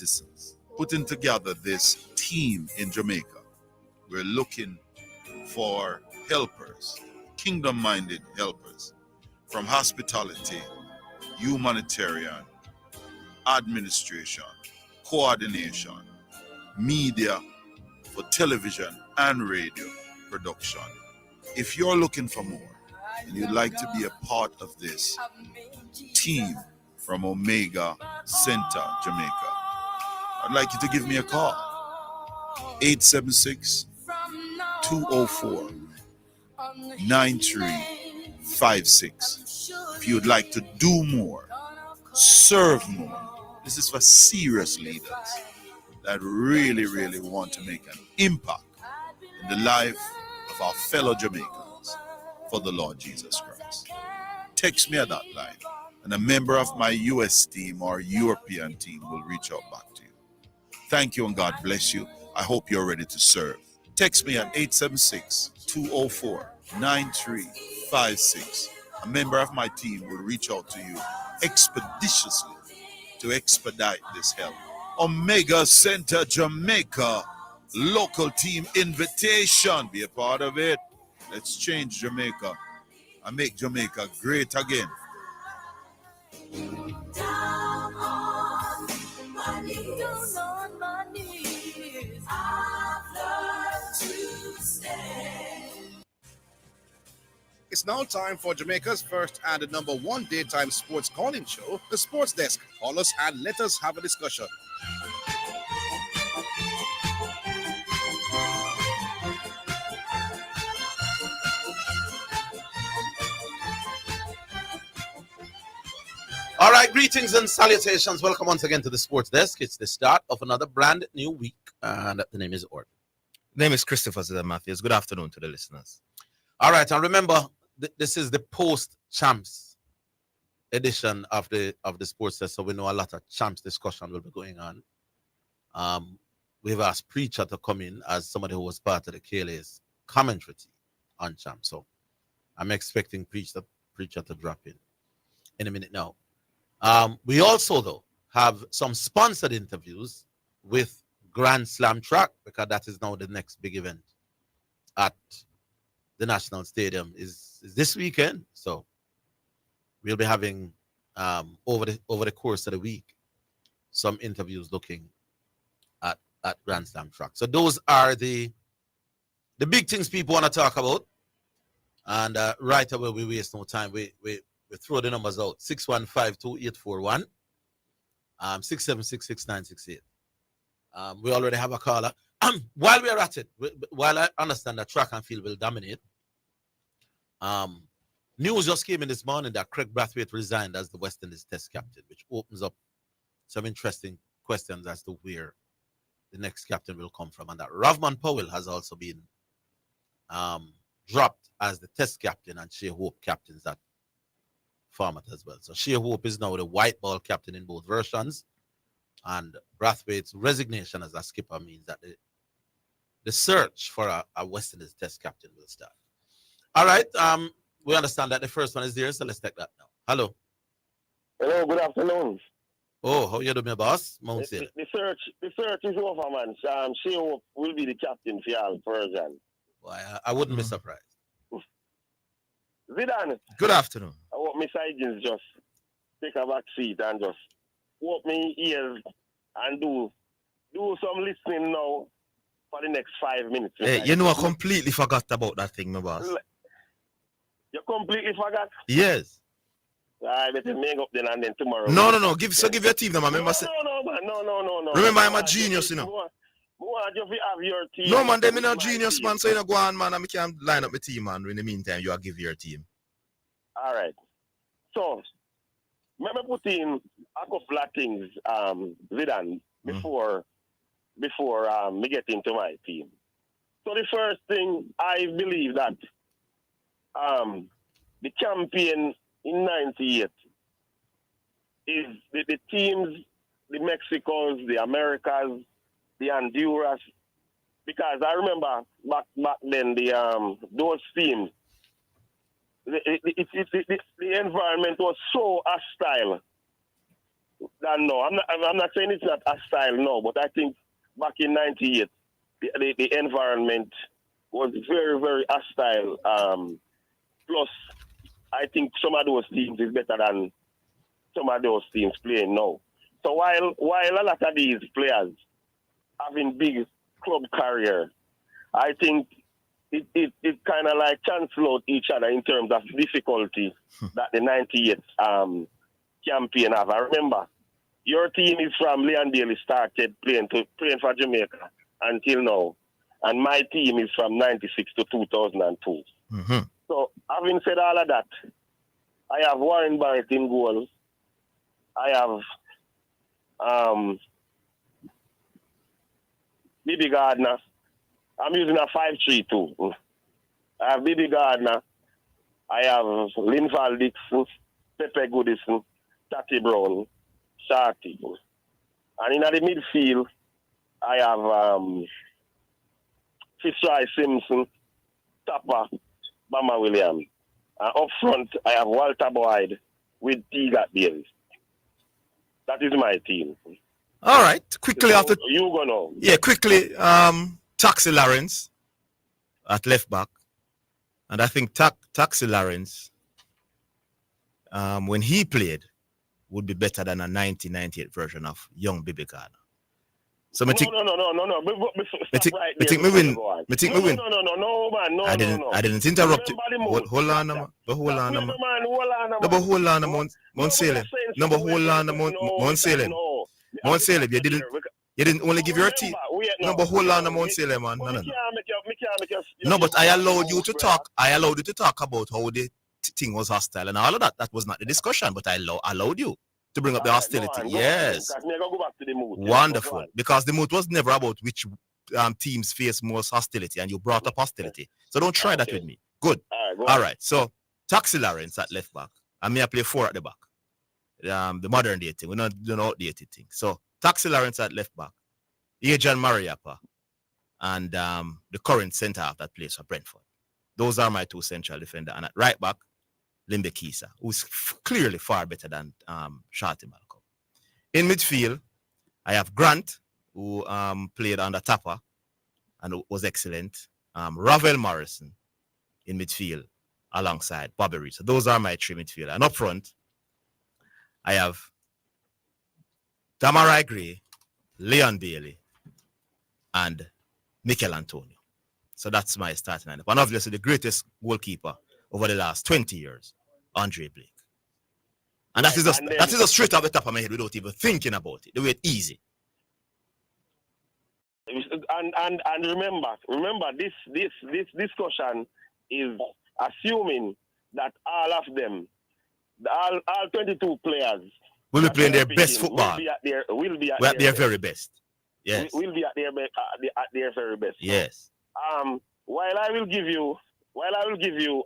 citizens putting together this team in Jamaica. We're looking for helpers, kingdom-minded helpers, from hospitality, humanitarian, administration, coordination, media for television and radio production. If you're looking for more and you'd like to be a part of this team from Omega Center, Jamaica, I'd like you to give me a call. 876-204-9356. If you'd like to do more, serve more. This is for serious leaders that really, really want to make an impact in the life of our fellow Jamaicans for the Lord Jesus Christ. Text me at that line, and a member of my US team or European team will reach out back to you. Thank you and God bless you. I hope you're ready to serve. Text me at 876-204-9356. A member of my team will reach out to you expeditiously to expedite this help. Omega Center Jamaica, local team invitation. Be a part of it. Let's change Jamaica and make Jamaica great again. Down on my knees, I've learned to stay. It's now time for Jamaica's first and number one daytime sports calling show, The Sports Desk. Call us and let us have a discussion. All right, greetings and salutations. Welcome once again to the Sports Desk. It's the start of another brand new week, and the name is Orville. The name is Christopher Zidane Matthews. Good afternoon to the listeners. All right, and remember, this is the post-champs edition of the Sports Desk, so we know a lot of champs discussion will be going on. We've asked Preacher to come in as somebody who was part of the KLA's commentary team on champs, so I'm expecting Preacher to drop in a minute now. We also, though, have some sponsored interviews with Grand Slam Track, because that is now the next big event at the National Stadium is this weekend. So we'll be having over the course of the week some interviews looking at Grand Slam Track. So those are the big things people want to talk about. And right away, we waste no time. We throw the numbers out. 615-2841, 676-6968. We already have a caller. While we are at it, while I understand that track and field will dominate, news just came in this morning that Craig Brathwaite resigned as the West Indies Test captain, which opens up some interesting questions as to where the next captain will come from. And that Ravman Powell has also been dropped as the Test captain, and Shea Hope captains that format as well. So Shea Hope is now the white ball captain in both versions, and Brathwaite's resignation as a skipper means that the search for a West Indies Test captain will start. All right, we understand that the first one is there, so let's take that now. Hello. Hello, good afternoon. Oh, how you doing, my boss? The search is over, man. Shea Hope will be the captain for y'all version. Well, I wouldn't be surprised. Zidane. Good afternoon. I want Miss Higgins just take a back seat and just walk me ears and do some listening now for the next 5 minutes. Hey, you know, I completely forgot about that thing, my boss. You completely forgot? Yes. I better make up then and then tomorrow. No. Give your team, man. Remember, no. Remember, I'm a genius, you know. Just have your team. No, man, them in a genius, man. So you know, go on, man. I can line up my team, man. In the meantime, you give your team. All right. So, let me put in a couple of things, Zidane, before me get into my team. So the first thing, I believe that the champion in 98 is the teams, the Mexicos, the Americas, the Honduras, because I remember back then those teams, the environment was so hostile. No, I'm not saying it's not hostile, no, but I think back in '98, the environment was very, very hostile. Plus, I think some of those teams is better than some of those teams playing now. So while a lot of these players having big club career, I think it kind of like cancel out each other in terms of difficulty that the '98 campaign have. I remember your team is from Leondale started playing for Jamaica until now, and my team is from '96 to 2002. Mm-hmm. So having said all of that, I have Warren Barrett in goal. I have Bibi Gardner. I'm using a 5-3-2. I have Bibi Gardner. I have Linval Dixon, Pepe Goodison, Tati Brown, Sharty. And in the midfield, I have Fitzroy Simpson, Tapper, Bama Williams. And up front, I have Walter Boyd with Teagat Davis. That is my team. All right. Quickly So after. you go now. Yeah, quickly. Taxi Lawrence at left back. And I think Taxi Lawrence, when he played, would be better than a 1998 version of young Bibi Gardner. So No. think Stop right me there think me win. before you go on. Me think me win. No, man. No, I didn't no. I didn't interrupt you. Remember the mood. Hold on, man. But hold on, Stop, man. man. Hold on, man. No, but hold on, No, Mount Salem. No, but hold on, Mount Salem. No. Mount Salem, you didn't only give your team. No, but hold on, Mount Salem, man. No. No, but I allowed you to talk. I allowed you to talk about how the thing was hostile and all of that. That was not the discussion, but I allowed you to bring up the hostility. Yes. Wonderful. Because the mood was never about which teams face most hostility, and you brought up hostility. So don't try that with me. Good. All right. So Taxi Lawrence at left back. And me, I play 4 at the back. The modern day thing. We're not doing outdated thing. So Taxi Lawrence at left back. Adrian Mariappa. And the current centre half that plays for Brentford. Those are my 2 central defenders. And at right back, Limbe Kisa, who's clearly far better than Shorty Malcolm. In midfield, I have Grant, who played under Tapper and was excellent. Ravel Morrison in midfield alongside Bobby Reed. So those are my 3 midfielders. And up front, I have Damarai Gray, Leon Bailey, and Mikel Antonio. So that's my starting lineup. And obviously the greatest goalkeeper over the last 20 years, Andre Blake. And that is just straight off the top of my head without even thinking about it. The way it's easy. And remember this discussion is assuming that all of them, all 22 players will be playing their best football. Will be at their very best. Yes. Will be at their very best. Yes. While I will give you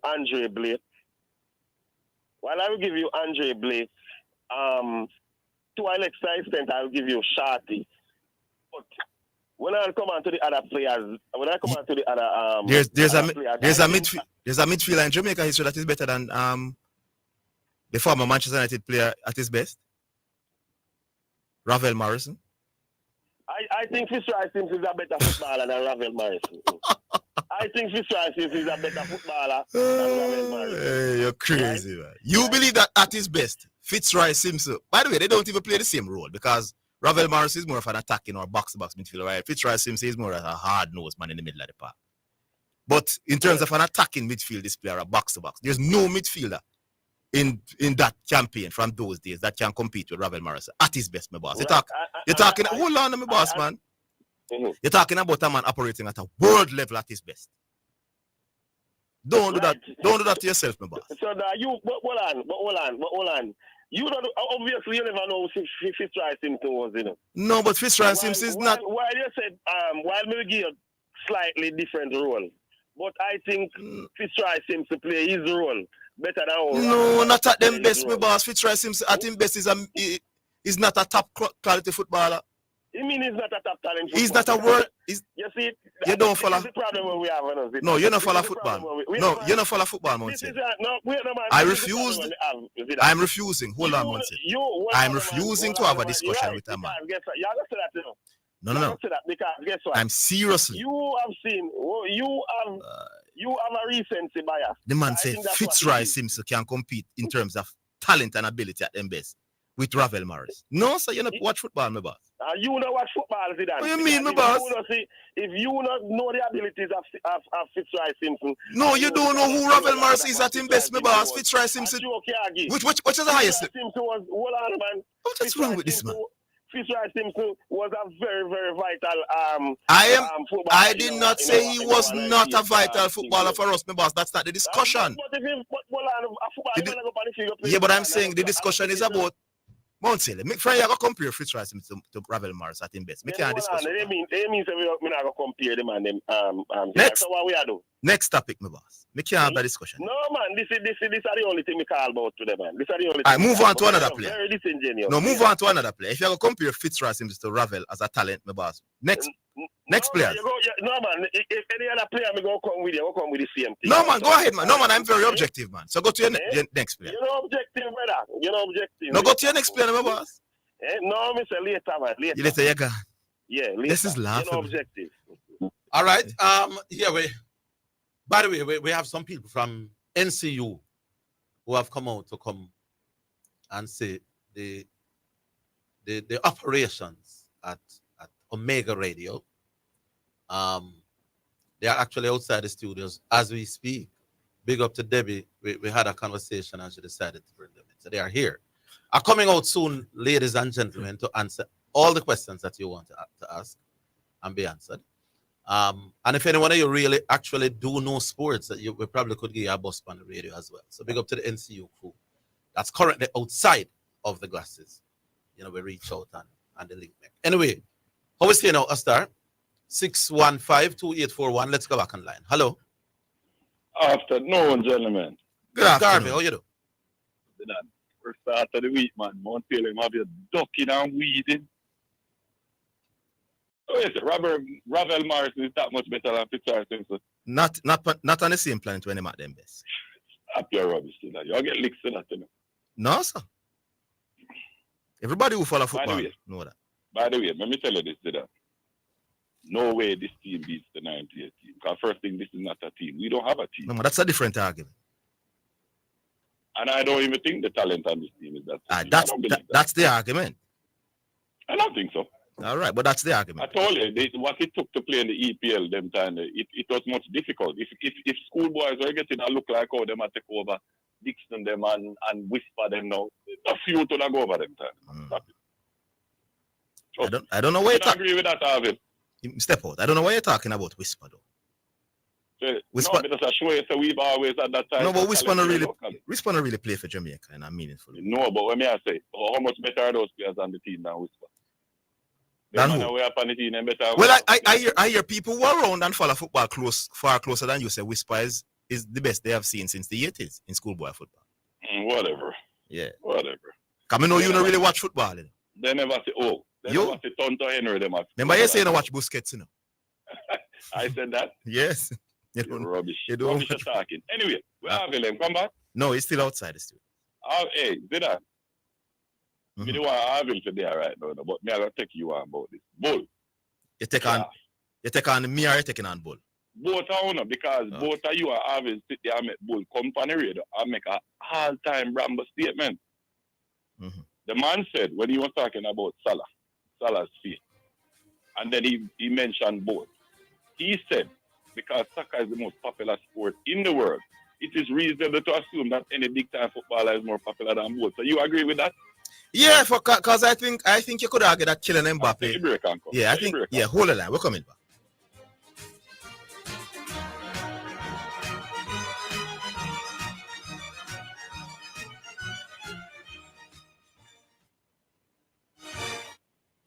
Andre Blake, to an extra extent I'll give you Shorty. But when I come on to the other players, there's a midfielder in Jamaica history that is better than the former Manchester United player at his best, Ravel Morrison. I think Fitzroy Simpson is a better footballer than Ravel Morrison. I think Fitzroy Simpson is a better footballer than Ravel Morrison. Hey, you're crazy, man. You believe that at his best, Fitzroy Simpson. By the way, they don't even play the same role because Ravel Morrison is more of an attacking or box-to-box midfielder, right? Fitzroy Simpson is more of a hard-nosed man in the middle of the park. But in terms of an attacking midfield displayer, a box-to-box, there's no midfielder in that campaign from those days that can compete with Ravel Morrison at his best, my boss. You're talking, hold on, my boss, man. You're talking about a man operating at a world level at his best. Don't do that. Don't do that to yourself, my boss. So that hold on. You don't obviously you never know if Fitzroy Simpson was, you know. No, but Fitzroy Simpson is not. While you said while maybe give a slightly different role, but I think Fitzroy Simpson play his role better than no, not at them best, my boss. Fitzroy Simpson at him best is not a top quality footballer. He mean he's not a top talent. He's not a word. You see, You don't follow. the problem we have. No, you don't follow football. No, you don't follow football, Monsieur. I'm refusing. Hold on, Monsieur. I'm refusing to have a discussion with a man. No. Because guess what? I'm seriously. You have a recency bias. The man said Fitzroy Simpson can compete in terms of talent and ability at them best with Ravel Morris. No, sir, you don't watch football, my boss. You don't watch football, Zidane. What do you mean, my boss? If you don't know the abilities of Fitzroy Simpson. No, you don't know who Ravel Morris is at him best, my boss. Fitzroy Simpson. Which is the highest? Hold on, man. What's wrong with this man? Fitzroy Simpson was a very, very vital I did not say he was not a vital footballer for us, my boss. That's not the discussion. Yeah, but I'm saying the discussion is about Mounsele. Make friend, you go compare Fitzroy Simpson to Ravel Morris at him best. Make can't discuss. They mean we not go compare them and them. Next, so what we are do? Next topic, my boss. Make can't have that discussion. No man, this is the only thing we call about today, man. This is the only. Alright, move on to another player. Very disingenuous. No, move on to another player. If you go compare Fitzroy Simpson to Ravel as a talent, my boss. Next player. No man, if any other player me go come with you, go come with the same thing. No man, go ahead, man. No man, I'm very objective, man. So go to your next player. You're not objective, brother. You're not objective. No, go to your next player, my boss. No, Mr. Later, man. Later, you go. Yeah, later. This is laughable. You're not objective. All right. By the way, we have some people from NCU who have come out to come and say the operations at Omega Radio. They are actually outside the studios as we speak. Big up to Debbie. We had a conversation and she decided to bring them in. So they are here. Are coming out soon, ladies and gentlemen, to answer all the questions that you want to ask and be answered. And if anyone of you really actually do know sports, we probably could give you a bus on the radio as well. So big up to the NCU crew that's currently outside of the glasses. We reach out and the link. Anyway, how is it now, Astar? 615-2841. Let's go back online. Hello. Afternoon, gentlemen. Good afternoon. Garvey, how you do? First start of the week, man. Montpellier might be ducking and weeding. So is it? Ravel Morrison is that much better than Fitzroy Simpson? Not on the same planet when they at them best. Stop your rubbish to that. You'll get licks to that, you know. No, sir. Everybody who follow football know that. By the way, let me tell you this, Zidane. No way this team beats the 98 team. Because first thing, this is not a team. We don't have a team. No, that's a different argument. And I don't even think the talent on this team is that. That's the argument. I don't think so. All right, but that's the argument. I told you, what it took to play in the EPL them time, it was much difficult. If schoolboys are getting a look like how them take over, Dixon them and whisper them now, a few to go over them time. I don't know why you agree with that, Orville. Step out. I don't know why you're talking about whisper though. Whisper. No, because I show you, so we've always at that time. No, but Whisper not really play for Jamaica and I'm meaningful. No, but when I say, how much better are those players on the team than Whisper? Well, I hear people who are around and follow football far closer than you say Whisper is the best they have seen since the 80s in schoolboy football. Whatever. Yeah. Whatever. Because I know you don't really watch football. You know? They never say, never say Tonto Henry. Remember you say you don't watch Busquets, you know? I said that? Yes. You're rubbish. Rubbish attacking. Anyway, where have him? Come back. No, he's still outside the studio. Hey, Zidane. Me don't want Orville to there right now, but me I gonna take you on about this. Bull. You take on me or you taking on Bull? Both of you, because both of you and Orville sit there and make Bull come on the radio and make a all-time Rambo statement. Mm-hmm. The man said when he was talking about Salah's fee, and then he mentioned both. He said, because soccer is the most popular sport in the world, it is reasonable to assume that any big-time footballer is more popular than both. So you agree with that? Yeah, because I think you could argue that Kylian Mbappe. Yeah, I think. Yeah, hold on, we're coming back.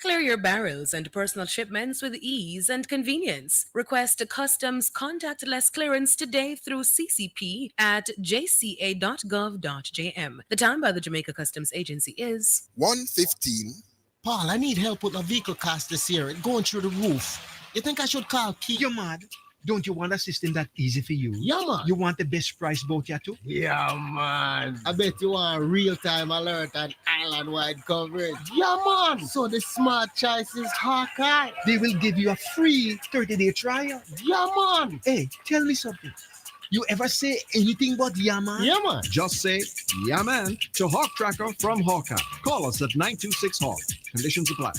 Clear your barrels and personal shipments with ease and convenience. Request a customs contactless clearance today through CCP at jca.gov.jm. The time by the Jamaica Customs Agency is 1:15 Paul, I need help with my vehicle cost this year. It's going through the roof. You think I should call Keith? You're mad. Don't you want a system that easy for you? Yeah, man. You want the best price boat here too? Yeah, man. I bet you want real-time alert and island-wide coverage. Yeah, man. So the smart choice is Hawkeye. They will give you a free 30-day trial. Yeah, man. Hey, tell me something. You ever say anything but yeah, man? Yeah, man. Just say yeah, man to Hawk Tracker from Hawkeye. Call us at 926 Hawk. Conditions apply.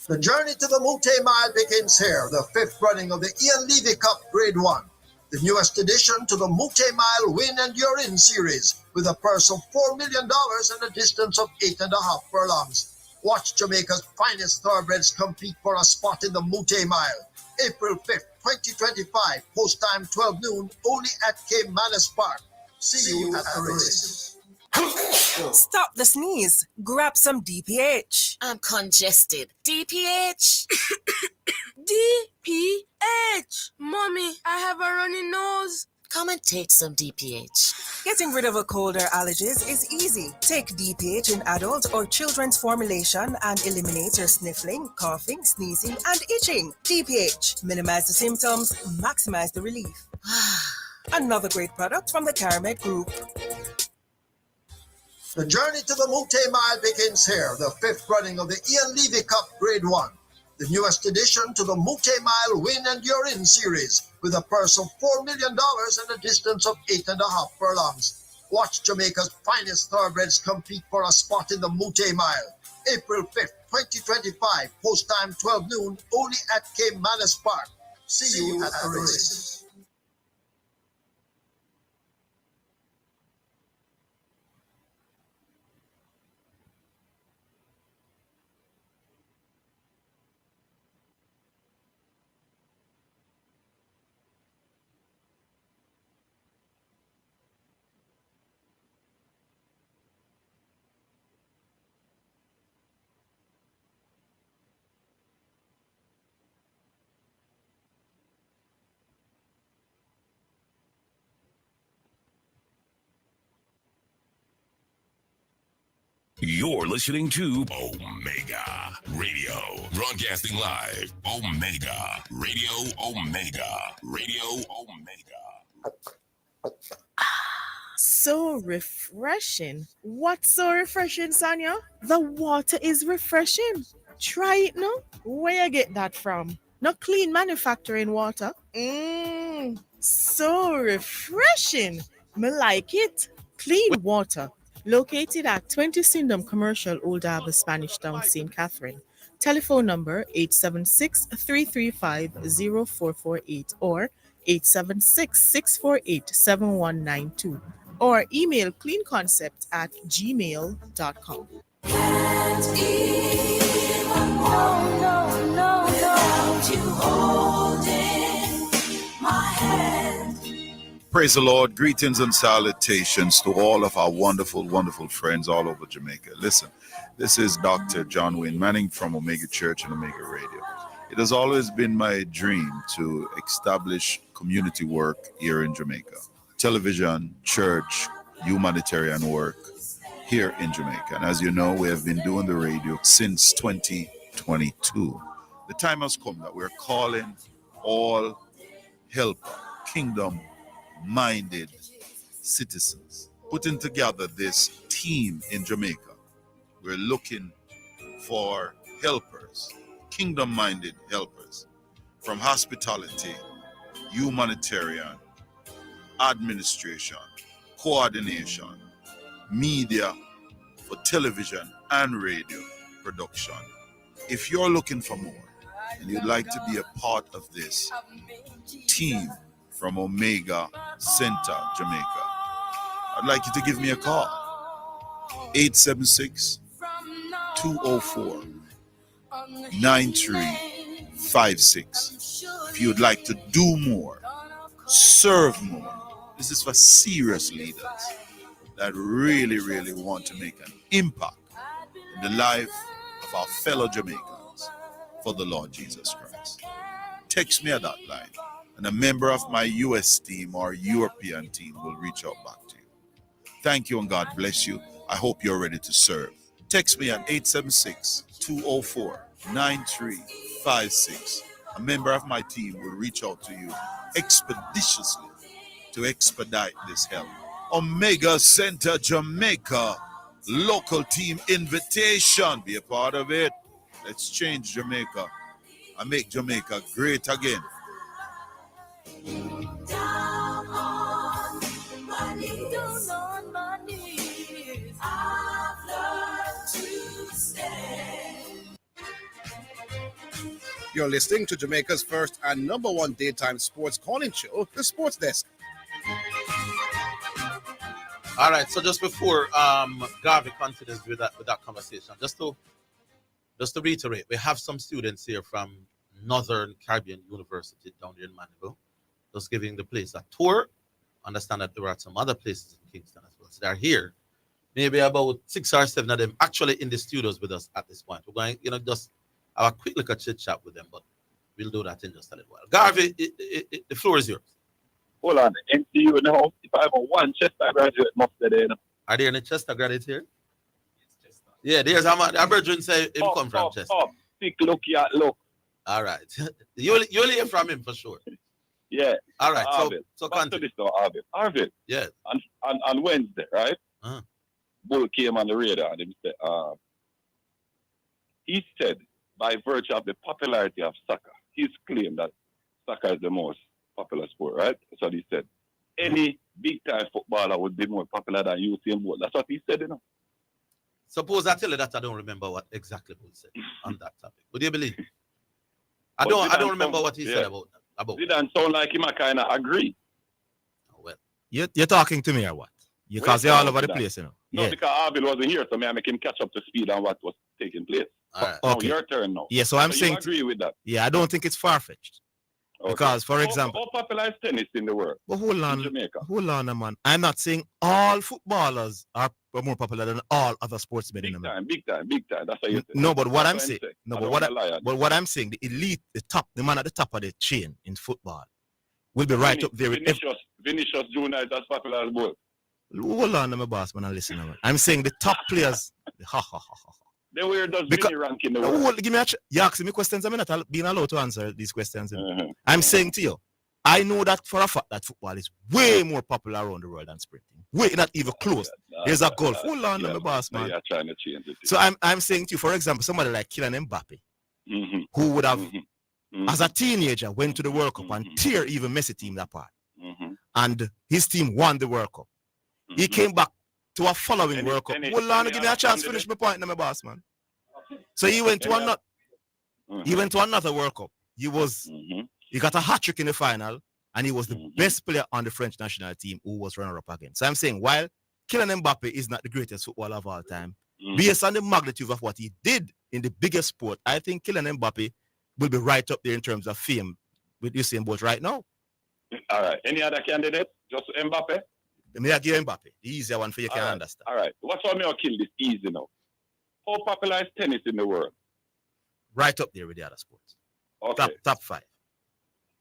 The journey to the Mute Mile begins here, the 5th running of the Ian Levy Cup Grade 1, the newest addition to the Mute Mile Win and You're In series, with a purse of $4 million and a distance of 8.5 furlongs. Watch Jamaica's finest thoroughbreds compete for a spot in the Mute Mile. April 5th, 2025, post time 12 noon, only at Cape Manus Park. See you at the races. Stop the sneeze. Grab some DPH. I'm congested. DPH. DPH. Mommy, I have a runny nose. Come and take some DPH. Getting rid of a cold or allergies is easy. Take DPH in adult or children's formulation and eliminate your sniffling, coughing, sneezing, and itching. DPH. Minimize the symptoms, maximize the relief. Another great product from the Caramed Group. The journey to the Mute Mile begins here, the 5th running of the Ian Levy Cup Grade 1, the newest addition to the Mute Mile Win and You're In series, with a purse of $4 million and a distance of 8.5 furlongs. Watch Jamaica's finest thoroughbreds compete for a spot in the Mute Mile. April 5th, 2025, post time 12 noon, only at Cape Manus Park. See you at the races. You're listening to Omega Radio, broadcasting live. Omega Radio, Omega Radio, Omega. So refreshing. What's so refreshing, Sanya? The water is refreshing. Try it now. Where you get that from? No clean manufacturing water. So refreshing. Me like it. Clean water. Located at 20 Syndham Commercial, Old Harbour, Spanish Town, St. Catherine. Telephone number 876-335-0448 or 876-648-7192 or email cleanconcept@gmail.com. Can't even no, without you holding my hand. Praise the Lord. Greetings and salutations to all of our wonderful, wonderful friends all over Jamaica. Listen, this is Dr. John Wayne Manning from Omega Church and Omega Radio. It has always been my dream to establish community work here in Jamaica. Television, church, humanitarian work here in Jamaica. And as you know, we have been doing the radio since 2022. The time has come that we're calling all help, kingdom-minded citizens, putting together this team in Jamaica. We're looking for helpers, kingdom-minded helpers, from hospitality, humanitarian, administration, coordination, media, for television and radio production. If you're looking for more and you'd like to be a part of this team from Omega Center, Jamaica, I'd like you to give me a call. 876-204-9356. If you'd like to do more, serve more. This is for serious leaders that really, really want to make an impact in the life of our fellow Jamaicans for the Lord Jesus Christ. Text me at that line, and a member of my US team or European team will reach out back to you. Thank you, and God bless you. I hope you're ready to serve. Text me at 876 204-9356. A member of my team will reach out to you expeditiously to expedite this help. Omega Center Jamaica, local team invitation. Be a part of it. Let's change Jamaica and make Jamaica great again. Down on my knees, I've learned to stand. You're listening to Jamaica's first and number one daytime sports calling show, The Sports Desk. All right, so just before Garvey continues with that conversation, just to reiterate, we have some students here from Northern Caribbean University down here in Mandeville, just giving the place a tour. Understand that there are some other places in Kingston as well. So they're here. Maybe about 6 or 7 of them actually in the studios with us at this point. We're going, just have a quick look at chit chat with them, but we'll do that in just a little while. Garvey, the floor is yours. Hold on, MCU in the house. If I have one Chester graduate, must be there. Are there any Chester graduates here? Yeah, there's a brethren say him come from Chester. Thick look. All right. You'll hear from him for sure. Yeah. All right. Orville. So Back to this now, Orville. Yeah. On Wednesday, right? Uh-huh. Bull came on the radar and he said, by virtue of the popularity of soccer, he's claimed that soccer is the most popular sport, right? So he said, any big-time footballer would be more popular than Usain Bolt. That's what he said, Suppose I tell you that I don't remember what exactly Bull said on that topic. Would you believe? I don't remember what he said about that. Zidane sound like him, I kind of agree. Oh, well. You're talking to me or what? Because you're all over the place, No, Yeah. because Orville wasn't here, so I make him catch up to speed on what was taking place. All right. Okay. Now your turn now. Yeah, so I'm you saying agree with that. Yeah, I don't think it's far-fetched. Okay. Because, for example, how popular is tennis in the world? But hold on, Jamaica. Man. I'm not saying all footballers are more popular than all other sportsmen in America. Big time. That's how you say. No, but what I'm That's saying, what what I'm saying, the elite, the man at the top of the chain in football, will be right up there with Vinicius Junior is as popular as Bull. Hold on, my boss, man, and listen, man. I'm saying the top players. Then where does Vinny rank in the world? Give me you asking me questions. I'm not being allowed to answer these questions. I'm saying to you, I know that for a fact that football is way more popular around the world than sprinting. Way not even close. There's a golf. Hold on, my boss, man. You're trying to change it. So I'm saying to you, for example, somebody like Kylian Mbappe, who would have, as a teenager, went to the World Cup and tear even Messi team apart. And his team won the World Cup. He came back to a following World Cup. Hold on, give me a chance to finish my point, my boss, man. So he went to another World Cup. He got a hat trick in the final, and he was the best player on the French national team who was runner-up again. So I'm saying, while Kylian Mbappe is not the greatest footballer of all time, based on the magnitude of what he did in the biggest sport, I think Kylian Mbappe will be right up there in terms of fame with Usain Bolt right now. All right. Any other candidate? Just Mbappe? May I give Mbappe? The easier one for you can understand. All right. What's why me I'll kill this easy now? How popular is tennis in the world? Right up there with the other sports. Okay. Top 5.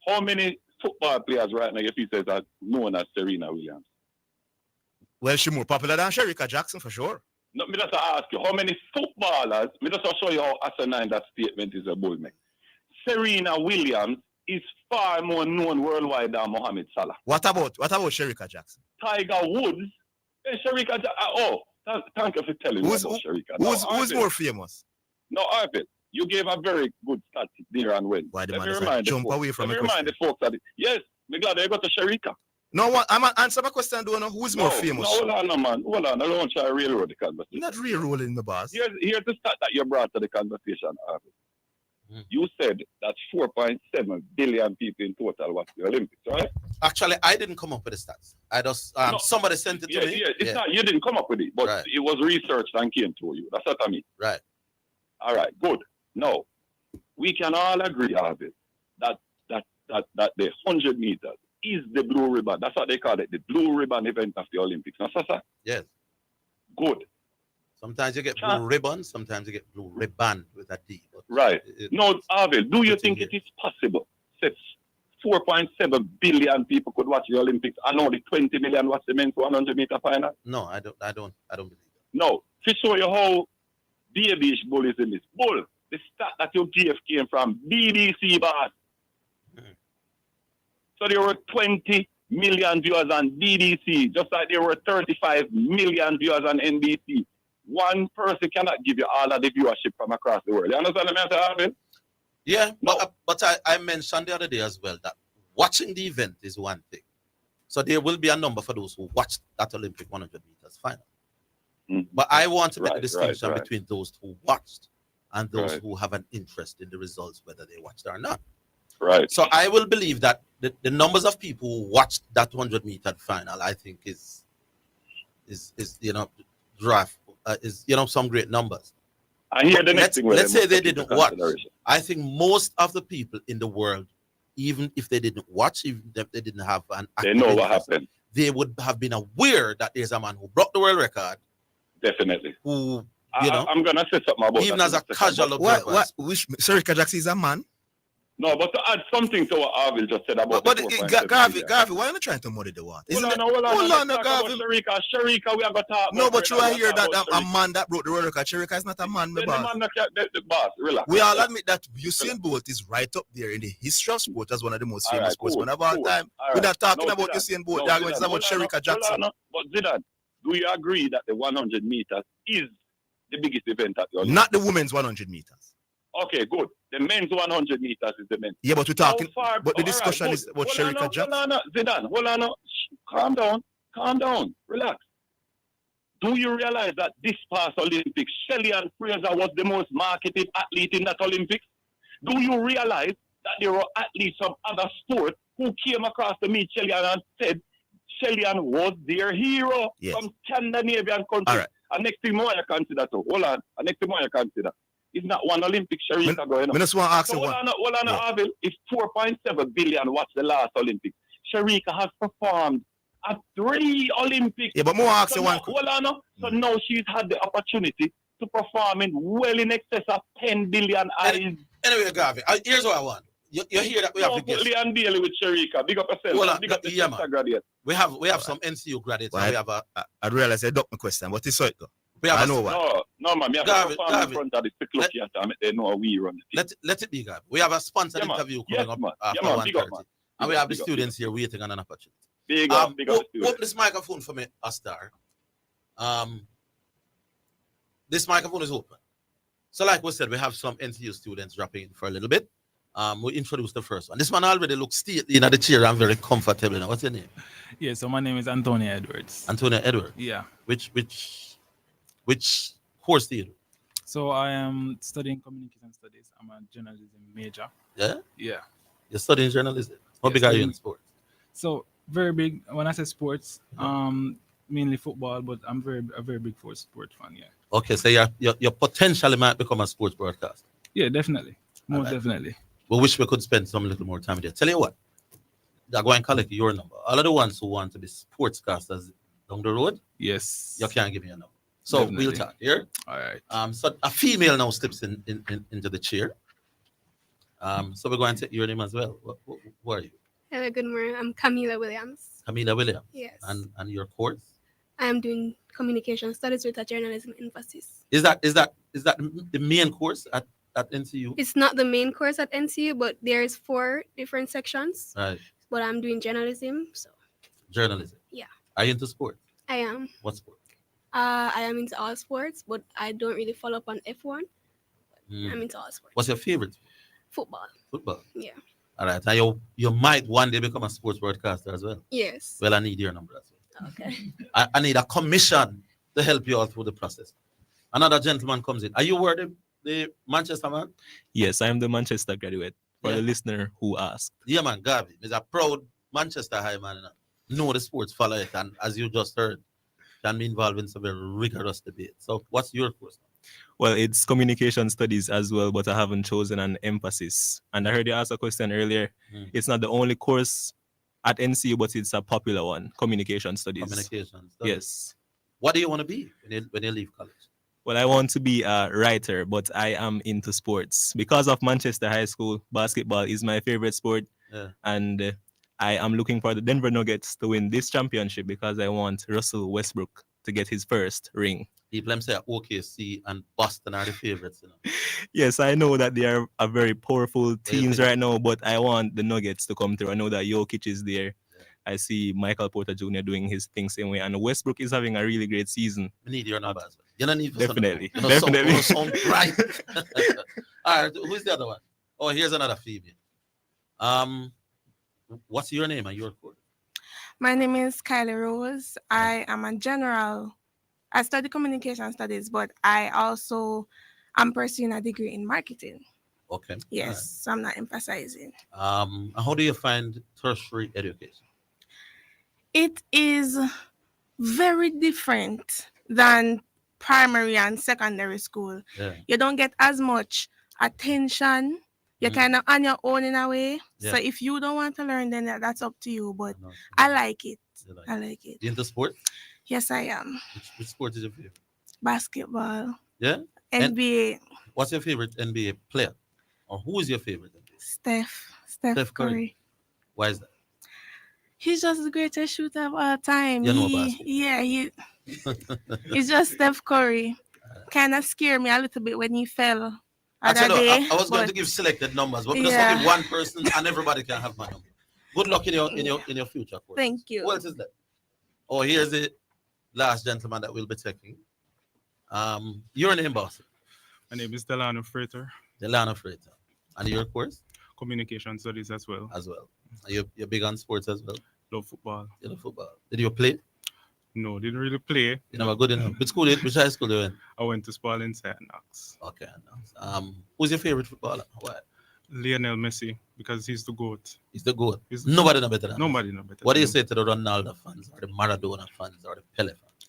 How many football players right now, if he says, are known as Serena Williams? Well, she's more popular than Shericka Jackson for sure. No, me just ask you, how many footballers, me just show you how asinine that statement is a bullman. Serena Williams is far more known worldwide than Mohamed Salah. What about Shericka Jackson? Tiger Woods. Shericka Jackson. Thank you for telling me about Shericka. Who's more famous? No, Orville, you gave a very good statistic there and when. Why the man is jump away from the question? Remind the folks that yes, me glad they got to Shericka. No, what I'm answer my question. Do you know who's more famous? No, hold on, no, man. Hold on. I don't try to railroad the conversation. Not railroading the boss. Here's the stat that you brought to the conversation, Orville. You said that 4.7 billion people in total watch the Olympics, right? Actually, I didn't come up with the stats. I just somebody sent it to me. Yeah, it's not you didn't come up with it, but it was researched and came to you. That's what I mean. Right. All right, good. Now, we can all agree, Orville, that the 100 meters is the blue ribbon. That's what they call it, the blue ribbon event of the Olympics. Now, Sasa? Yes. Good. Sometimes you get blue ribbon, sometimes you get blue ribbon with a D. Right. No, Orville, do you think it is possible that 4.7 billion people could watch the Olympics and only 20 million watch the men's 100 meter final? No, I don't believe that. No. To show you how babyish bull is in this. Bull, the stat that you gave came from BBC, boss. So there were 20 million viewers on BBC, just like there were 35 million viewers on NBC. One person cannot give you all of the viewership from across the world. You understand what I'm saying? Yeah, but I mentioned the other day as well that watching the event is one thing. So there will be a number for those who watched that Olympic 100 meters final. But I want to make a distinction between those who watched and those who have an interest in the results, whether they watched or not. Right. So I will believe that the numbers of people who watched that 100 meter final, I think is some great numbers. I hear the next thing. Let's say they didn't watch. I think most of the people in the world, even if they didn't watch, even if they didn't have an active they know what interest, happened. They would have been aware that there's a man who broke the world record. Definitely. Who, I'm going to say something about even that. Even as a casual observer. Sherika Jackson is a man? No, but to add something to what Orville just said about Garvey, why are you trying to muddy the water? Hold on, Garvey. Sherika, we are going to talk. No, but you are here that a man that broke the world record. Sherika is not a man, my boss. The boss, relax. We all admit that Usain Bolt is right up there in the history of sport as one of the most famous sportsmen of all time. We're not talking about Usain Bolt. We're talking about Sherika Jackson. But Zidane, do you agree that the 100 meters is the biggest event at the Olympics? Not the women's 100 meters. Okay, good. The men's 100 meters is the men's. Yeah, but we're talking. But the discussion is about Sherika Jackson. Hold on, Zidane. Hold on. Calm down. Relax. Do you realize that this past Olympics, Shelly-Ann Fraser was the most marketed athlete in that Olympics? Do you realize that there were athletes from other sports who came across to meet Shelly-Ann and said Shelly-Ann was their hero from Scandinavian countries? All right. And next thing more you consider too. Hold on. And next thing more you consider. It's not one Olympic Sherika going on. I just want to ask you one. Hold on, Orville. It's 4.7 billion watched the last Olympics. Sherika has performed at 3 Olympics. Yeah, but more ask you one. Hold on. So now she's had the opportunity to perform in excess of 10 billion eyes. Anyway, Garvey, here's what I want. You hear that we have to guess. Leon Bailey with Sherika. Big up yourself. Big up the graduate. We have some NCU graduates. Well, we have I realize I ducked my question, but it's so it go. I know what. No, man. I have to perform in front of the security and they know how we run the team. Let it be, Garvey. We have a sponsored interview coming up after 1:30. And we have the students here waiting on an opportunity. Big up students. Open this microphone for me, Astar. This microphone is open. So like we said, we have some NCU students dropping in for a little bit. We introduced the first one. This man already looks stately in the chair and very comfortable now. What's your name? Yeah, so my name is Antonio Edwards. Antonio Edwards? Yeah. Which course do you do? So I am studying communication studies. I'm a journalism major. Yeah? Yeah. You're studying journalism? How big are you in sports? So very big. When I say sports, mainly football, but I'm a very big sport fan, yeah. Okay, so you potentially might become a sports broadcaster. Yeah, definitely. Most definitely. We wish we could spend some little more time with you. Tell you what, they're going to collect your number. All of the ones who want to be sportscasters down the road, yes, you can't give me a number. So definitely. We'll talk here. All right. So a female now steps into the chair. So we're going to take your name as well. Who are you? Hello, good morning. I'm Camila Williams. Camila Williams. Yes. And your course? I'm doing communication studies with a journalism emphasis. Is that the main course at NCU? It's not the main course at NCU, but there's 4 different sections. Right. But I'm doing journalism, so. Journalism. Yeah. Are you into sports? I am. What sport? I am into all sports, but I don't really follow up on F1. I'm into all sports. What's your favorite? Football. Football. Yeah. All right. And you might one day become a sports broadcaster as well. Yes. Well, I need your number as well. Okay. I need a commission to help you all through the process. Another gentleman comes in. Are you the Manchester man? Yes, I am the Manchester graduate. For the listener who asked. Yeah, man, Garvey is a proud Manchester High man. Know the sports, follow it, and as you just heard, can be involved in some very rigorous debate. So, what's your course? Well, it's communication studies as well, but I haven't chosen an emphasis. And I heard you ask a question earlier. It's not the only course at NCU, but it's a popular one, communication studies. Communication studies. Yes. What do you want to be when you leave college? Well, I want to be a writer, but I am into sports. Because of Manchester High School, basketball is my favorite sport. Yeah. And I am looking for the Denver Nuggets to win this championship because I want Russell Westbrook to get his first ring. People them say OKC and Boston are the favorites. You know? Yes, I know that they are a very powerful teams right now, but I want the Nuggets to come through. I know that Jokic is there. Yeah. I see Michael Porter Jr. doing his thing same way, and Westbrook is having a really great season. We need your numbers. You don't need definitely. You know, definitely. Sound bright. All right, who's the other one? Oh, here's another female. What's your name and your code? My name is Kylie Rose. I am a general. I study communication studies, but I also am pursuing a degree in marketing. Okay. Yes, right. so I'm not emphasizing. How do you find tertiary education? It is very different than primary and secondary school. Yeah. You don't get as much attention. You're kind of on your own in a way. Yeah. So if you don't want to learn, then that's up to you. But I like it. I like it. You into sports? Yes, I am. Which sport is your favorite? Basketball. Yeah? NBA. What's your favorite NBA player? Or who is your favorite NBA? Steph Curry. Why is that? He's just the greatest shooter of all time. You know basketball. Yeah, he's just Steph Curry. Kind of scared me a little bit when he fell. I was going to give selected numbers, but there's only one person and everybody can have my number. Good luck in your future. Course. Thank you. Who else is that? Oh, here's the last gentleman that we'll be taking. Your name, boss? My name is Delano Freighter. Delano Freighter. And your course? Communication studies as well. You're big on sports as well? Love football. You love football. Did you play? No, didn't really play. You never good enough. Which high school you went? I went to Spalding St. Knox. Okay, Knox. Who's your favorite footballer? Why? Lionel Messi, because he's the GOAT. He's the GOAT. Nobody know better than Nobody know better. What do you say to the Ronaldo fans or the Maradona fans or the Pele fans?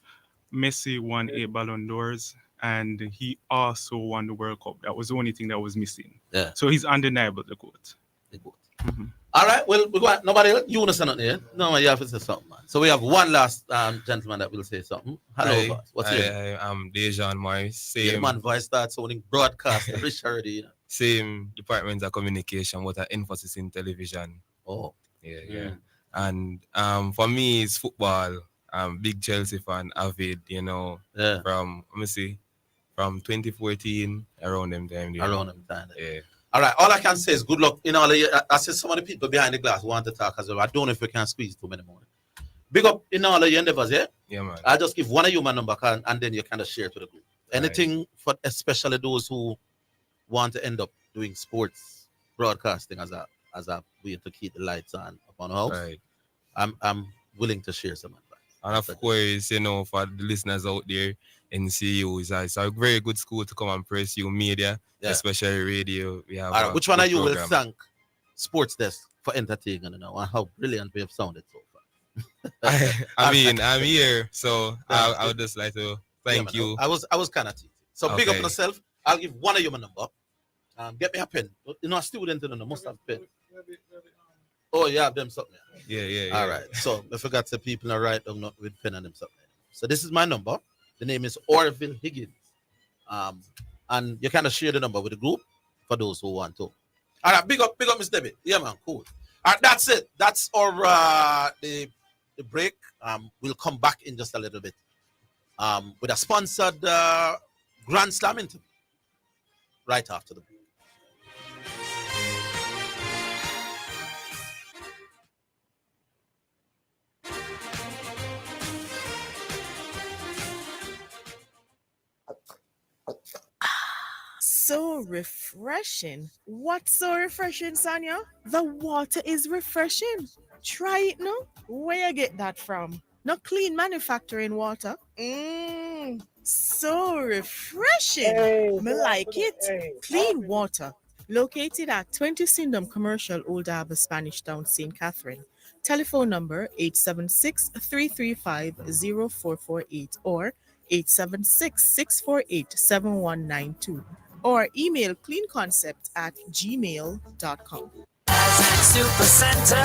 Messi won 8 Ballon d'Ors and he also won the World Cup. That was the only thing that was missing. Yeah. So he's undeniable the GOAT. The GOAT. Mm-hmm. All right, well, we got nobody else. You want to say nothing here? No, you have to say something, man. So we have one last gentleman that will say something. Hello, boss. What's your name? I'm Dejan Morris. Same. Yeah, man, voice starts sounding broadcast. Richard, you know. Same department of communication, with an emphasis in television. Oh. Yeah. And for me, it's football. I'm big Chelsea fan, avid, you know. Yeah. From 2014, around them time. Yeah. All right, all I can say is good luck. You know, I see some of the people behind the glass want to talk as well. I don't know if we can squeeze too many more. Big up in all of your endeavors, yeah? Yeah, man. I'll just give one of you my number and then you kind of share to the group. Anything for especially those who want to end up doing sports broadcasting as a way to keep the lights on upon the house. Right. I'm willing to share some advice. And of course, you know, for the listeners out there, NCU it's a very good school to come and press you media, especially radio. We have. All right, which one of you program. will thank Sports Desk for entertaining and how brilliant we have sounded so far? I mean, I'm here, so I would just like to thank you. I was kind of teasing. So big up on yourself. I'll give one of you my number. Get me a pen. You know, a student must have a pen. Oh, you have them something. Yeah. All right. So I forgot the people are right not with pen and them something. So this is my number. The name is Orville Higgins. And you kind of share the number with the group for those who want to. All right, big up, Miss Debbie. Yeah, man, cool. All right, that's it. That's our the break. We'll come back in just a little bit with a sponsored Grand Slam interview right after the break. So refreshing. What's so refreshing, Sonia? The water is refreshing. Try it now. Where you get that from? Not clean manufacturing water. So refreshing. Me like it. Clean water. Located at 20 Syndham Commercial, Old Harbour, Spanish Town, St. Catherine. Telephone number 876-335-0448 or 876-648-7192. Or email cleanconcept@gmail.com. Super Center,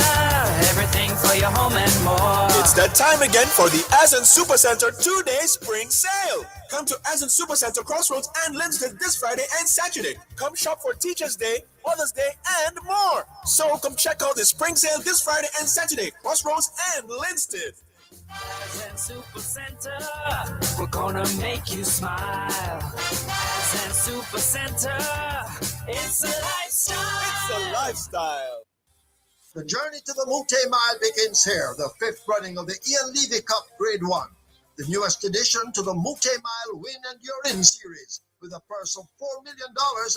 everything for your home and more. It's that time again for the Azen Super Center 2-day spring sale. Come to Azen Super Center Crossroads and Linstead this Friday and Saturday. Come shop for Teachers Day, Mother's Day, and more. So come check out the spring sale this Friday and Saturday, Crossroads and Linstead. Zen Super Center, we're gonna make you smile. Zen Super Center, it's a lifestyle. It's a lifestyle. The journey to the multi-mile begins here, the fifth running of the Ian Levy Cup Grade 1, the newest addition to the multi-mile win and you're in series, with a purse of $4 million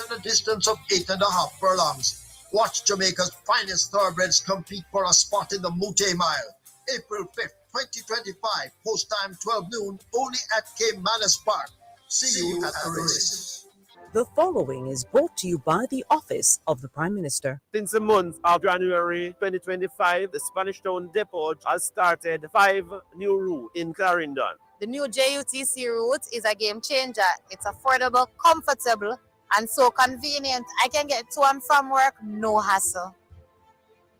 and a distance of 8.5 furlongs. Watch Jamaica's finest thoroughbreds compete for a spot in the multi-mile. April 5th, 2025, post time 12 noon, only at Caymanas Park. See you at the races. The following is brought to you by the Office of the Prime Minister. Since the month of January 2025, the Spanish Town Depot has started 5 new routes in Clarendon. The new JUTC route is a game changer. It's affordable, comfortable, and so convenient. I can get to and from work, no hassle.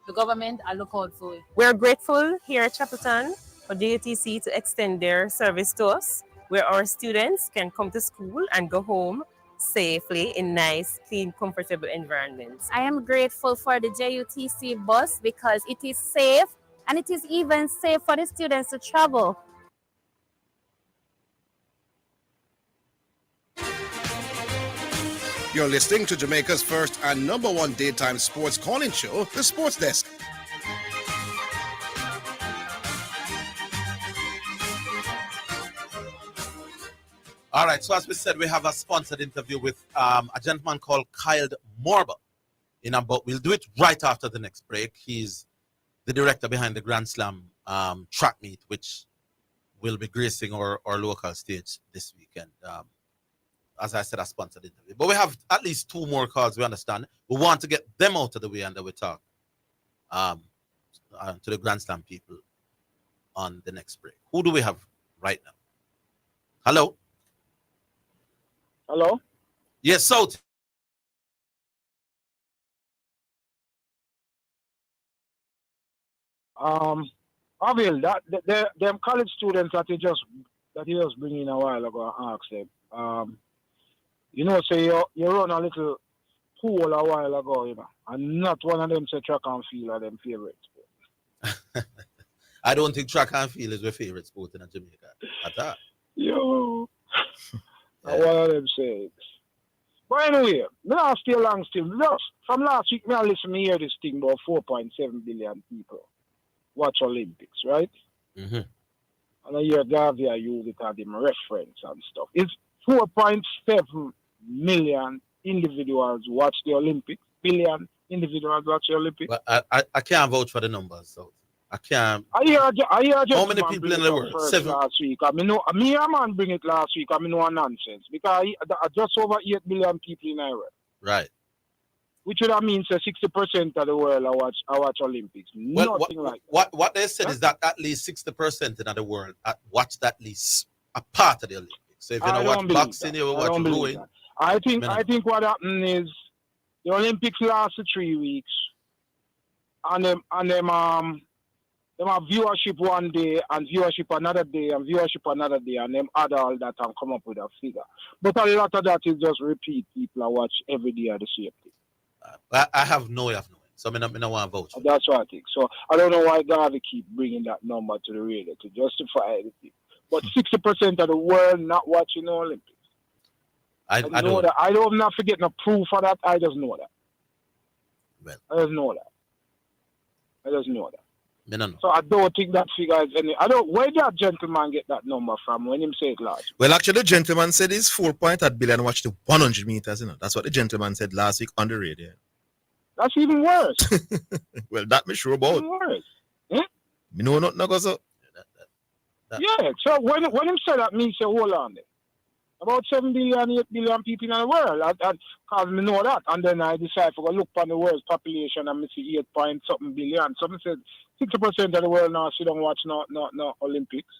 The government will look out for it. We're grateful here at Chapelton for JUTC to extend their service to us, where our students can come to school and go home safely in nice, clean, comfortable environments. I am grateful for the JUTC bus because it is safe and it is even safe for the students to travel. You're listening to Jamaica's first and number one daytime sports calling show, The Sports Desk. All right, so as we said, we have a sponsored interview with a gentleman called Kyle Morba. We'll do it right after the next break. He's the director behind the Grand Slam track meet, which will be gracing our local stage this weekend. As I said, a sponsored interview. But we have at least 2 more calls, we understand. We want to get them out of the way and then we talk to the Grand Slam people on the next break. Who do we have right now? Hello? Hello? Yes, South. Orville, them college students that he just bring in a while ago and ask them. Say you run a little pool a while ago, and not one of them say track and field are them favorite sport. I don't think track and field is my favorite sport in Jamaica at all. Yo. One of them says. But anyway, me not stay long still. Look, from last week, I listen to hear this thing about 4.7 billion people watch Olympics, right? Mm-hmm. And I hear Gavia use it as them reference and stuff. It's 4.7 million individuals watch the Olympics. Billion individuals watch the Olympics. But I can't vouch for the numbers, so I can't. I hear how many people in the world? 7 last week. I mean, me a man bring it last week. I mean, no nonsense because just over 8 billion people in Ireland. Right. Which would mean 60% of the world I watch Olympics. Well, Nothing like that. What they said is that at least 60% of the world watched at least a part of the Olympics. So if you don't watch boxing, you will watch rowing. I think what happened is the Olympics lasted 3 weeks, and them have viewership one day and viewership another day and viewership another day, and them add all that and come up with a figure. But a lot of that is just repeat. People are watch every day at the same thing. I have no way of knowing, so I don't want to vouch. That's what I think. So I don't know why Garvey keep bringing that number to the radio to justify anything. But 60% of the world not watching the Olympics. I know that. I don't not forget no proof for that. I just know that. Well, I just know that. Me no know. So I don't think that figure is any. Where did that gentleman get that number from when him say it last? Well, actually, the gentleman said he's 4.8 billion watched the 100 meters. That's what the gentleman said last week on the radio. That's even worse. Well, that me sure about. Even worse. Me know nothing goes up. Yeah. So when him say that, me say hold on there. About 7 billion, 8 billion people in the world. Because me know that. And then I decide to go look on the world's population and me see 8 point something billion. So me said 60% of the world now don't watch no Olympics.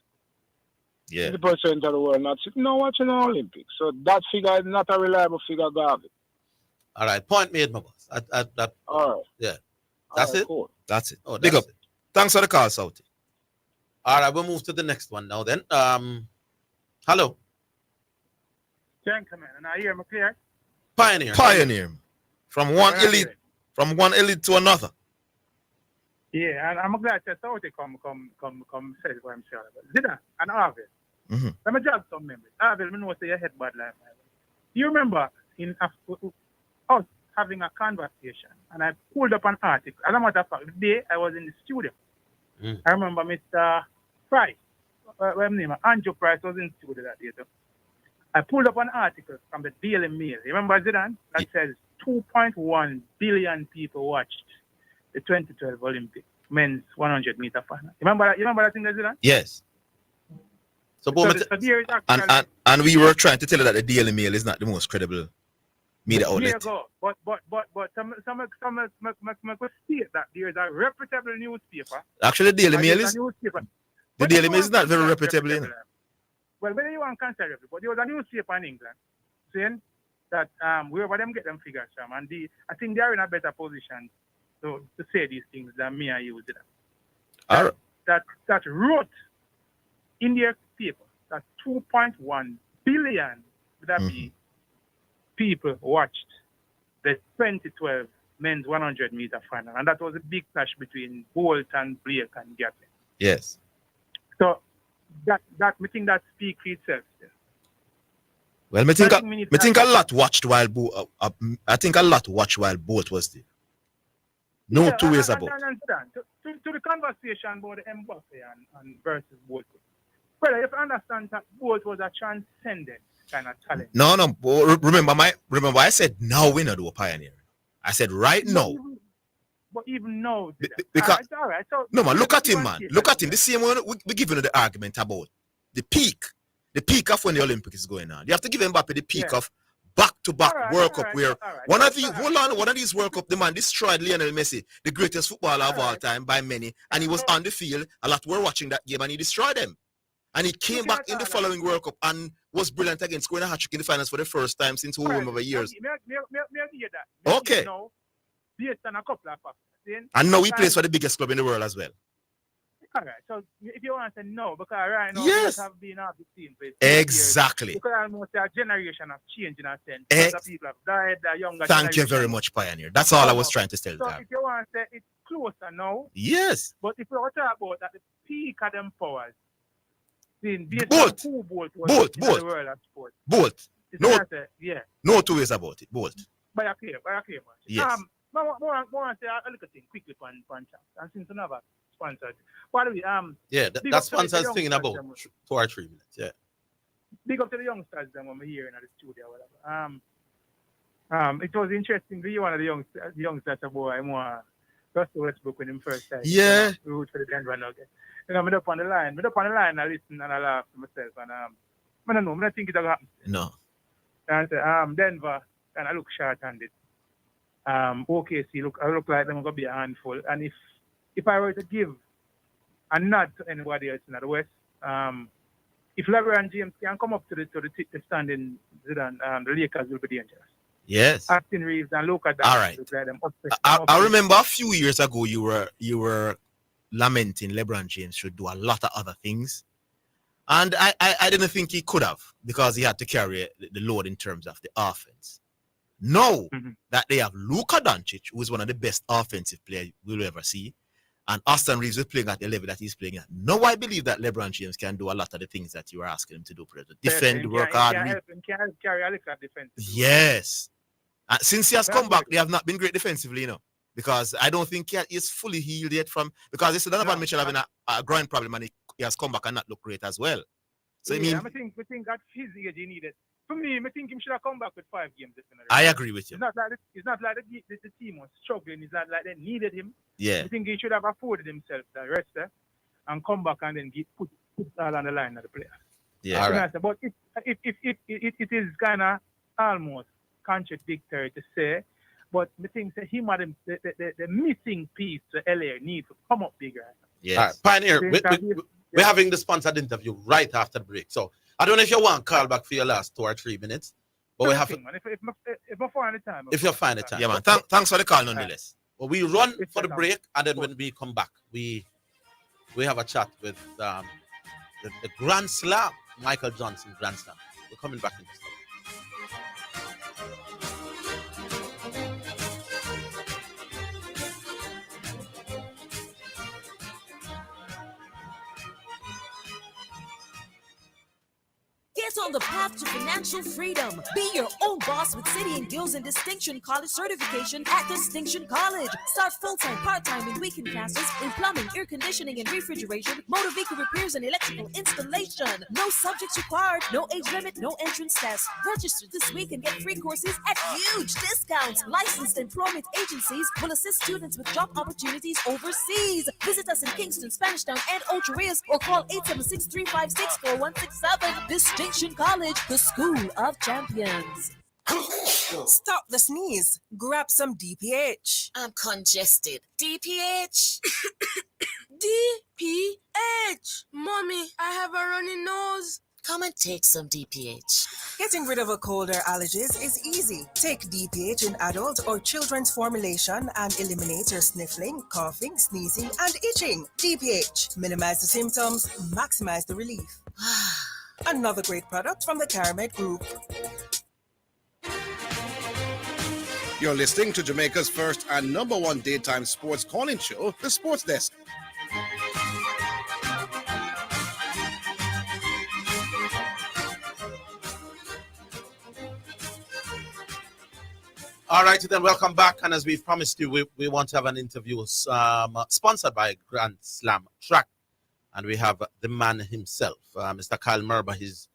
Yeah. 60% of the world not watching no Olympics. So that figure is not a reliable figure, Garvey. All right. Point made, my boss. All right. Yeah. That's it? Cool. That's it. Oh, Big up. It. Thanks for the call, Southie. All right. We'll move to the next one now then. Hello. Gentlemen, and I hear me clear? Pioneer. From one elite to another. Yeah, and I'm glad that Saudi come say it for himself. Zidane and Orville. Mm-hmm. Let me jog some memories. Orville, I know say your head bad life. You remember in us having a conversation, and I pulled up an article. As a matter of fact, the day I was in the studio, I remember Mr. Price, what's his name? Andrew Price was in the studio that day. So I pulled up an article from the Daily Mail. You remember Zidane? That says 2.1 billion people watched the 2012 Olympic men's 100-meter final. You remember that thing, Zidane? Yes. So there is actually, and we were trying to tell you that the Daily Mail is not the most credible media outlet. But some could state that there is a reputable newspaper. Actually, the Daily Mail is the Daily Mail is not very reputable. You know? Well, whether you want to consider it, but there was a newspaper in England saying that wherever them get them figures from, and I think they are in a better position to say these things than me and you. That wrote in their paper that 2.1 billion would that be people watched the 2012 men's 100-meter final, and that was a big clash between Bolt and Blake and Gatlin. Yes. So that me think that speaks for itself. Well, me think a lot watched while I think a lot watched while Bolt was there. No two ways about it. To the conversation about the Mbappe and versus Bolt. Well, if I understand that Bolt was a transcendent kind of talent. No. Remember I said now we not do a pioneer. I said right now. But even now, because all right. So no man, look at him, man. Look at him. The same one we giving you the argument about the peak of when the Olympics is going on. You have to give Mbappe the peak of back-to-back World Cup where one of these World Cup, the man destroyed Lionel Messi, the greatest footballer of all time by many, and he was on the field. A lot were watching that game, and he destroyed them. And he came back in the following World Cup and was brilliant again, scoring a hat-trick in the finals for the first time since who remember years. Okay. Based on a couple of factors. And now he plays for the biggest club in the world as well. All right. So if you want to say no, because right now yes, have been off the team for exactly. Years, because almost a generation of change in a sense. People have died, the younger Thank you very much, Pioneer. That's all I was trying to tell you. So if you want to say it's closer now. Yes. But if you want to talk about at the peak of them powers, then Bolt. Who Bolt was in the world of sports. Bolt. No. Yeah. No two ways about it. Bolt. By a clear, man. Yes. I want to say a little thing quickly for chance. And since another sponsored. By the way, yeah, that sponsor's thinking about 2 or 3 minutes. Yeah. Big up to the youngsters them when we're here in the studio or whatever. It was interesting to hear one of the youngsters about more Russell Westbrook when him first started. Yeah. Root for the Denver Nuggets. You know, I'm up on the line. I listen and I laugh to myself and I don't know, I don't think it'll happen. No. And I say, Denver, and I look short-handed. OKC look like them gonna be a handful. And if I were to give a nod to anybody else in the West, if LeBron James can come up to the standing, the Lakers will be dangerous. Yes. Austin Reeves and Luka Doncic. All right. Look like them I remember a few years ago you were lamenting LeBron James should do a lot of other things. And I didn't think he could have because he had to carry the load in terms of the offense. Now that they have Luka Doncic, who is one of the best offensive players we'll ever see, and Austin Reeves is playing at the level that he's playing at. Now I believe that LeBron James can do a lot of the things that you are asking him to do. Defend, work hard. Can carry a little defense. Yes. Since he has come back, they have not been great defensively, because I don't think he is fully healed yet because this is Donovan Mitchell having a groin problem and he has come back and not look great as well. So I think at his age he needed. For me, I think he should have come back with 5 games. I agree with you. It's not like the team was struggling. It's not like they needed him. Yeah. I think he should have afforded himself the rest and come back and then put all on the line of the players. Yeah. All right. But it is kind of almost contradictory to say, but I think that him and the missing piece to LA need to come up bigger. Yeah. Right. Pioneer, we're having the sponsored interview right after the break. So I don't know if you want to call back for your last 2 or 3 minutes, but we have to. If I find the time. If you find the time. Yeah, man. Thanks for the call, nonetheless. Well, we run for the break, and then when we come back, we have a chat with the Grand Slam, Michael Johnson Grand Slam. We're coming back in this time. on the path to financial freedom. Be your own boss with City and Guilds and Distinction College certification at Distinction College. Start full-time, part-time, and weekend classes in plumbing, air conditioning, and refrigeration, motor vehicle repairs, and electrical installation. No subjects required, no age limit, no entrance test. Register this week and get free courses at huge discounts. Licensed employment agencies will assist students with job opportunities overseas. Visit us in Kingston, Spanish Town, and Ocho Rios, or call 876-356-4167. Distinction College, the school of champions. Stop the sneeze. Grab some DPH. I'm congested. DPH. DPH. Mommy, I have a runny nose. Come and take some DPH. Getting rid of a cold or allergies is easy. Take DPH in adult or children's formulation and eliminate your sniffling, coughing, sneezing, and itching. DPH. Minimize the symptoms, maximize the relief. Another great product from the Caramed Group. You're listening to Jamaica's first and number one daytime sports calling show, The Sports Desk. All right, then welcome back. And as we've promised you, we want to have an interview sponsored by Grand Slam Track. And we have the man himself, Mr. Kyle Merber. He's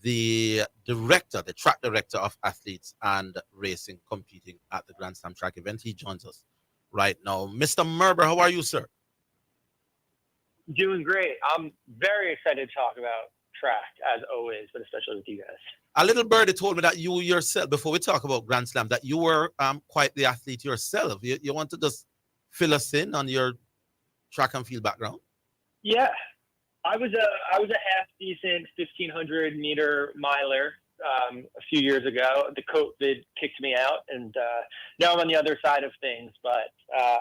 the director, the track director of athletes and racing competing at the Grand Slam Track event. He joins us right now. Mr. Merber, how are you, sir? Doing great. I'm very excited to talk about track, as always, but especially with you guys. A little birdie told me that you yourself, before we talk about Grand Slam, that you were quite the athlete yourself. You want to just fill us in on your track and field background? Yeah, I was a half decent 1,500 meter miler a few years ago. The COVID kicked me out, and now I'm on the other side of things. But I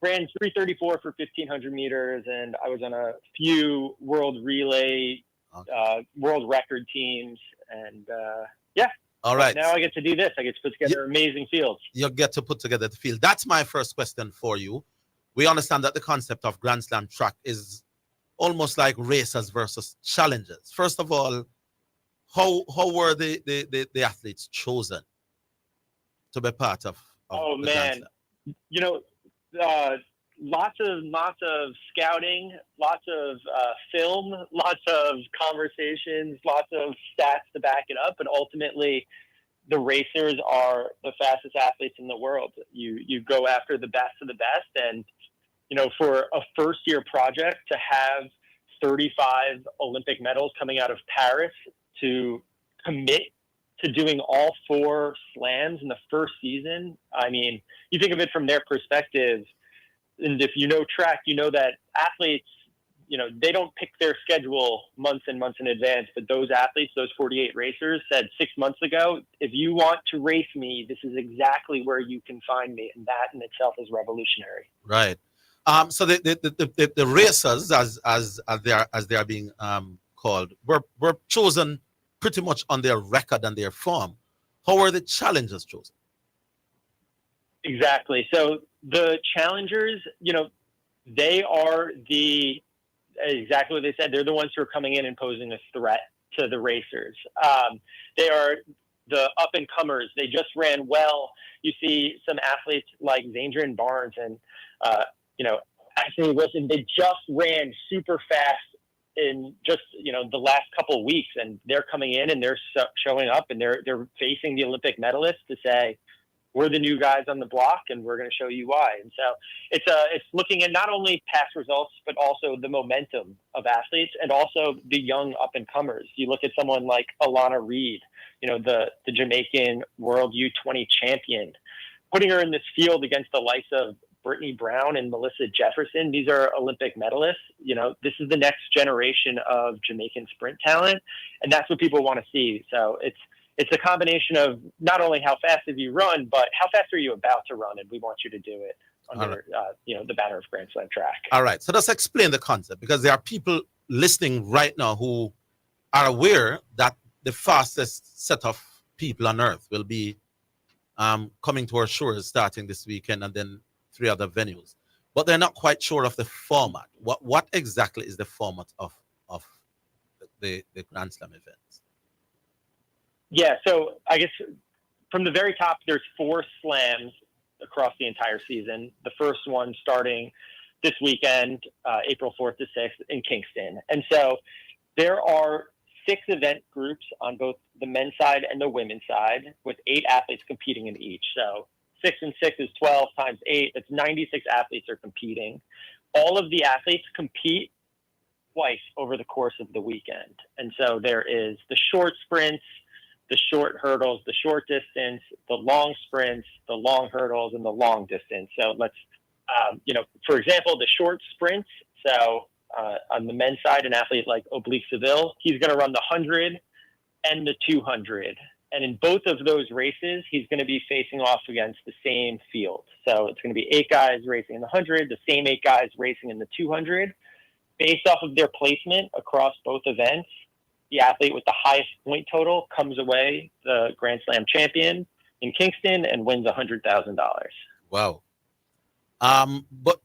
ran 3:34 for 1,500 meters, and I was on a few world relay, world record teams, and All right. Now I get to do this. I get to put together amazing fields. You get to put together the field. That's my first question for you. We understand that the concept of Grand Slam Track is almost like racers versus challengers. First of all, how were the athletes chosen to be part of oh the man, Grand Slam? Lots of scouting, lots of film, lots of conversations, lots of stats to back it up, but ultimately the racers are the fastest athletes in the world. You go after the best of the best, and for a first year project to have 35 Olympic medals coming out of Paris, to commit to doing all 4 slams in the first season. I mean, you think of it from their perspective, and if you know track, you know that athletes, they don't pick their schedule months and months in advance, but those athletes, those 48 racers said 6 months ago, if you want to race me, this is exactly where you can find me. And that in itself is revolutionary. Right. So the racers, as they are being called, were chosen pretty much on their record and their form. How were the challengers chosen? Exactly. So the challengers, they are exactly what they said. They're the ones who are coming in and posing a threat to the racers. They are the up and comers. They just ran well. You see some athletes like Zandrian Barnes and actually, listen, they just ran super fast in just, the last couple of weeks, and they're coming in and they're showing up, and they're facing the Olympic medalists to say, we're the new guys on the block, and we're going to show you why. And so it's looking at not only past results, but also the momentum of athletes and also the young up and comers. You look at someone like Alana Reid, the Jamaican World U20 champion, putting her in this field against the likes of Brittany Brown and Melissa Jefferson. These are Olympic medalists. This is the next generation of Jamaican sprint talent, and that's what people want to see. So it's a combination of not only how fast have you run, but how fast are you about to run, and we want you to do it under the banner of Grand Slam Track. All right, so let's explain the concept, because there are people listening right now who are aware that the fastest set of people on earth will be coming to our shores starting this weekend, and then 3 other venues, but they're not quite sure of the format. What exactly is the format of the Grand Slam events? Yeah, so I guess from the very top, there's 4 slams across the entire season. The first one starting this weekend, April 4th to 6th in Kingston. And so there are 6 event groups on both the men's side and the women's side, with 8 athletes competing in each. So 6 and 6 is 12 times 8. That's 96 athletes are competing. All of the athletes compete twice over the course of the weekend. And so there is the short sprints, the short hurdles, the short distance, the long sprints, the long hurdles, and the long distance. So let's, for example, the short sprints. So on the men's side, an athlete like Seville, he's going to run the 100 and the 200. And in both of those races, he's going to be facing off against the same field. So it's going to be 8 guys racing in the 100, the same 8 guys racing in the 200. Based off of their placement across both events, the athlete with the highest point total comes away the Grand Slam champion in Kingston and wins $100,000. Wow. But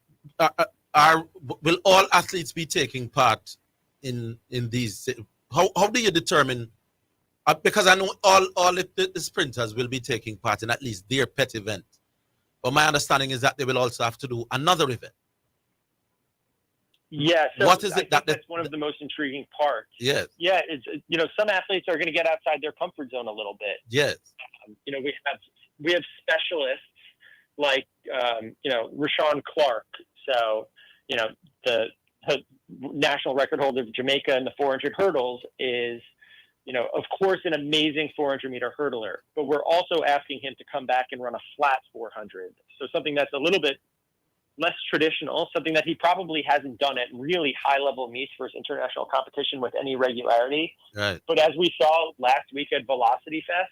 will all athletes be taking part in these? How do you determine? Because I know all the sprinters will be taking part in at least their pet event. But my understanding is that they will also have to do another event. Yeah. So what is it that's one of the most intriguing parts? Yes. Yeah. It's, some athletes are going to get outside their comfort zone a little bit. Yes. We have specialists like, Rashawn Clark. So, the national record holder of Jamaica in the 400 hurdles is, of course, an amazing 400-meter hurdler, but we're also asking him to come back and run a flat 400. So something that's a little bit less traditional, something that he probably hasn't done at really high-level meets for his international competition with any regularity. Right. But as we saw last week at Velocity Fest,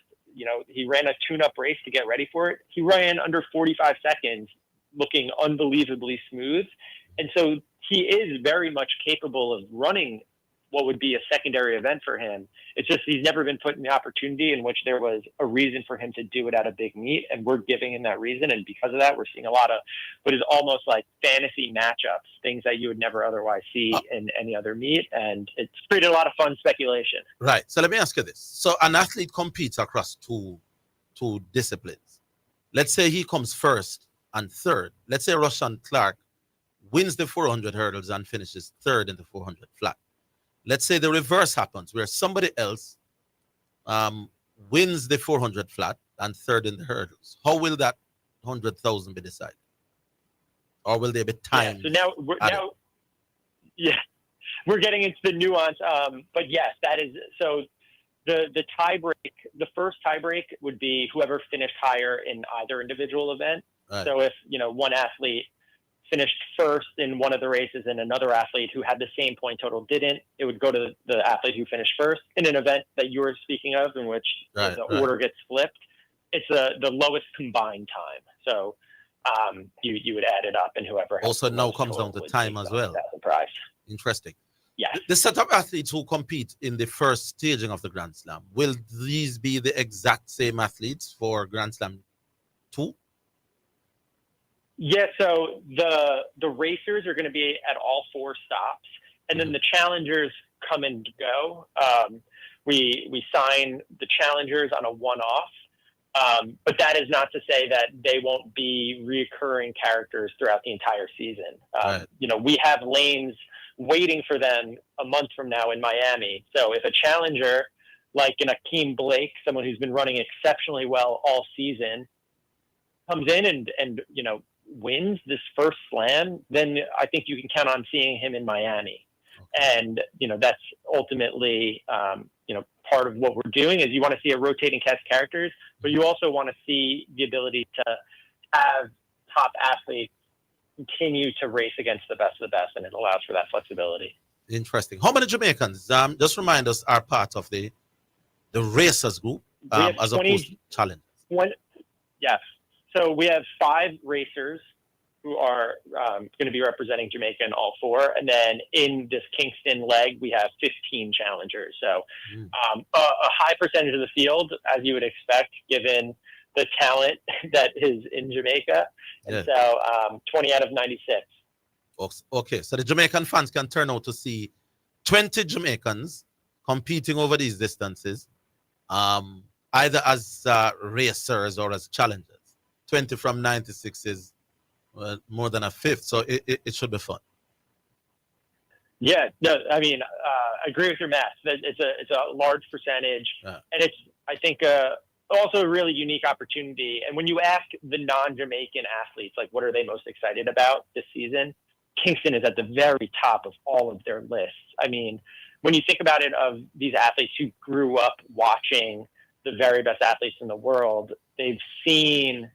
he ran a tune-up race to get ready for it. He ran under 45 seconds, looking unbelievably smooth. And so he is very much capable of running what would be a secondary event for him. It's just he's never been put in the opportunity in which there was a reason for him to do it at a big meet, and we're giving him that reason. And because of that, we're seeing a lot of what is almost like fantasy matchups, things that you would never otherwise see in any other meet, and it's created a lot of fun speculation. Right. So let me ask you this. So an athlete competes across two disciplines. Let's say he comes first and third. Let's say Rashawn Clark wins the 400 hurdles and finishes third in the 400 flat. Let's say the reverse happens, where somebody else wins the 400 flat and third in the hurdles. How will that 100,000 be decided? Or will there be time? Yeah, so we're getting into the nuance. But yes, that is so. The tie break, the first tie break would be whoever finished higher in either individual event. Right. So if one athlete finished first in one of the races and another athlete who had the same point total didn't, it would go to the athlete who finished first. In an event that you were speaking of, in which the order gets flipped, it's the lowest combined time. So you would add it up, and whoever also now comes down to time as well. Prize. Interesting. Yeah. The set of athletes who compete in the first staging of the Grand Slam, will these be the exact same athletes for Grand Slam 2? Yeah, so the racers are going to be at all 4 stops, and then the challengers come and go. We sign the challengers on a one-off, but that is not to say that they won't be reoccurring characters throughout the entire season. We have lanes waiting for them a month from now in Miami. So if a challenger like an Akeem Blake, someone who's been running exceptionally well all season, comes in and wins this first slam, then I think you can count on seeing him in Miami. And, that's ultimately, part of what we're doing is you want to see a rotating cast of characters, but you also want to see the ability to have top athletes continue to race against the best of the best, and it allows for that flexibility. Interesting. How many Jamaicans, just remind us, are part of the racers group as opposed to challenge? Yes. So we have 5 racers who are going to be representing Jamaica in all 4. And then in this Kingston leg, we have 15 challengers. So a high percentage of the field, as you would expect, given the talent that is in Jamaica. And so 20 out of 96. Okay, so the Jamaican fans can turn out to see 20 Jamaicans competing over these distances, either as racers or as challengers. 20 from 96 is more than a fifth, so it should be fun. Yeah, no, I mean, I agree with your math. It's a large percentage, and it's, I think, also a really unique opportunity. And when you ask the non-Jamaican athletes, like, what are they most excited about this season, Kingston is at the very top of all of their lists. I mean, when you think about it, of these athletes who grew up watching the very best athletes in the world, they've seen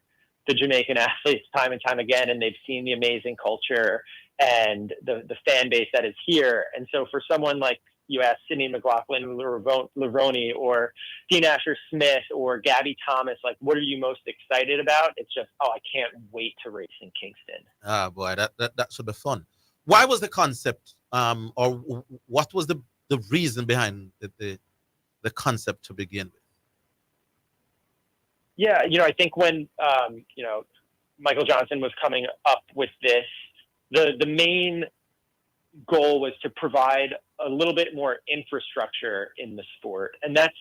the Jamaican athletes time and time again, and they've seen the amazing culture and the fan base that is here. And so for someone like, you ask Sydney McLaughlin, Lavroni, or Dean Asher Smith, or Gabby Thomas, like, what are you most excited about? It's just, oh, I can't wait to race in Kingston. Ah, boy, that should be fun. Why was the concept, or what was the reason behind the concept to begin with? Yeah, I think when, Michael Johnson was coming up with this, the main goal was to provide a little bit more infrastructure in the sport. And that's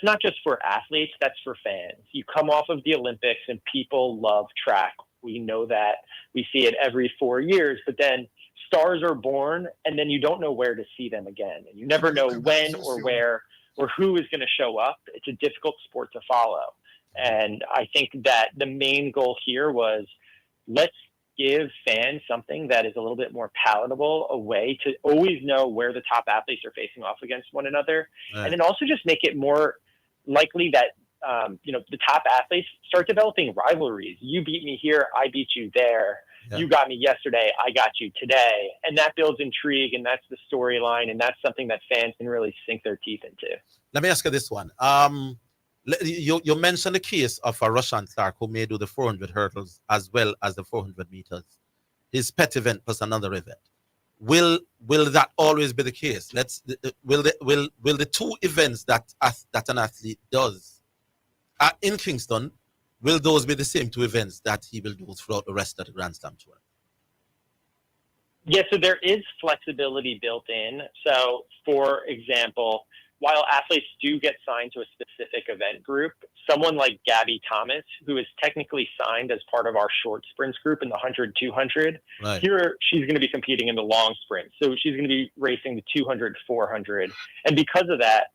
not just for athletes, that's for fans. You come off of the Olympics and people love track. We know that. We see it every 4 years, but then stars are born and then you don't know where to see them again. And you never know when or where or who is going to show up. It's a difficult sport to follow. And I think that the main goal here was, let's give fans something that is a little bit more palatable, a way to always know where the top athletes are facing off against one another. Right. And then also just make it more likely that, the top athletes start developing rivalries. You beat me here, I beat you there. Yeah. You got me yesterday, I got you today. And that builds intrigue, and that's the storyline, and that's something that fans can really sink their teeth into. Let me ask you this one. You mentioned the case of a Russian Clark who may do the 400 hurdles as well as the 400 meters. His pet event plus another event. Will that always be the case? Will the two events that an athlete does in Kingston, will those be the same two events that he will do throughout the rest of the Grand Slam tour? Yeah, so there is flexibility built in. So, for example, while athletes do get signed to a specific event group, someone like Gabby Thomas, who is technically signed as part of our short sprints group in the 100, 200, right. Here she's going to be competing in the long sprint. So she's going to be racing the 200, 400. And because of that,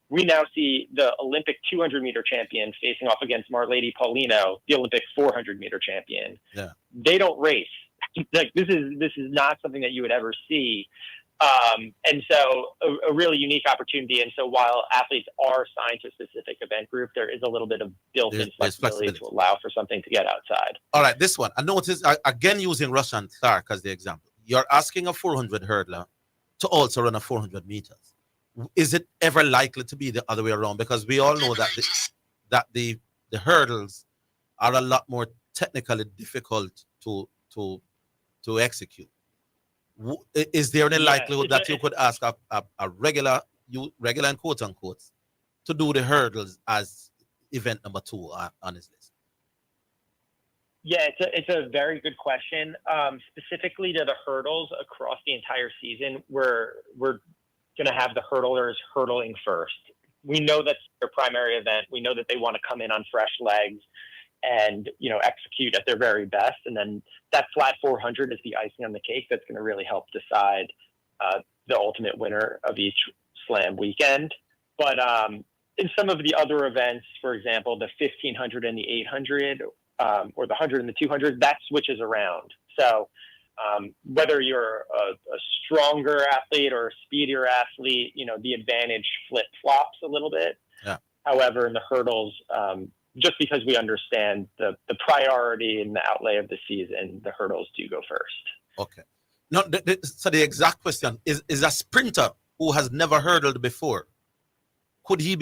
we now see the Olympic 200-meter champion facing off against Marlady Paulino, the Olympic 400-meter champion. Yeah. They don't race. Like, this is not something that you would ever see. And so a really unique opportunity. And so while athletes are signed to a specific event group, there is a little bit of built-in flexibility to allow for something to get outside. All right, this one. I noticed, again, using Russian Clark as the example. You're asking a 400 hurdler to also run a 400 meters. Is it ever likely to be the other way around? Because we all know that the hurdles are a lot more technically difficult to execute. Is there any likelihood that you could ask a regular and quote unquote to do the hurdles as event number 2 on his list? Yeah, it's a very good question. Specifically to the hurdles across the entire season, we're going to have the hurdlers hurdling first. We know that's their primary event. We know that they want to come in on fresh legs and, execute at their very best. And then that flat 400 is the icing on the cake that's going to really help decide the ultimate winner of each slam weekend. But in some of the other events, for example, the 1500 and the 800 or the 100 and the 200, that switches around. So whether you're a stronger athlete or a speedier athlete, the advantage flip-flops a little bit. Yeah. However, in the hurdles, just because we understand the priority and the outlay of the season, the hurdles do go first. Okay. No, so the exact question is a sprinter who has never hurdled before, could he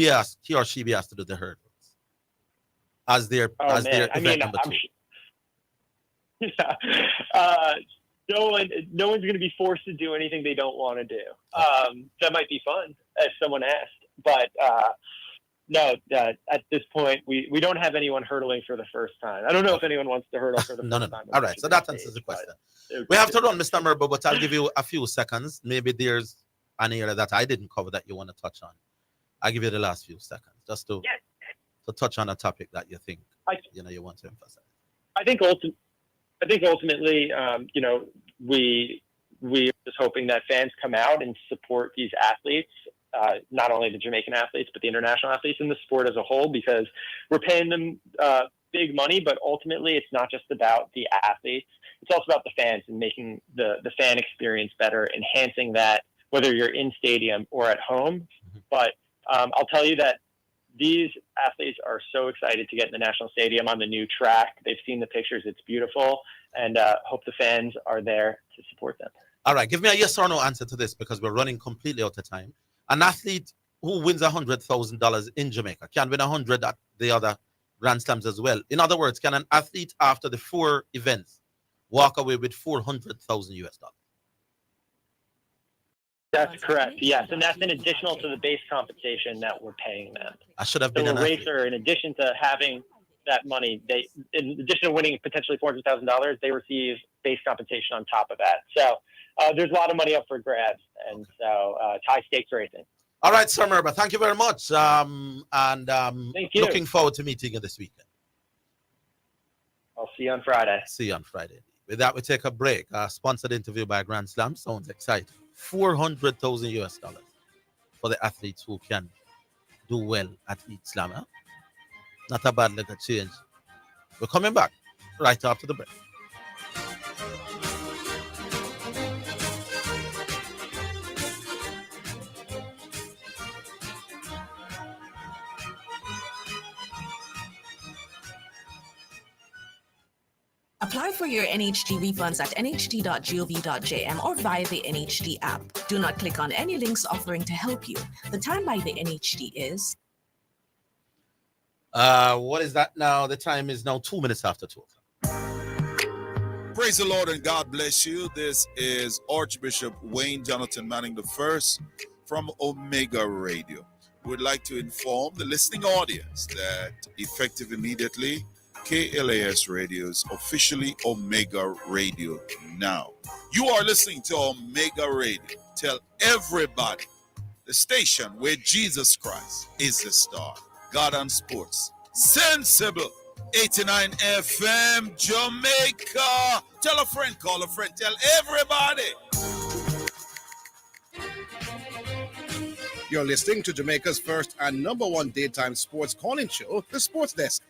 or she be asked to do the hurdles as their event number 2? Yeah. No one's going to be forced to do anything they don't want to do. That might be fun if someone asked, but no, at this point, we don't have anyone hurdling for the first time. I don't know if anyone wants to hurdle for the first time. All right, so that answers the question. We have to run, Mr. Murbo, but I'll give you a few seconds. Maybe there's an area that I didn't cover that you want to touch on, I give you the last few seconds just to touch on a topic that you think you want to emphasize. I think ultimately, we are just hoping that fans come out and support these athletes, not only the Jamaican athletes, but the international athletes and the sport as a whole, because we're paying them big money, but ultimately it's not just about the athletes. It's also about the fans and making the fan experience better, enhancing that, whether you're in stadium or at home. But I'll tell you that these athletes are so excited to get in the national stadium on the new track. They've seen the pictures. It's beautiful, and hope the fans are there to support them. All right, give me a yes or no answer to this, because we're running completely out of time. An athlete who wins $100,000 in Jamaica can win 100 at the other Grand Slams as well. In other words, can an athlete after the 4 events walk away with $400,000 US? That's correct. Yes, and that's in additional to the base compensation that we're paying them. I should have been so an a racer, in addition to having that money, in addition to winning potentially $400,000, they receive base compensation on top of that. So there's a lot of money up for grabs, and so it's high stakes racing. All right, Sir Merba, thank you very much. Thank you. Looking forward to meeting you this weekend. I'll see you on Friday. See you on Friday. With that, we take a break. Sponsored interview by Grand Slam. Sounds exciting. $400,000 for the athletes who can do well at each slam. Huh? Not a bad little change. We're coming back right after the break. Apply for your NHD refunds at nhd.gov.jm or via the NHD app. Do not click on any links offering to help you. The time by the NHD is... What is that now? The time is now 2 minutes after 12. Praise the Lord and God bless you. This is Archbishop Wayne Jonathan Manning I from Omega Radio. We'd like to inform the listening audience that effective immediately, KLAS Radio is officially Omega Radio now. You are listening to Omega Radio. Tell everybody, the station where Jesus Christ is the star. God on Sports. Sensible. 89 FM, Jamaica. Tell a friend, call a friend, tell everybody. You're listening to Jamaica's first and number 1 daytime sports calling show, The Sports Desk.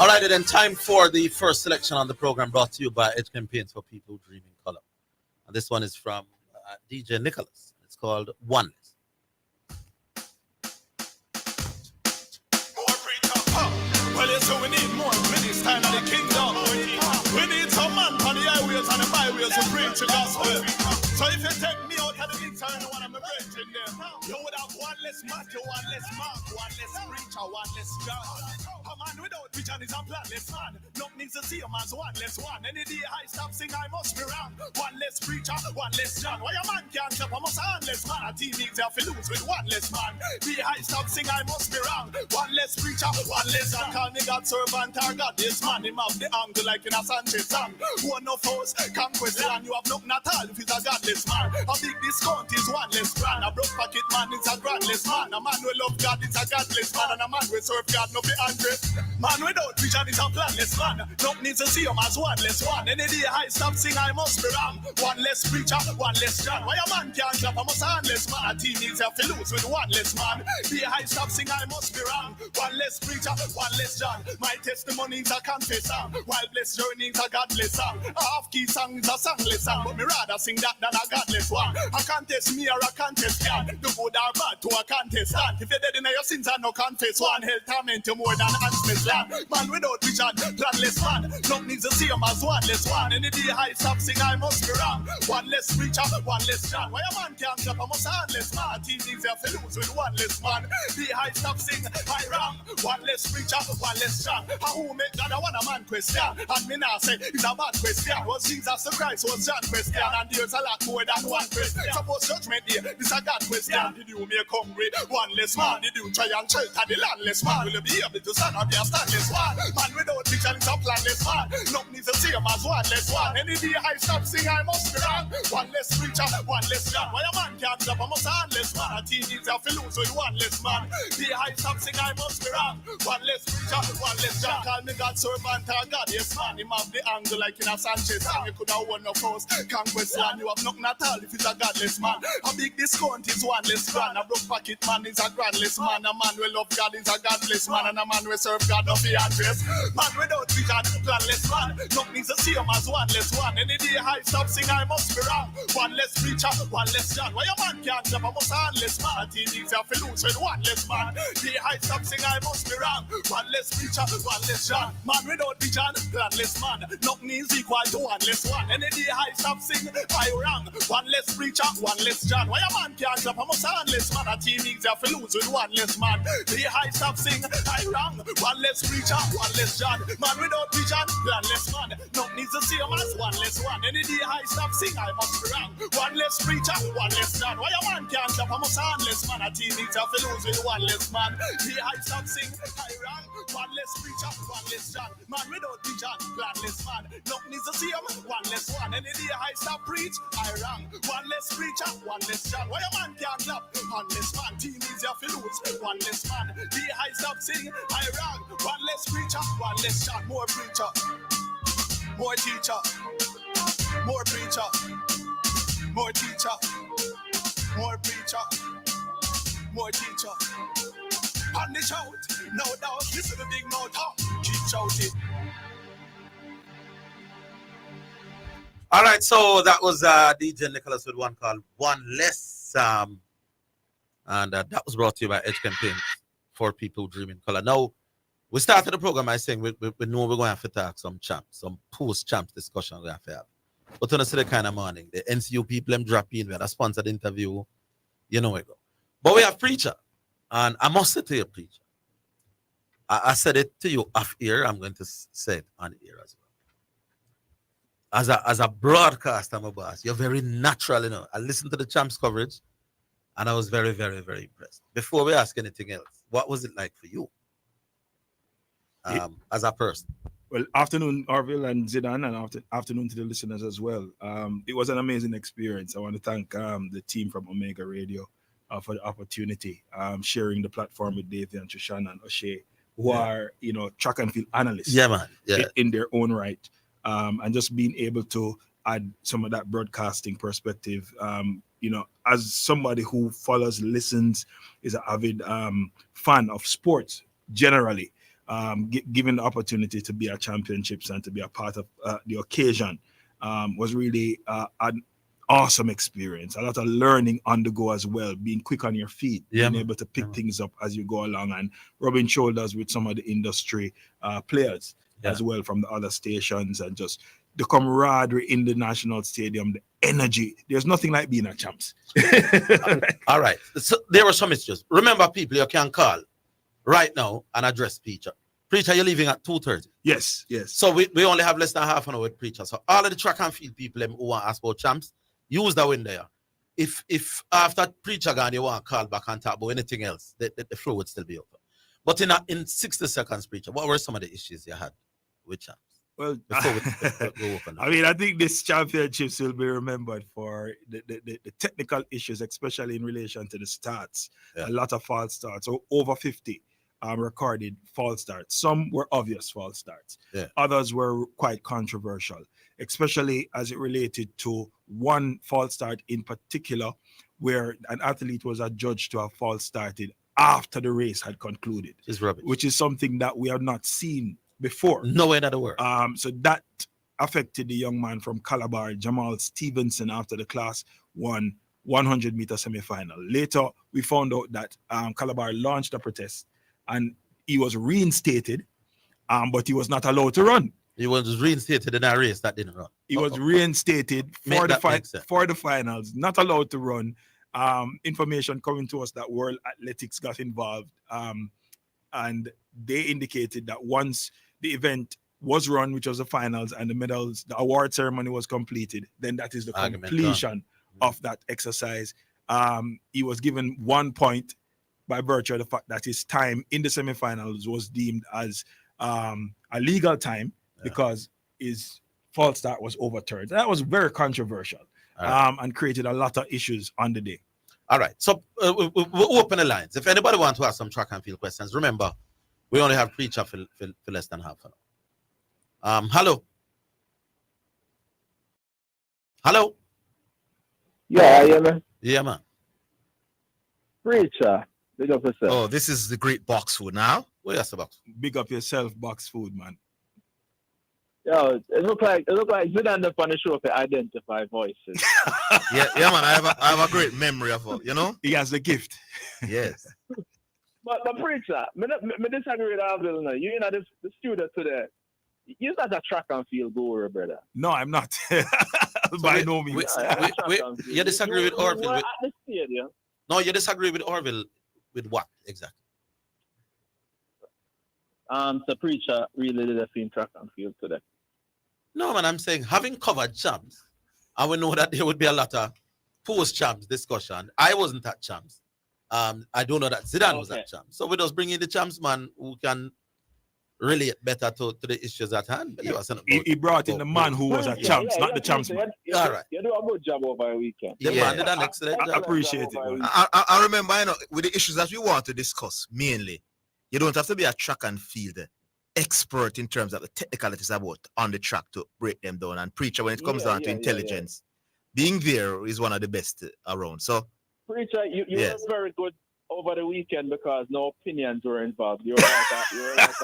All right, then time for the first selection on the program, brought to you by Edge Campaigns for People Who Dream in Color. And this one is from DJ Nicholas. It's called Oneness. Well, you so we need more minutes time in the kingdom. We need some man on the highways and the byways to preach the gospel. So if you take me out of the mix, I know what I'm preaching there. You would have one less Matthew, one less Mark, one less preacher, one less John. A man without vision is a planless man. Nothing needs to see a man's one less one. Any day I stop sing, I must be wrong. One less preacher, one less John. Why a man can't stop, I must handless man. A team needs to lose with one less man. Day I stop sing, I must be wrong. One less preacher, one less John. Call me God servant or God this man. Him have the angle like in a Sanchez song. One of us, conquest land. You have nothing at all if he's a godless man. A big discount is one less brand. A broke pocket man is a grandless man. A man who love God is a godless man. And a man who serve God no be angry. Man without vision is a planless man. Nothing needs to see him as one less one. Any day I stop sing, I must be wrong. One less preacher, one less John. Why a man can't clap, I must handless man. A team needs to lose with one less man. Day I stop sing, I must be wrong. One less preacher, one less John. My testimony is a confess song. While blessed journey is a godless song. A half-key song is a songless song. But me rather sing that than a godless one. A contest me or a contest God. The good or bad to a contestant. If you're dead in your sins and no confess one, hell torment you more than answers. Man without vision, planless man. Nothing needs to see him as one less one. Any day I stop sing, I must be wrong. One less preacher, one less John. Why a man can't stop, I must handless man. Team needs to lose with one less man. Day The high stop sing, I wrong. One less preacher, one less John. How who make God a one a man question? And me now say it's a bad question. Was Jesus the Christ, was John question? And there's a lot more than one question. Suppose judgment day, this a God question. Did you make hungry? One less man. Did you try and shelter the landless man? Will you be able to stand up your standless man? Man without vision is a planless man. Nothing is the same as one less one. Any day I stop sing, I must be wrong. One less preacher, one less John. Why a man can't stop, I must handless man. A teenager have to lose with one less man. The I stop sing, I must be wrong. One less preacher, one less John. Call me God servant or God, yes man. Him have the angle like in a Sanchez. And you could have won no house, conquest land. You have nothing at all if it's a godless man. A big discount is one less grand. A broke pocket man is a grandless man. A man will love God is a godless man. And a man will serve God of the address. Man without vision, planless man. Nothing is the same as one less one. Any day I stop sing, I must be wrong. One less preacher, one less John. Why a man can't stop, I must handless man. A teenager have to lose with one less man. The I stop sing, I must be wrong. One less preacher, one less John. Man without vision, planless man. Nothing is equal to one less one. Any day I stop sing, I wrong. One less preacher, one less John. Why a man can't stop, I must handless man. A teenager have to lose with one less man. The I stop sing, I wrong. One less preacher, one less John. Man without vision, planless man. Nothing is the same as one less one. Any day I stop sing, I must be wrong. One less preacher, one less John. Why a man can't stop, I must handless man. A teenager have to lose with one less man. The I stop sing, I wrong. One less preacher, one less John. Man without vision, planless man. Nothing is the same, one less one. Any day I stop preach, I wrong. One less preacher, one less John. Why a man can't clap, one less man. Teenagers have to lose, one less man. The I stop sing, I wrong. One less preacher, one less John. More preacher, more teacher, more preacher, more teacher, more preacher, more teacher. On the shout, no doubt, this is the big mouth, keep shouting. All right, so that was DJ Nicholas with one called One Less. And that was brought to you by Edge Campaign for people who dream in color. Now, we started the program by saying we know we're going to have to talk some champs, some post-champs discussion we have to have. But on a certain kind of morning, the NCU people them drop in, we had a sponsored interview, you know it go. But we have Preacher, and I must say to you, Preacher, I said it to you off air, I'm going to say it on air as well. As a broadcaster, my boss, you're very natural, you know. I listened to the champs coverage, and I was very, very, very impressed. Before we ask anything else, what was it like for you as a person? Well, afternoon, Orville and Zidane, and afternoon to the listeners as well. It was an amazing experience. I want to thank the team from Omega Radio for the opportunity, sharing the platform with Davey and Shoshana and O'Shea, who are, you know, track and field analysts in their own right. And just being able to add some of that broadcasting perspective, you know, as somebody who follows, listens, is an avid fan of sports generally, given the opportunity to be at championships and to be a part of the occasion was really an awesome experience. A lot of learning on the go as well, being quick on your feet, being able to pick things up as you go along and rubbing shoulders with some of the industry players as well from the other stations, and just the camaraderie in the National Stadium, the energy. There's nothing like being a champs. All right. So there were some issues. Remember, people, you can call right now and address Preacher. Preacher, you're leaving at 2:30. Yes. So we only have less than half an hour with Preacher. So all of the track and field people who want to ask about champs, use that window there. If after Preacher gone, you want to call back and talk about anything else, the flow would still be open. But in 60 seconds, Preacher, what were some of the issues you had with champs? Well, before we go open. I mean, I think this championships will be remembered for the technical issues, especially in relation to the starts. A lot of false starts, so over 50 recorded false starts. Some were obvious false starts. Others were quite controversial, especially as it related to one false start in particular, where an athlete was adjudged to have false started after the race had concluded. It's rubbish. Which is something that we have not seen before. Nowhere in the world. So that affected the young man from Calabar, Jamal Stevenson, after the Class 1 100-meter semifinal. Later, we found out that Calabar launched a protest and he was reinstated, but he was not allowed to run. He was reinstated in a race that didn't run. He was reinstated for the finals, not allowed to run. information coming to us that World Athletics got involved, and they indicated that once the event was run, which was the finals, and the medals, the award ceremony was completed, then that is the completion of that exercise. He was given 1 point by virtue of the fact that his time in the semifinals was deemed as a legal time because his false start was overturned. That was very controversial and created a lot of issues on the day. All right. So we'll open the lines. If anybody wants to ask some track and field questions, remember, we only have preacher for less than half an hour. Hello. Hello. Yeah, man. Yeah, man. Preacher. Big up yourself. Oh, this is the great box food now. Well, that's the box. Big up yourself, box food, man. Yo, it look like Zidane up on the show to identify voices. yeah, man. I have a great memory of it. You know, he has the gift. Yes. But preacher, me disagree with Orville now. You know the studio today. You're not a track and field goer, brother. No, I'm not. By no means. You disagree with Orville? At the stadium. No, you disagree with Orville with what exactly? The preacher really did a thing track and field today. No, man, I'm saying having covered champs, I would know that there would be a lot of post-champs discussion. I wasn't at champs. I don't know that Zidane was at champs. So we just bring in the champs, man, who can relate better to the issues at hand. He brought in the man who was at champs, not the champs man. All right. You do a good job over the weekend. The man did an excellent job. I appreciate it, man. I remember, with the issues that we want to discuss, mainly, you don't have to be a track and field expert in terms of the technicalities about on the track to break them down. And preacher, when it comes down to intelligence, being there is one of the best around. So, preacher, you were very good over the weekend because no opinions were involved. You were like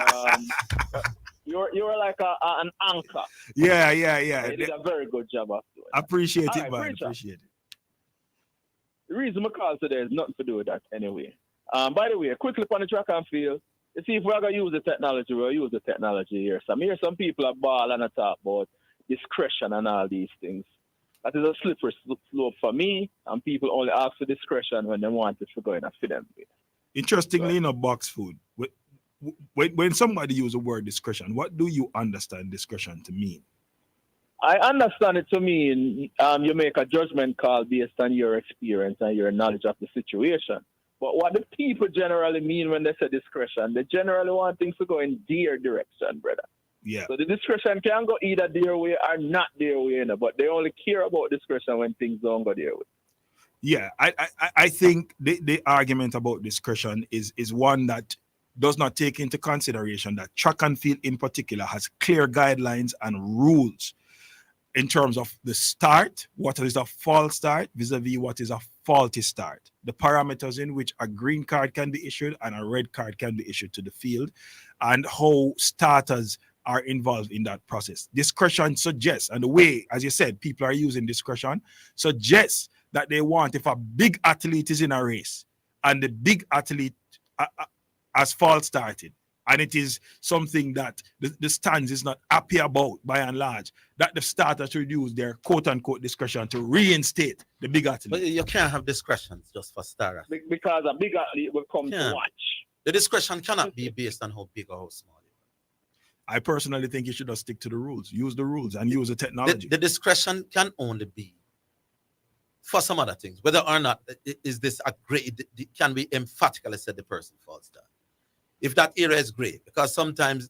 an anchor. Yeah. You did a very good job of doing I appreciate it, right, man. preacher. Appreciate it. The reason I call today is nothing to do with that anyway. By the way, quickly on the track and field, you see, if we're going to use the technology, we'll use the technology here. So I hear some people are ball and talk about discretion and all these things. That is a slippery slope for me, and people only ask for discretion when they want it to go in and fit them. Interestingly, in a box food, when somebody uses the word discretion, what do you understand discretion to mean? I understand it to mean you make a judgment call based on your experience and your knowledge of the situation. But what do people generally mean when they say discretion? They generally want things to go in their direction, brother. Yeah. So the discretion can go either their way or not their way, but they only care about discretion when things don't go their way. Yeah, I think the argument about discretion is one that does not take into consideration that track and field in particular has clear guidelines and rules in terms of the start, what is a false start vis-a-vis what is a faulty start, the parameters in which a green card can be issued and a red card can be issued to the field, and how starters are involved in that process. Discretion suggests, and the way, as you said, people are using discretion, suggests that they want, if a big athlete is in a race and the big athlete has false started, and it is something that the stands is not happy about by and large, that the starters should use their quote-unquote discretion to reinstate the big athlete. But you can't have discretion just for starters. Because a big athlete will come to watch. The discretion cannot be based on how big or how small. I personally think you should just stick to the rules. Use the rules and use the technology. The discretion can only be for some other things. Whether or not is this a great, it can be emphatically said the person false start. If that area is great, because sometimes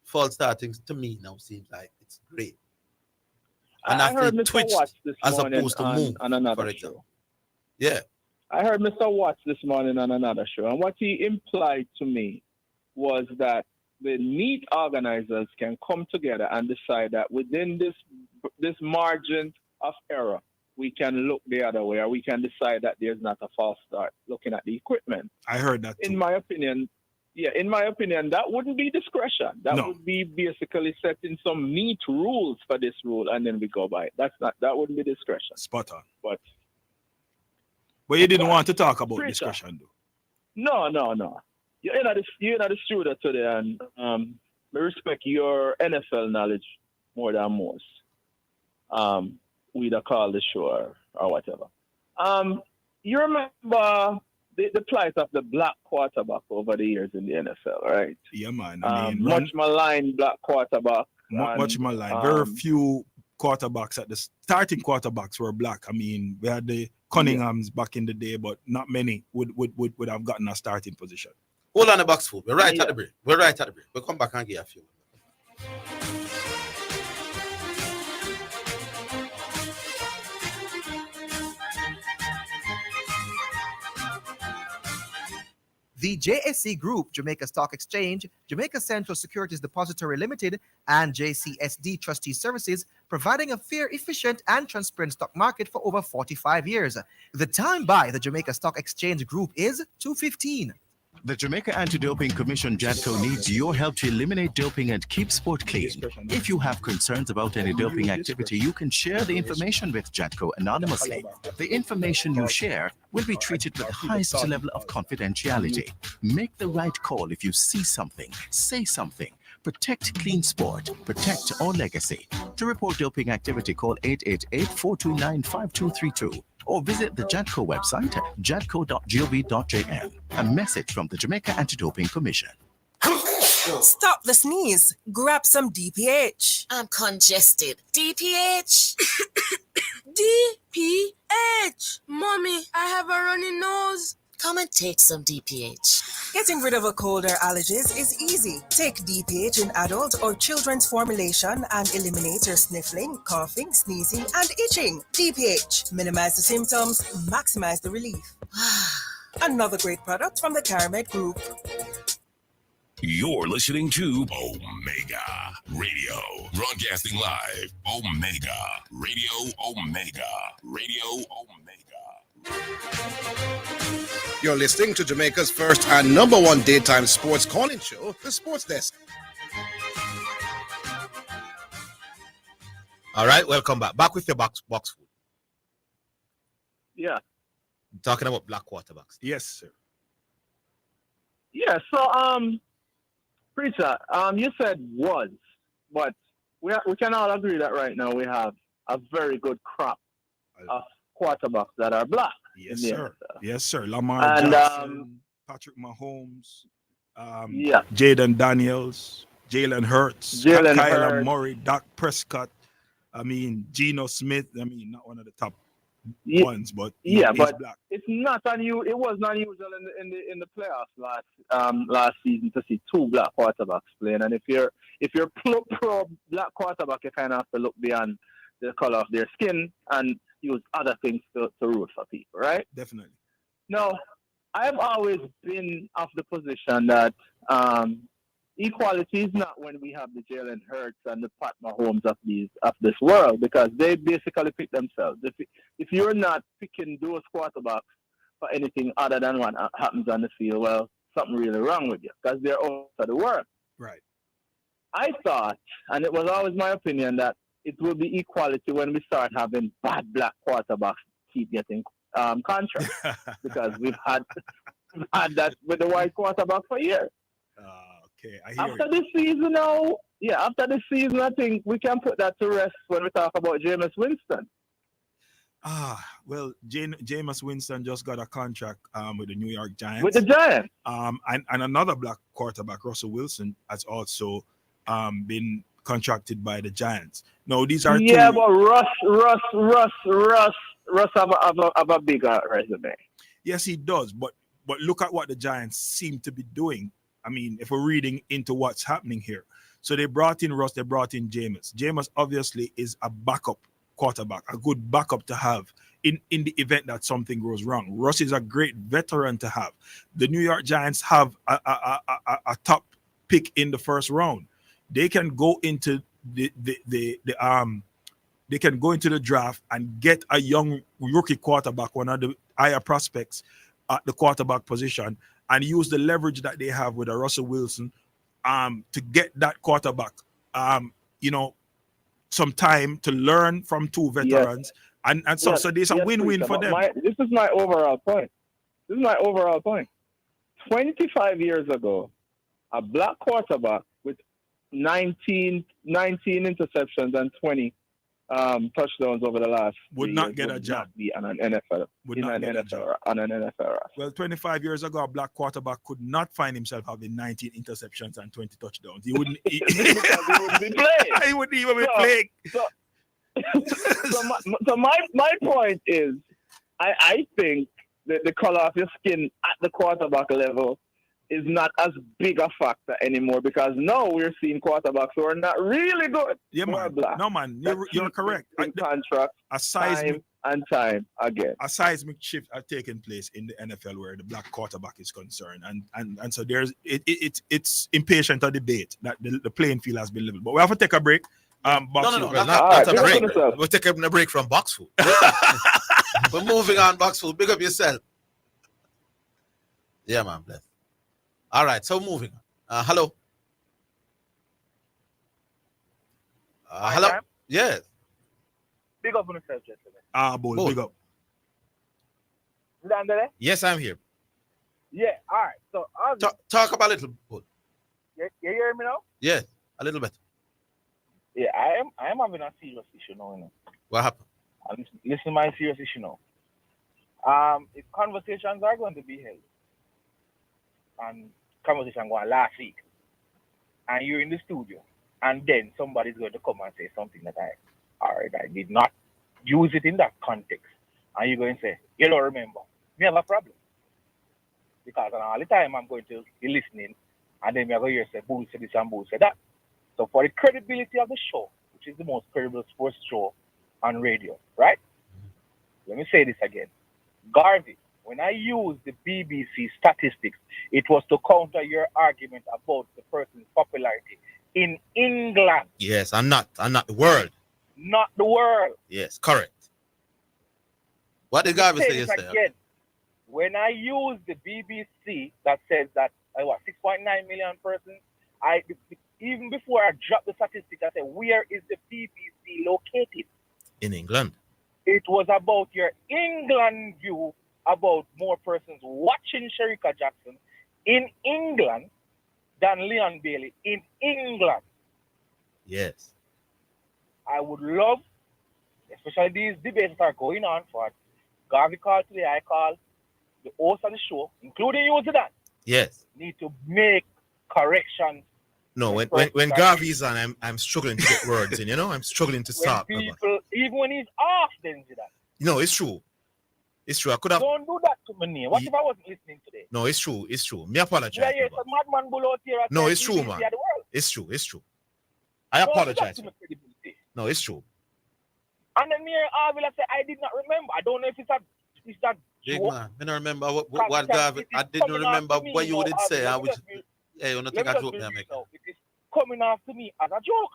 false starting to me now seems like it's great. And I heard Mr. twitched Watts this as morning opposed to move, on another for show. example. Yeah. I heard Mr. Watts this morning on another show, and what he implied to me was that the meet organizers can come together and decide that within this margin of error, we can look the other way, or we can decide that there's not a false start looking at the equipment. I heard that too. In my opinion, that wouldn't be discretion. That would be basically setting some neat rules for this rule, and then we go by it. That wouldn't be discretion. Spot on. But you didn't want to talk about discretion, though. No. You're in the studio today, and I respect your NFL knowledge more than most. We'd call the show or whatever. you remember the plight of the black quarterback over the years in the NFL, right? Yeah, man. I mean, much maligned black quarterback. Much maligned. Very few quarterbacks at the starting quarterbacks were black. I mean, we had the Cunninghams back in the day, but not many would have gotten a starting position. Hold on the box food. We're right at the break. We'll come back and get a few. The JSC Group, Jamaica Stock Exchange, Jamaica Central Securities Depository Limited, and JCSD Trustee Services, providing a fair, efficient, and transparent stock market for over 45 years. The time by the Jamaica Stock Exchange Group is 2:15. The Jamaica Anti-Doping Commission, JADCO, needs your help to eliminate doping and keep sport clean. If you have concerns about any doping activity, you can share the information with JADCO anonymously. The information you share will be treated with the highest level of confidentiality. Make the right call if you see something, say something. Protect clean sport. Protect our legacy. To report doping activity, call 888-429-5232 or visit the JADCO website, jadco.gov.jm. A message from the Jamaica Anti-Doping Commission. Stop the sneeze. Grab some DPH. I'm congested. DPH. DPH. Mommy, I have a runny nose. Come and take some DPH. Getting rid of a cold or allergies is easy. Take DPH in adult or children's formulation and eliminate your sniffling, coughing, sneezing, and itching. DPH. Minimize the symptoms, maximize the relief. Another great product from the Caramed Group. You're listening to Omega Radio. Broadcasting live. Omega Radio. Omega Radio. Omega. You're listening to Jamaica's first and number one daytime sports calling show, The Sports Desk. All right, welcome back. Back with your box food. Yeah. Talking about black quarterbacks. Yes, sir. Yeah, so Preacher, you said was, but we can all agree that right now we have a very good crop of quarterbacks that are black. Yes, sir. Yes, sir. Lamar and, Jackson, Patrick Mahomes, Jaden Daniels, Jalen Hurts, Kyler Murray, Dak Prescott. I mean, Geno Smith. I mean, not one of the top ones, but he's black. It's not unusual. It was not unusual in the playoffs last season to see two black quarterbacks playing. And if you're pro black quarterback, you kind of have to look beyond the color of their skin and use other things to root for people, right? Definitely. No, I've always been of the position that equality is not when we have the Jalen Hurts and the Pat Mahomes of this world, because they basically pick themselves. If you're not picking those quarterbacks for anything other than what happens on the field, well, something really wrong with you, because they're out of the world. Right. I thought, and it was always my opinion, that it will be equality when we start having bad black quarterbacks keep getting contracts, because we've had that with the white quarterback for years. Okay, I hear after this season now, after this season, I think we can put that to rest when we talk about Jameis Winston. Well, Jameis Winston just got a contract with the New York Giants. With the Giants. And another black quarterback, Russell Wilson, has also been contracted by the Giants. No, these are two. But Russ have a bigger resume. Yes, he does. But look at what the Giants seem to be doing. I mean, if we're reading into what's happening here. So they brought in Russ, they brought in Jameis. Jameis obviously is a backup quarterback, a good backup to have in the event that something goes wrong. Russ is a great veteran to have. The New York Giants have a top pick in the first round. They can go into the draft and get a young rookie quarterback, one of the higher prospects at the quarterback position, and use the leverage that they have with a Russell Wilson to get that quarterback, some time to learn from two veterans. Yes. And so there's a win-win for them. This is my overall point. 25 years ago, a black quarterback with 19 interceptions and 20 touchdowns over the last would not get a job on an NFL. Would not get a job on an NFL roster. Well, 25 years ago, a black quarterback could not find himself having 19 interceptions and 20 touchdowns. He wouldn't. He wouldn't be playing. He wouldn't even be playing. So my point is, I think that the color of your skin at the quarterback level is not as big a factor anymore, because now we're seeing quarterbacks who are not really good. Yeah, man. Black. No, man. You're correct. Contract time again. A seismic shift are taking place in the NFL where the black quarterback is concerned, and so there's it's impatient to debate that the playing field has been leveled. But we have to take a break. No, not a break. We're taking a break from box food. We're moving on, box food. Big up yourself. Yeah, man. Bless. All right, so moving on. Hello. Hello. Time? Yes. Big up on yourself, gentlemen. Bull, big up. Zidane? Yes, I'm here. Yeah, all right. So talk about a little. Bull. You hear me now? Yes, a little bit. Yeah, I am having a serious issue now. You know? What happened? Listen to my serious issue now. If conversations are going to be held, and conversation going last week, and you're in the studio, and then somebody's going to come and say something that I did not use it in that context, and you're going to say, you don't remember. We have a problem. Because all the time I'm going to be listening, and then we're going to hear say, bull say this and bull say that. So for the credibility of the show, which is the most credible sports show on radio, right? Let me say this again. Garvey, when I used the BBC statistics, it was to counter your argument about the person's popularity in England. Yes, I'm not the world. Not the world. Yes, correct. What did Garvey say yesterday? Again, when I used the BBC that says that 6.9 million persons, even before I dropped the statistic, I said, where is the BBC located? In England. It was about your England view about more persons watching Sherika Jackson in England than Leon Bailey in England. Yes. I would love, especially these debates that are going on for Garvey called today, I call the host of the show, including you, Zidane. Yes. Need to make corrections. No, when Garvey's on, I'm struggling to get words in, I'm struggling to start. Even when he's off, then Zidane. No, it's true. It's true. I could have. Don't do that to me. What if I wasn't listening today? No, it's true. It's true. Me apologize. Yeah, it's a madman bull out here. No, it's true, man. It's true. It's true. I apologize. No, it's true. And then me and Orville say, I did not remember. I don't know if it's that big man. I don't remember what Garvey. I didn't remember what you would say. I would. Hey, you don't think I joke me, America? It is coming after me as a joke.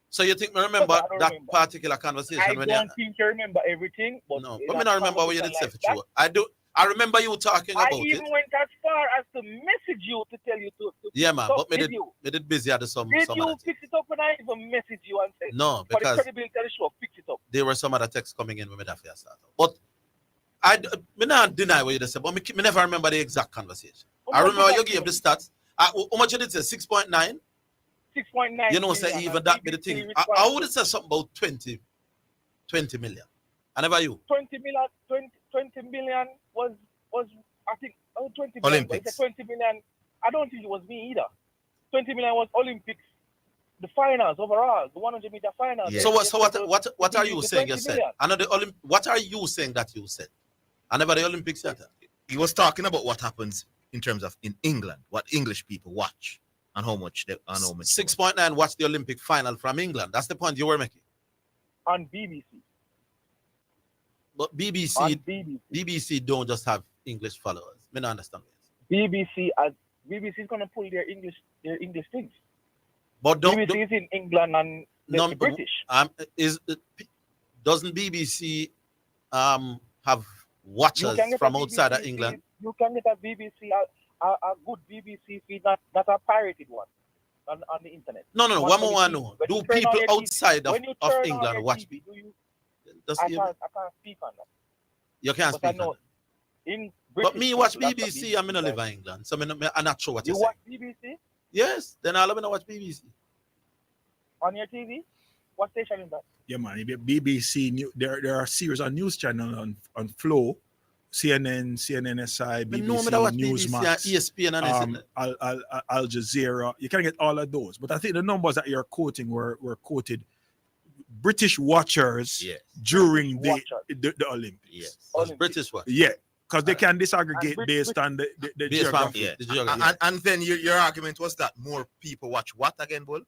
So you think me remember that particular conversation? I don't think you remember everything, but no. But me not remember what you did say for sure. I do. I remember you talking about it. I even went as far as to message you to tell you to yeah, man. But me did busy at some. Did you fix it up when I even message you and say no? Because for the credibility of the show, fix it up. There were some other texts coming in when me that first started. But me not deny what you just said. But me never remember the exact conversation. I remember you gave the stats. How much did it say? 6.9. 6.9. You know, say even that be the thing. I would have said something about 20 million. I never you. 20 million was I think 20 million. Olympics. 20 million. I don't think it was me either. 20 million was Olympics, the finals overall, the 100 meter finals. Yeah. So what are you saying you said? I know the what are you saying that you said? I never the Olympics said that. He was talking about what happens in terms of in England, what English people watch. And how much 6.9 watch the Olympic final from England. That's the point you were making. On BBC. But BBC don't just have English followers. I don't understand this. BBC is gonna pull their English things. But BBC is in England and the British. Doesn't BBC have watchers from outside of England? You can get a BBC a good BBC feed, not a pirated one on the internet. No. One more I know. Do people outside of England watch TV, I can't speak on that. You can't speak on that. But me watch BBC, I'm in live in England, so I'm not sure what you're saying. You watch BBC? Yes, then I'll watch BBC. On your TV? What station is that? Yeah, man. BBC. There are a series of news channels on Flow, CNN, CNNSI, BBC, Newsmax, ESPN, and Al Jazeera. You can get all of those. But I think the numbers that you're quoting were quoted British watchers during the Olympics. Yes, British watchers. Yeah, because they can disaggregate based on the geography. And then your argument was that more people watch what again, Bull?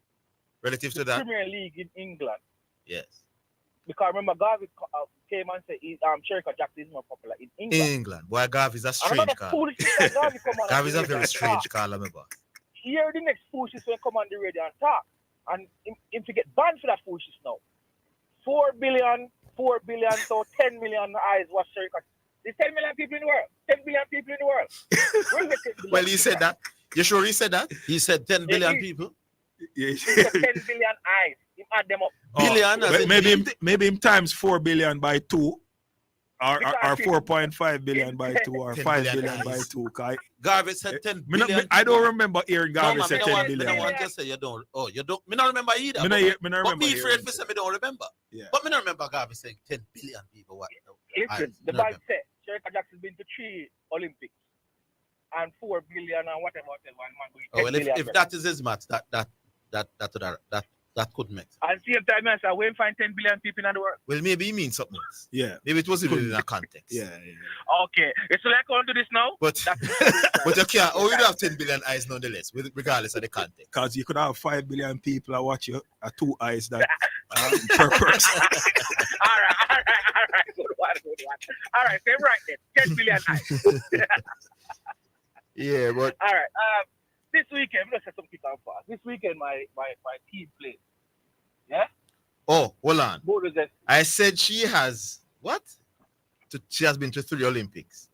Relative to that? Premier League in England. Yes. Because remember, Garvey came and said Sherika Jackson is more popular in England. England. Boy, Garvey's a strange call. Garvey's a very strange call, remember. Here, the next foolishness will come on the radio and talk. And him to get banned for that foolishness now. 4 billion, so 10 million eyes watch Sherika. There's 10 million people in the world. 10 billion people in the world. Well, he said that. You sure he said that? He said 10 billion people. He said 10 billion eyes. He add them up. Billion. Maybe him times 4 billion by 2. Or 4.5 billion by 2 or 5 billion by 2. Garvey said 10 billion. I don't remember hearing Garvey say 10 billion. I don't want to say you don't. Oh, you don't. Me not remember either. Me not remember. But me afraid for say me don't remember. Yeah. But me not remember Garvey saying 10 billion people. What? Listen, the bank said Sherika Jackson's been to 3 Olympics and 4 billion and whatever. Oh, well, if that is his maths, that could make sense. And same time, I say, we find 10 billion people in the world. Well, maybe he means something else. Yeah. Maybe it wasn't really in a context. Yeah. Okay. So like on to this now. But you can't. Oh, you don't have 10 billion eyes nonetheless, regardless of the context. Because you could have 5 billion people that watch you, 2 eyes that per person. All right. Good one. All right, same right then. 10 billion eyes. Yeah, but all right. This weekend, let's say something on fast. This weekend, my team played. Yeah. Oh, hold on. I said she has what? She has been to 3 Olympics.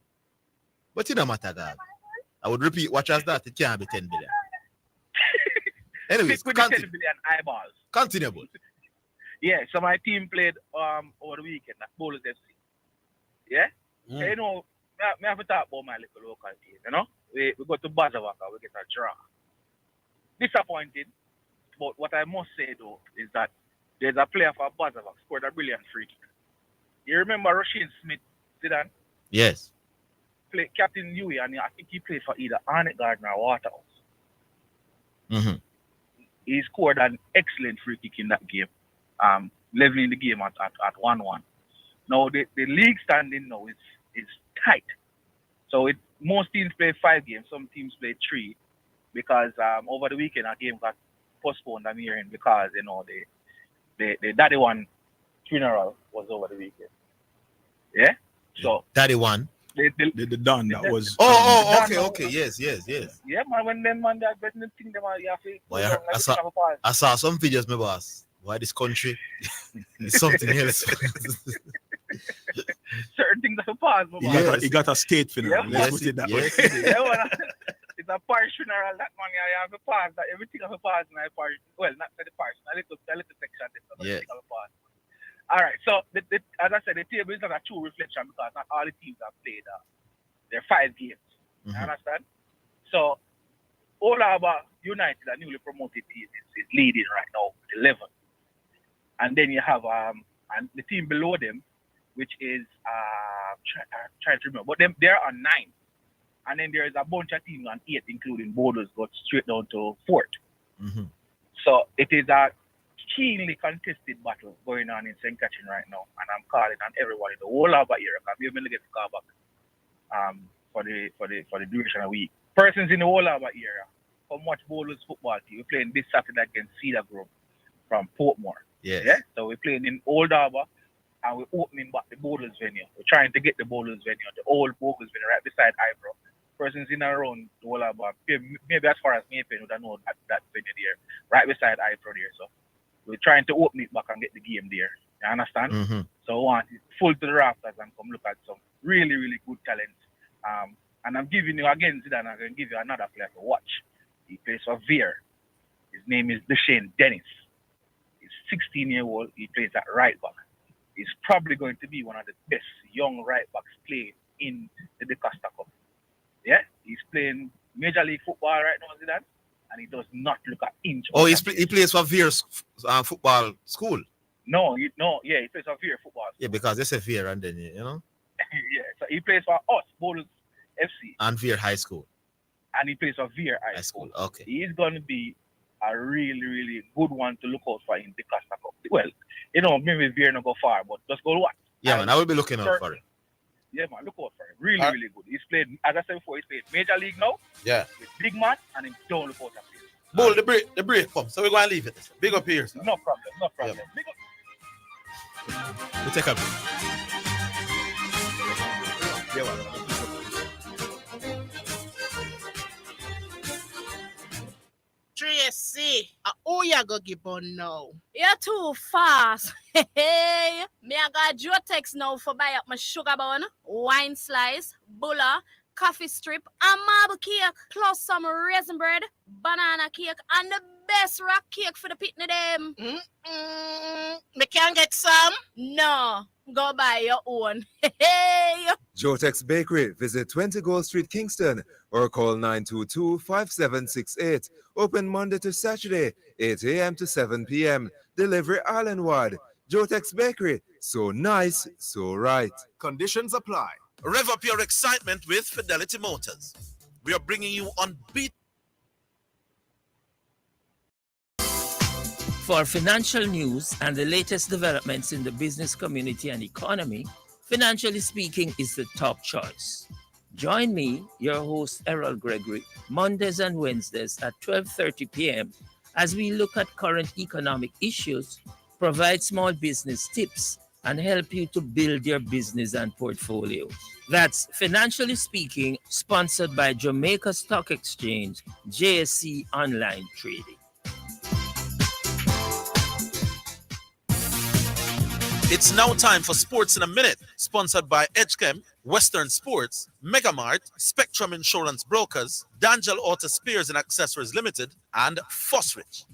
But it don't matter, God. I would repeat. Watch as that. It can't be 10 billion. Anyways, 10 billion eyeballs. Continue. Yeah. So my team played over the weekend at Bowlers FC. Yeah. So, you know, I have to talk about my little local team. You know. We go to Bazawaka, we get a draw. Disappointed, but what I must say though is that there's a player for Bazawaka scored a brilliant free kick. You remember Rasheen Smith, Zidane? Yes. Captain Huey, and I think he played for either Arnett Gardner or Waterhouse. Mm-hmm. He scored an excellent free kick in that game, leveling the game at 1-1. Now the league standing now is tight. So most teams play 5 games, some teams play 3, because over the weekend a game got postponed. I'm hearing because you know the Daddy One funeral was over the weekend. Yeah. So Daddy One. The Don that was. Okay. Yes. Yeah, man. When them man that getting the thing, them you have to. Boy, I saw some videos, my boss. Why this country? It's something else. Certain things have a pause. He got a state funeral. Yeah, Let's put it that way. It's a parish funeral. That money I have a pause. That everything have a pause in a parish. Well, not for the parish. A little section. Everything have a pause. All right. So as I said, the table is not a true reflection because not all the teams have played. There are 5 games. You understand? So all about United, a newly promoted team, is leading right now with 11. And then you have and the team below them, which is trying to remember, but they're on 9, and then there is a bunch of teams on 8, including Borders, got straight down to 4th. Mm-hmm. So it is a keenly contested battle going on in St. Catherine right now, and I'm calling on everyone in the whole Harbour area. We've been to get the car back for the duration of the week. Persons in the whole Harbour area, come watch Borders football team. We're playing this Saturday against Cedar Grove from Portmore. Yes. Yeah. So we're playing in Old Harbour. And we're opening back the bowlers venue. We're trying to get the bowlers venue, the old bowlers venue, right beside Eyebrow. Persons in and around the whole about maybe as far as Maypen would know that venue there, right beside Eyebrow there. So we're trying to open it back and get the game there. You understand? Mm-hmm. So we want it full to the rafters and come look at some really, really good talent. And I'm giving you again, Zidane, I'm going to give you another player to watch. He plays for Veer. His name is Deshane Dennis. He's 16-year-old. He plays at right back. He's probably going to be one of the best young right backs playing in the DeCosta Cup. Yeah, he's playing Major League Football right now, Zidane, and he does not look an inch. Oh, he plays for Veer's football school. No, he plays for Veer football. Yeah, because they say Veer and then yeah, so he plays for us, Bulls FC, and Veer High School, and he plays for Veer High School. Okay, he's going to be a really, really good one to look out for in the Costa Cup. Well, maybe Veer not go far, but just go watch. Yeah, man, I will be looking out for it. Yeah, man, look out for him. Really, really good. He's played, as I said before, he's played Major League now. Yeah. With big man, and he don't look out for him. Bull, the break come, so we're going to leave it. Big up here, sir. No problem. Yeah. Big up. We take a break. Yeah, well. Tracy, who you go give on now? You're too fast. Hey, me I got Jotex now for buy up my sugar bun, wine slice, bulla, coffee strip, and marble cake, plus some raisin bread, banana cake, and the best rock cake for the pitney them. Me can get some? No, go buy your own. Hey. Jotex Bakery. Visit 20 Gold Street, Kingston, or call 922-5768. Open Monday to Saturday, 8 a.m. to 7 p.m. Delivery island-wide. Jotex Bakery. So nice, so right. Conditions apply. Rev up your excitement with Fidelity Motors. We are bringing you unbeatable. For financial news and the latest developments in the business community and economy, Financially Speaking is the top choice. Join me, your host Errol Gregory, Mondays and Wednesdays at 12:30 p.m. as we look at current economic issues, provide small business tips, and help you to build your business and portfolio. That's Financially Speaking, sponsored by Jamaica Stock Exchange, JSE Online Trading. It's now time for Sports in a Minute, sponsored by Edgechem, Western Sports, Megamart, Spectrum Insurance Brokers, Dangel Auto Spares and Accessories Limited, and Fosrich.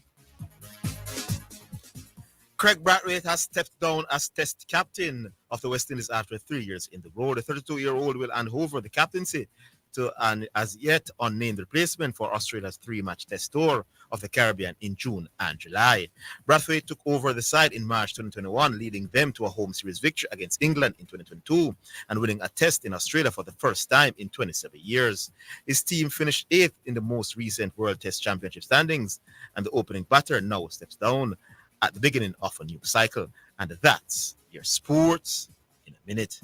Craig Brathwaite has stepped down as Test captain of the West Indies after 3 years in the role. The 32-year-old will hand over the captaincy to an as yet unnamed replacement for Australia's 3-match Test tour of the Caribbean in June and July. Brathwaite took over the side in March 2021, leading them to a home series victory against England in 2022 and winning a Test in Australia for the first time in 27 years. His team finished 8th in the most recent World Test Championship standings, and the opening batter now steps down at the beginning of a new cycle. And that's your Sports in a Minute.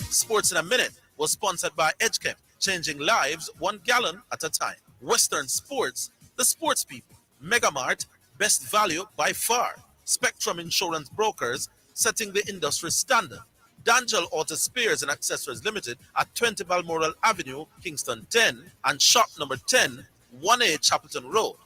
Sports in a Minute was sponsored by Edgechem, changing lives 1 gallon at a time. Western Sports, the sports people. Megamart, best value by far. Spectrum Insurance Brokers, setting the industry standard. Dangel Auto Spares and Accessories Limited at 20 Balmoral Avenue, Kingston 10, and shop number 10, 1A Chapelton Road.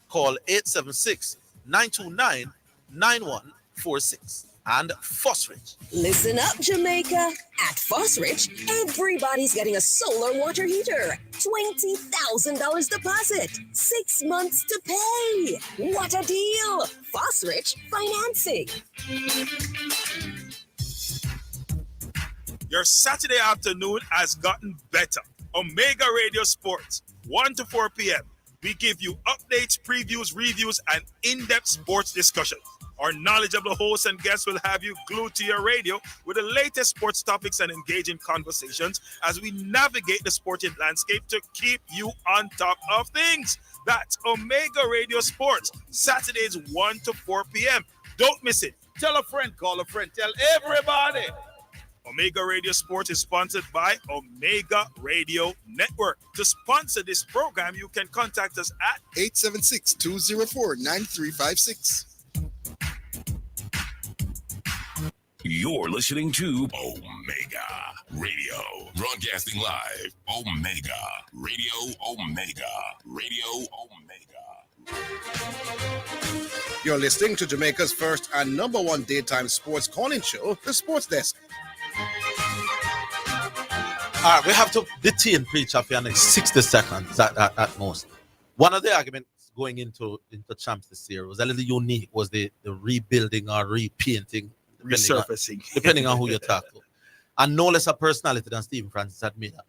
Call 876-929-9146. And Fosrich. Listen up, Jamaica. At Fosrich, everybody's getting a solar water heater. $20,000 deposit. 6 months to pay. What a deal. Fosrich Financing. Your Saturday afternoon has gotten better. Omega Radio Sports, 1 to 4 p.m. We give you updates, previews, reviews, and in-depth sports discussions. Our knowledgeable hosts and guests will have you glued to your radio with the latest sports topics and engaging conversations as we navigate the sporting landscape to keep you on top of things. That's Omega Radio Sports, Saturdays 1 to 4 p.m. Don't miss it. Tell a friend, call a friend, tell everybody. Omega Radio Sports is sponsored by Omega Radio Network. To sponsor this program, you can contact us at 876-204-9356. You're listening to Omega Radio, broadcasting live. Omega Radio, Omega Radio, Omega. You're listening to Jamaica's first and number one daytime sports calling show, The Sports Desk. All right, we have to detain Preacher for the next 60 seconds at most. One of the arguments going into champs this year was a little unique, was the rebuilding or repainting, resurfacing, depending on who you talk to. And no less a personality than Stephen Francis had made that.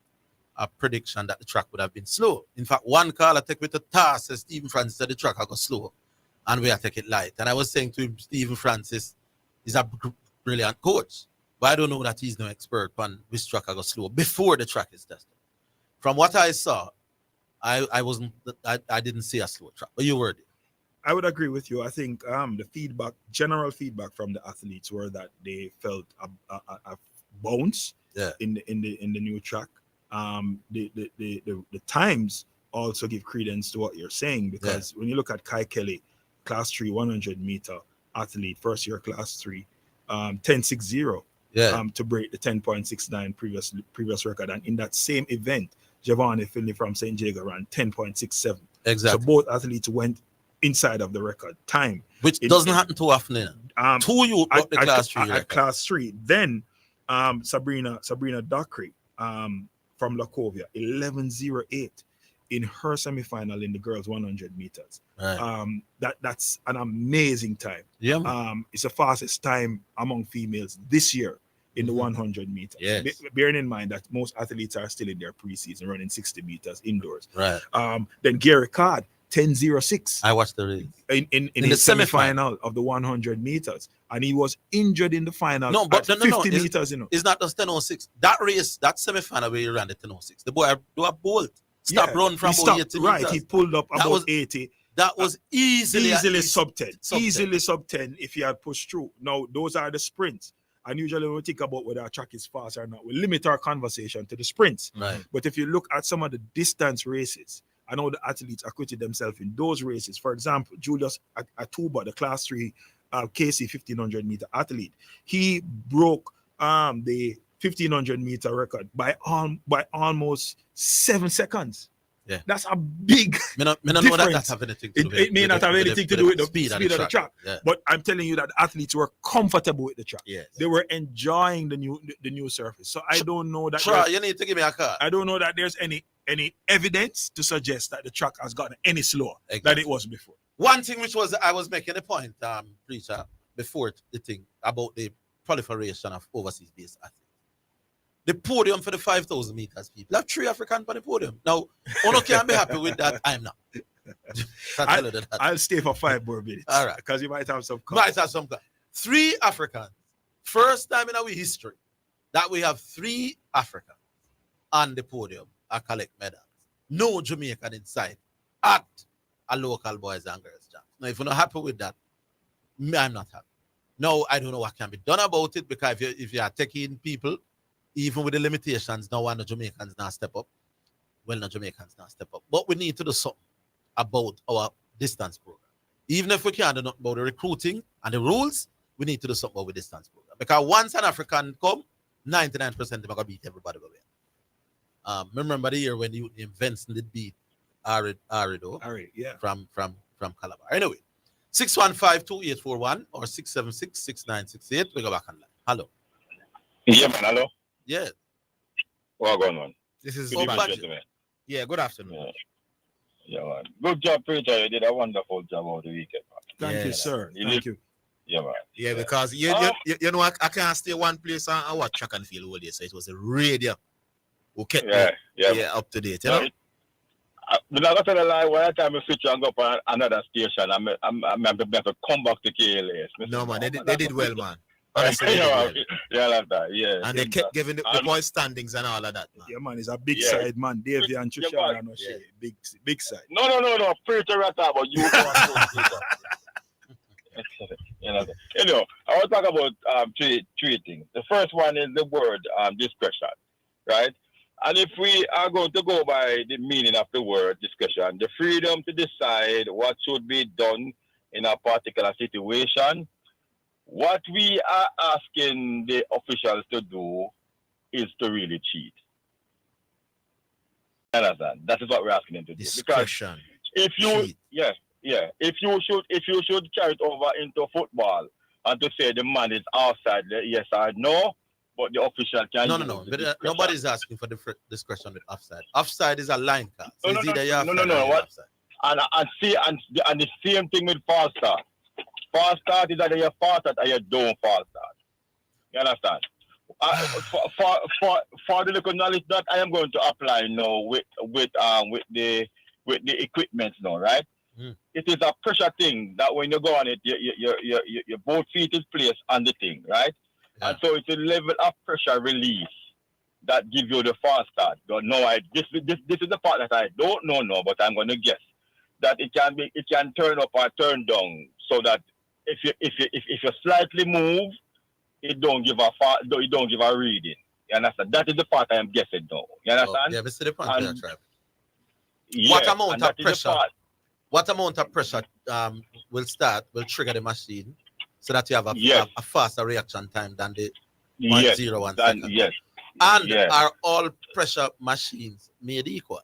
a prediction that the track would have been slow. In fact, one caller take me to task says Stephen Francis said the track will go slow, and we are take it light. And I was saying to him, Stephen Francis is a brilliant coach, but I don't know that he's no expert on which track will go slow before the track is tested. From what I saw, I didn't see a slow track, but you were there. I would agree with you. I think the general feedback from the athletes were that they felt a bounce in the new track. The times also give credence to what you're saying, because when you look at Kai Kelly, class 3 100 meter athlete, first year class 3, 10.60 to break the 10.69 previous record, and in that same event, Giovanni Finley from St. Jago ran 10.67. Exactly. So both athletes went inside of the record time, which doesn't happen too often. Two you got the class 3 at class 3. Then Sabrina Dockery from Lakovia, 11.08 in her semifinal in the girls 100 meters. Right. That's an amazing time. Yeah. It's the fastest time among females this year in the 100 meters. Yes. Bearing in mind that most athletes are still in their preseason running 60 meters indoors. Right. Then Gary Card, 10.06. I watched the race. In his semifinal of the 100 meters. And he was injured in the final. No, but at 50 meters, It's not just 10.06. That race, that semifinal where he ran the 10.06. The boy do a bolt. Run from about 80 right, meters. he pulled up about 80. That was easily sub 10. Easily sub 10 if he had pushed through. Now, those are the sprints. And usually when we think about whether our track is fast or not, we limit our conversation to the sprints. Right. But if you look at some of the distance races, I know the athletes acquitted themselves in those races. For example, Julius Atuba, the class 3 KC 1500 meter athlete, he broke the 1500 meter record by almost 7 seconds. Yeah, that's a big know that have anything to do with it may not have anything to do with the speed of the track. Yeah. But I'm telling you that athletes were comfortable with the track. Yes. They were enjoying the new surface. So I don't know that you need to give me a card. I don't know that there's any evidence to suggest that the track has gotten any slower than it was before. One thing which was I was making a point, preacher, before the thing about the proliferation of overseas based athletes. The podium for the 5,000 meters, people have 3 Africans on the podium. Now, Ono can't be happy with that. I'm not. I'll stay for 5 more minutes. All right. Because you might have some. 3 Africans. First time in our history that we have 3 Africans on the podium are collect medals. No Jamaican inside at a local boys and girls jam. Now, if you're not happy with that, I'm not happy. No, I don't know what can be done about it, because if you are taking people, even with the limitations, now the Jamaicans now step up. Well, the Jamaicans now step up. But we need to do something about our distance program. Even if we can't do nothing about the recruiting and the rules, we need to do something about the distance program. Because once an African come, 99% of them are going to beat everybody over. Remember the year when the Vincent did beat Arido from Calabar. Anyway, 615-2841 or 676-6968. We go back on line. Hello. Yeah, man. Hello. Yeah. What's going on? This is gentlemen. Yeah, good afternoon. Yeah, man. Good job, Preacher. You did a wonderful job over the weekend, man. Thank you, sir. Thank you. Yeah, man. Yeah, because you know I can't stay one place and watch track and field all day. So it was a radio who kept me up to date. You know? I'm not gonna lie. When I time I switch and go up on another station, I'm to come back to KLS. No, man, they did well, man. Yeah, like that. Yeah. And they kept giving the boys standings and all of that, man. Yeah, man, it's a big side, man. Davey and Trisha and O'Shea. Big side. No. Preacher right now, but you. You know, I want to talk about three things. The first one is the word discretion, right? And if we are going to go by the meaning of the word discretion, the freedom to decide what should be done in a particular situation, what we are asking the officials to do is to really cheat. Understand? That is what we're asking them to do. Discretion. Because if you, if you should carry it over into football and to say the man is outside, yes or no, but the official can. No. But, nobody's asking for the discretion with offside. Offside is a line card. So no. What? And the same thing with false start. False start is either you false start or you don't false start. You understand? For the local knowledge that I am going to apply now with the equipment now, right? It is a pressure thing that when you go on it, your both feet is placed on the thing, right? And so it's a level of pressure release that gives you the fast start. Don't know. This is the part that I don't know now, but I'm going to guess that it can turn up or turn down, so that if you slightly move, it don't give a reading. You understand? That is the part I am guessing now. You understand? Yeah, this is the point there, Trav. Yes, What amount of that is the pressure? part. What amount of pressure will trigger the machine so that you have a faster reaction time than the 0.01 second? Yes. And are all pressure machines made equal?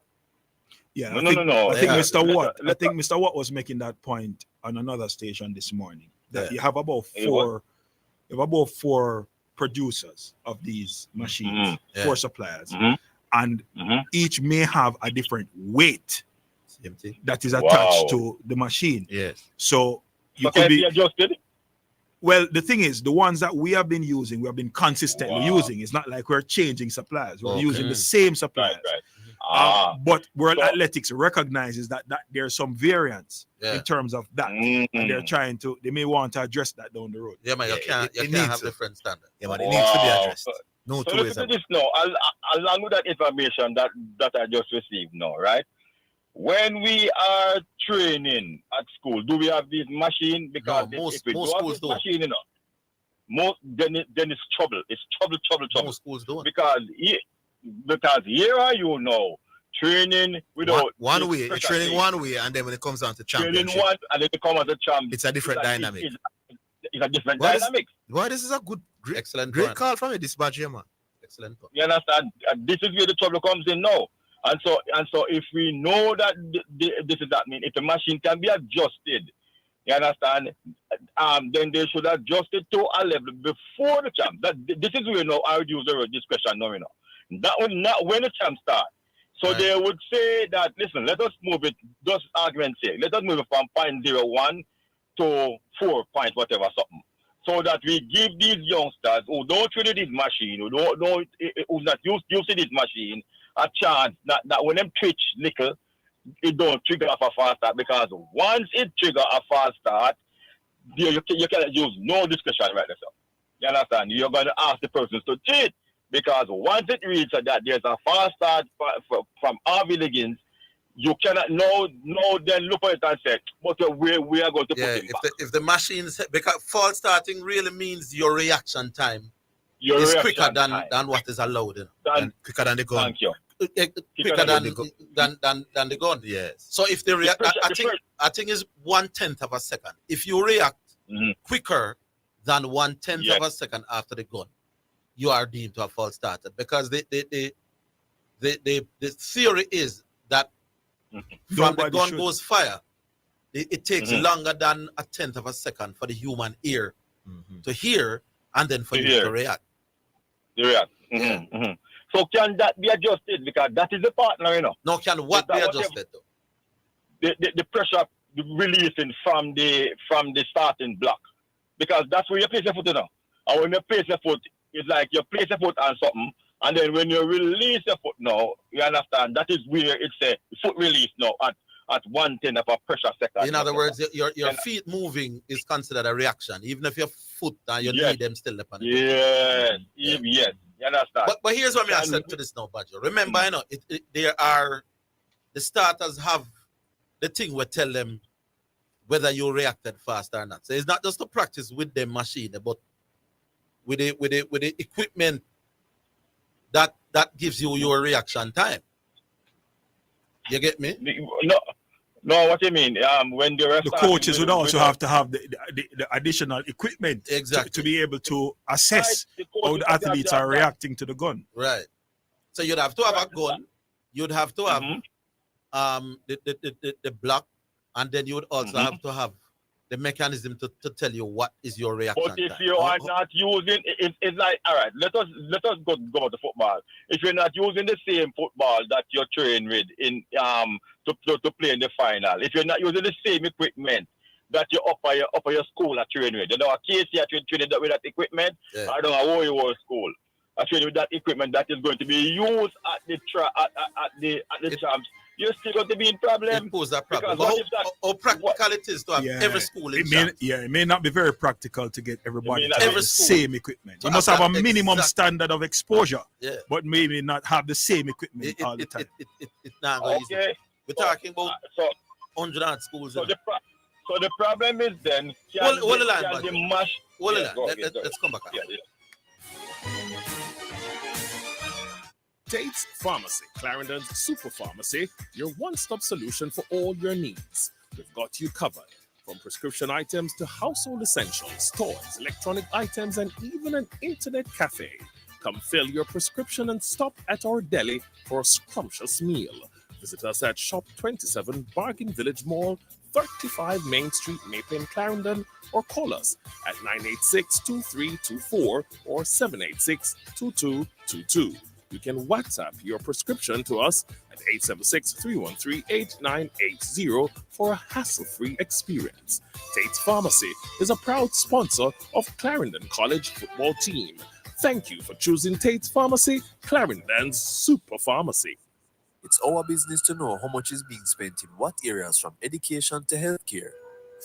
Yeah, No. I think Mr. Watt was making that point on another station this morning. That you have about four producers of these machines, four suppliers, and each may have a different weight that is attached to the machine. Yes. So you can could be adjusted. Well, the thing is, the ones that we have been using, we have been consistently using. It's not like we're changing suppliers. We're using the same suppliers. Right. But World Athletics recognizes that there's some variance in terms of that. And they may want to address that down the road. Yeah, man, you can't have different standards. Yeah, man, it needs to be addressed. So listen to this now. Along with that information that I just received now, right? When we are training at school, do we have this machine? Because if we don't have this machine, then it's trouble. It's trouble. Most schools don't. Because here are you now training without one way. You're training one way, and then when it comes down to championship, training one, and then it comes as a champ. It's a different dynamic. It's a different dynamic. This is a great call from a dispatcher, man. Excellent point. You understand? This is where the trouble comes in now. And so if we know that this is that mean, if the machine can be adjusted, you understand, then they should adjust it to a level before the champ. This is where I would use the discretion now, That one, not when the champ starts. So they would say that, listen, let us move it, just argument's sake, let us move it from 0.01 to 4 point whatever something. So that we give these youngsters who don't really this machine, who's not used to this machine, a chance that when them twitch nickel, it don't trigger off a fast start, because once it trigger a fast start, you cannot use no discretion right there. You understand? You're going to ask the persons to cheat, because once it reaches that there's a fast start from Orville Higgins, you cannot then look at it and say, but we are going to put him back. If the machines, because false starting really means your reaction time is quicker than what is allowed. And quicker than the gun. Thank you. Quicker than the gun. Yes. So if they react, I think it's 1/10 of a second. If you react quicker than 1/10 of a second after the gun, you are deemed to have false started, because the theory is that from the gun goes fire, it takes longer than 1/10 of a second for the human ear to hear, and then for you to react. So can that be adjusted? Because that is the partner, No, can what be adjusted though? The pressure releasing from the starting block. Because that's where you place your foot, And when you place your foot, it's like you place your foot on something, and then when you release your foot now, you understand, that is where it's a foot release now at 1/10 of a pressure second. In other words, your feet moving is considered a reaction, even if your foot and your knee them still upon it. Yes. You understand? But here's what I said to this now, Badger. Remember, the starters have the thing we tell them whether you reacted fast or not. So it's not just to practice with the machine, but with the equipment that gives you your reaction time. You get me? No, what do you mean? When the coaches would also have to have the additional equipment to be able to assess how the athletes are reacting to the gun. Right. So you'd have to have a gun. You'd have to have the block, and then you would also have to have the mechanism to tell you what is your reaction. But if you are not using, it's like, all right, let us go to football. If you're not using the same football that you're trained with to play in the final, if you're not using the same equipment that you upper your school are training with, a case you are training with that equipment, I don't know how you were school. training with that equipment that is going to be used at the champs, you're still going to be in problem. It poses that problem. But how practical it is to have every school in champs? It may not be very practical to get everybody to have every the school. same equipment. You must have a minimum standard of exposure, but maybe not have the same equipment all the time. It's not going to easy. We're talking about 100 schools. So the problem is then, let's come back. Tate's Pharmacy, Clarendon's super pharmacy, your one-stop solution for all your needs. We've got you covered. From prescription items to household essentials, toys, electronic items, and even an internet cafe. Come fill your prescription and stop at our deli for a scrumptious meal. Visit us at Shop 27 Bargain Village Mall, 35 Main Street, Maple, Clarendon, or call us at 986-2324 or 786-2222. You can WhatsApp your prescription to us at 876-313-8980 for a hassle-free experience. Tate's Pharmacy is a proud sponsor of Clarendon College football team. Thank you for choosing Tate's Pharmacy, Clarendon's super pharmacy. It's our business to know how much is being spent in what areas, from education to healthcare.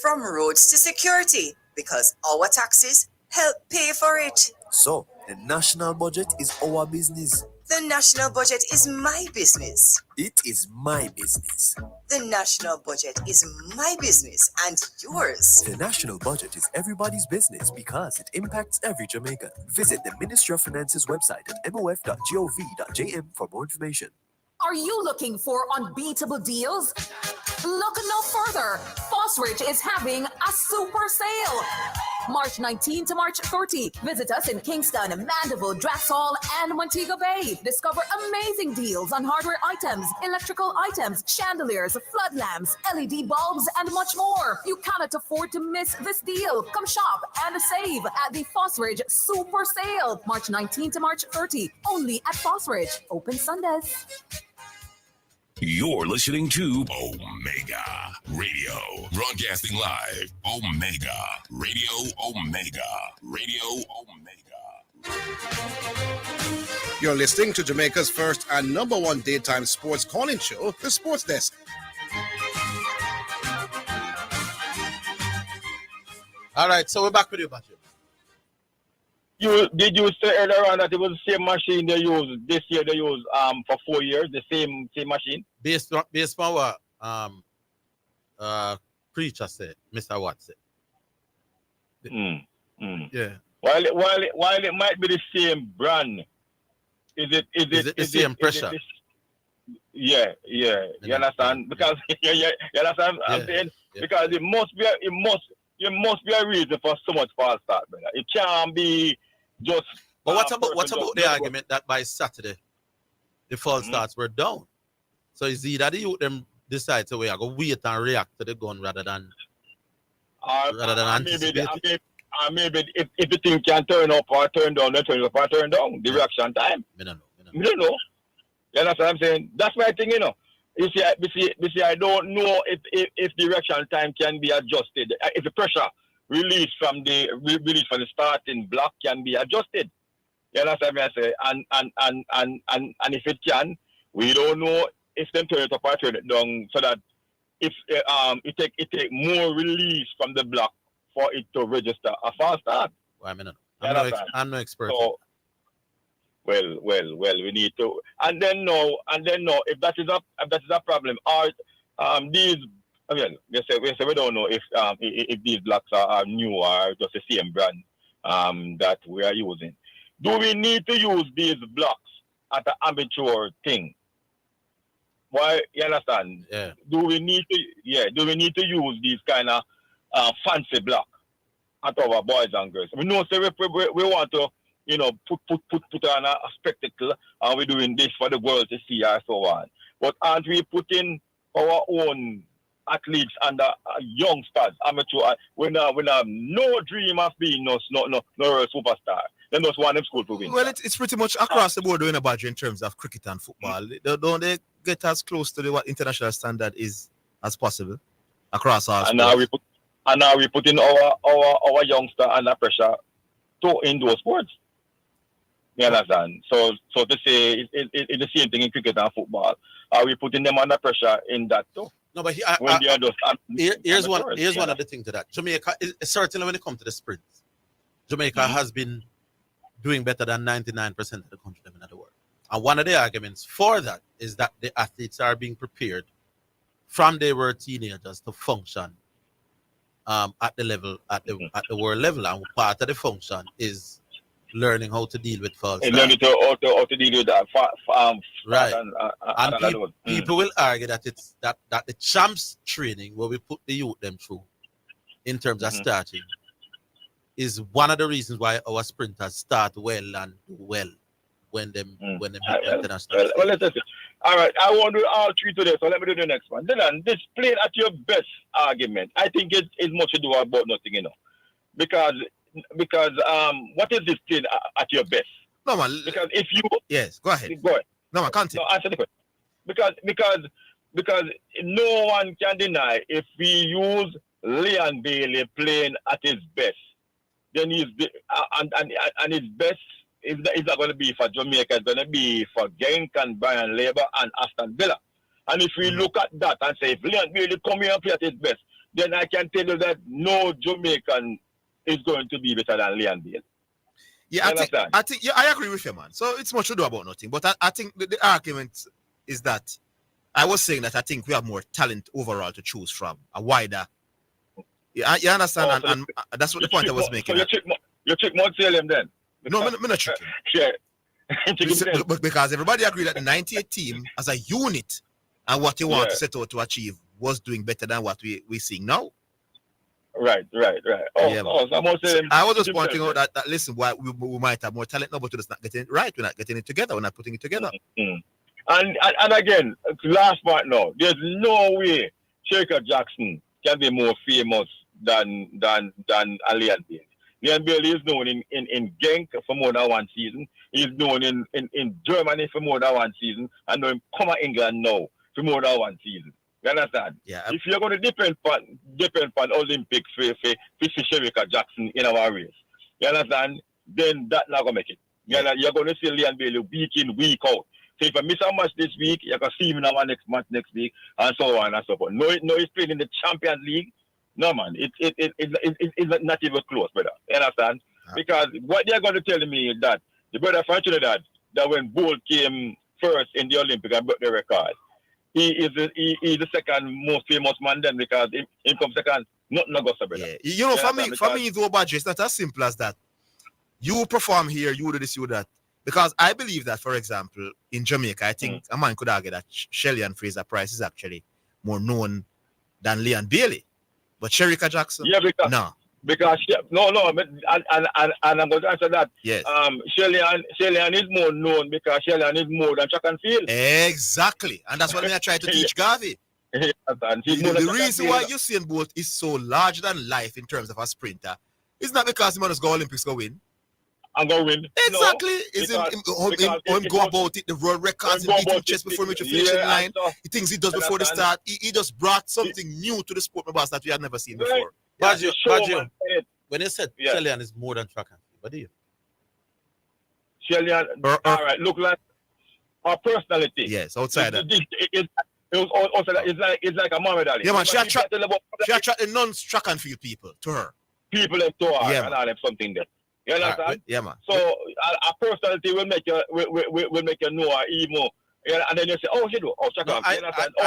From roads to security, because our taxes help pay for it. So, the national budget is our business. The national budget is my business. It is my business. The national budget is my business and yours. The national budget is everybody's business because it impacts every Jamaican. Visit the Ministry of Finance's website at mof.gov.jm for more information. Are you looking for unbeatable deals? Look no further. Fosrich is having a super sale. March 19 to March 30. Visit us in Kingston, Mandeville, Draxall, and Montego Bay. Discover amazing deals on hardware items, electrical items, chandeliers, flood lamps, LED bulbs, and much more. You cannot afford to miss this deal. Come shop and save at the Fosrich Super Sale. March 19 to March 30. Only at Fosrich. Open Sundays. You're listening to Omega Radio, broadcasting live. Omega Radio, Omega Radio, Omega. You're listening to Jamaica's first and number one daytime sports calling show, The Sports Desk. All right, so we're back with you, Patrick. Did you say earlier on that it was the same machine they used this year? They used for 4 years, the same machine. Based on what preacher said, Mr. Watt said. Yeah. While it might be the same brand, is it the same pressure? Yeah. You understand? Because you understand what I'm saying? Because it must be a reason for so much false start, brother. It can't be just. But what about the argument that by Saturday the false starts were down? So is it that the youth them decide to wait and react to the gun rather than anticipate? Maybe if the thing can turn up or turn down, then turn up or turn down. The reaction time. We don't know. You understand what I'm saying? That's my thing, you know. You see, I don't know if the reaction time can be adjusted. If the pressure released from the starting block can be adjusted. You understand what I say? And if it can, we don't know if them turn it up or turn it down, so that if it take more release from the block for it to register a fast start. Well, I'm no expert. So, well, we need to, and then no. If that is a problem, or these, again, we say we don't know if these blocks are new or just the same brand that we are using. Do we need to use these blocks at the amateur thing? Why, you understand? Yeah. Do we need to use these kind of fancy block at our boys and girls? We know, so we want to, put on a spectacle, and we're doing this for the world to see and so on. But aren't we putting our own athletes and youngsters, amateur, we have no dream of being no real superstar. They just want them school to win. Well, it's pretty much across the board doing a badge in terms of cricket and football. Don't they get as close to what international standard is as possible across all sports? Now we putting our youngster under pressure to indoor sports. You understand? So to say it's the same thing in cricket and football. Are we putting them under pressure in that too? No, but when they are just here's one of the things to that. Jamaica is certainly when it comes to the sprints, Jamaica has been doing better than 99% of the country in the world. And one of the arguments for that is that the athletes are being prepared from they were teenagers to function at the world level, and part of the function is learning how to deal with false and learning how to deal with that. Right. And people will argue that it's that the champs training where we put the youth them through in terms of starting is one of the reasons why our sprinters start well and do well when them hit the international. Well, let's see. All right, I want to do all three today, so let me do the next one. Then this playing at your best argument, I think it's much to do about nothing, because what is this playing at your best? No man. Because if you go ahead. No man, continue. No, answer the question. Because no one can deny if we use Leon Bailey playing at his best, then he's and his best is not going to be for Jamaica. It's going to be for Genk and Brian Labour and Aston Villa. And if we look at that and say if Leon Bailey come here and play at his best, then I can tell you that no Jamaican is going to be better than Leon Bailey. Yeah, I think I agree with you, man. So it's much to do about nothing. But I think the argument is that I was saying that I think we have more talent overall to choose from, a wider. Yeah, you understand, and that's what the point I was making. So you trick Montreal then? No, I'm not tricking. Sure. Because everybody agreed that the 98 team as a unit and what you want to set out to achieve was doing better than what we're seeing now. Right. I was just pointing out that listen, we might have more talent now, but we're just not getting it right. We're not getting it together. We're not putting it together. And again, last part now, there's no way Shaker Jackson can be more famous than Leon Bailey. Leon Bailey is known in Genk for more than one season. He's known in Germany for more than one season, and now come to England now for more than one season. You understand? Yeah. If you're going to depend on Olympics for Shaker Jackson in our race, you understand? Then that's not going to make it. You're going to see Leon Bailey week in, week out. So if I miss a match this week, you can see him in our next match next week, and so on and so forth. No, he's playing in the Champions League. No, man, it's not even close, brother. You understand? Because what they're going to tell me is that the brother from Trinidad, that when Bolt came first in the Olympics and broke the record, he is the second most famous man then, because he comes second, not Augusta, brother. Yeah. You know, for me, though, Badger, it's not as simple as that. You perform here, you do this, you do that. Because I believe that, for example, in Jamaica, I think a man could argue that Shelley and Fraser Price is actually more known than Leon Bailey. But Sherika Jackson? Yeah, because no. Because and I'm going to answer that. Yes. Shelley is more known because Shelley is more than track and field. Exactly. And that's what I try to teach Garvey. The reason why Usain Bolt is so larger than life in terms of a sprinter is not because he must go Olympics go win. I'm going to win. Exactly. Is him go about it, the world records, he beating chest before he reach the finishing line. He thinks he does before the start. He just brought something new to the sport, my boss, that we had never seen before. Badger, when you said Shelley is more than track and field, what do you? Shelley, all right, look like her personality. Yes, outsider. It's like a Muhammad Ali. Yeah, man, she attract the non-track and field people to her. People in to her and all them something there. You understand? Yeah, man. So a personality will make you know her even more. And then you say, oh, she do. Oh, check out. I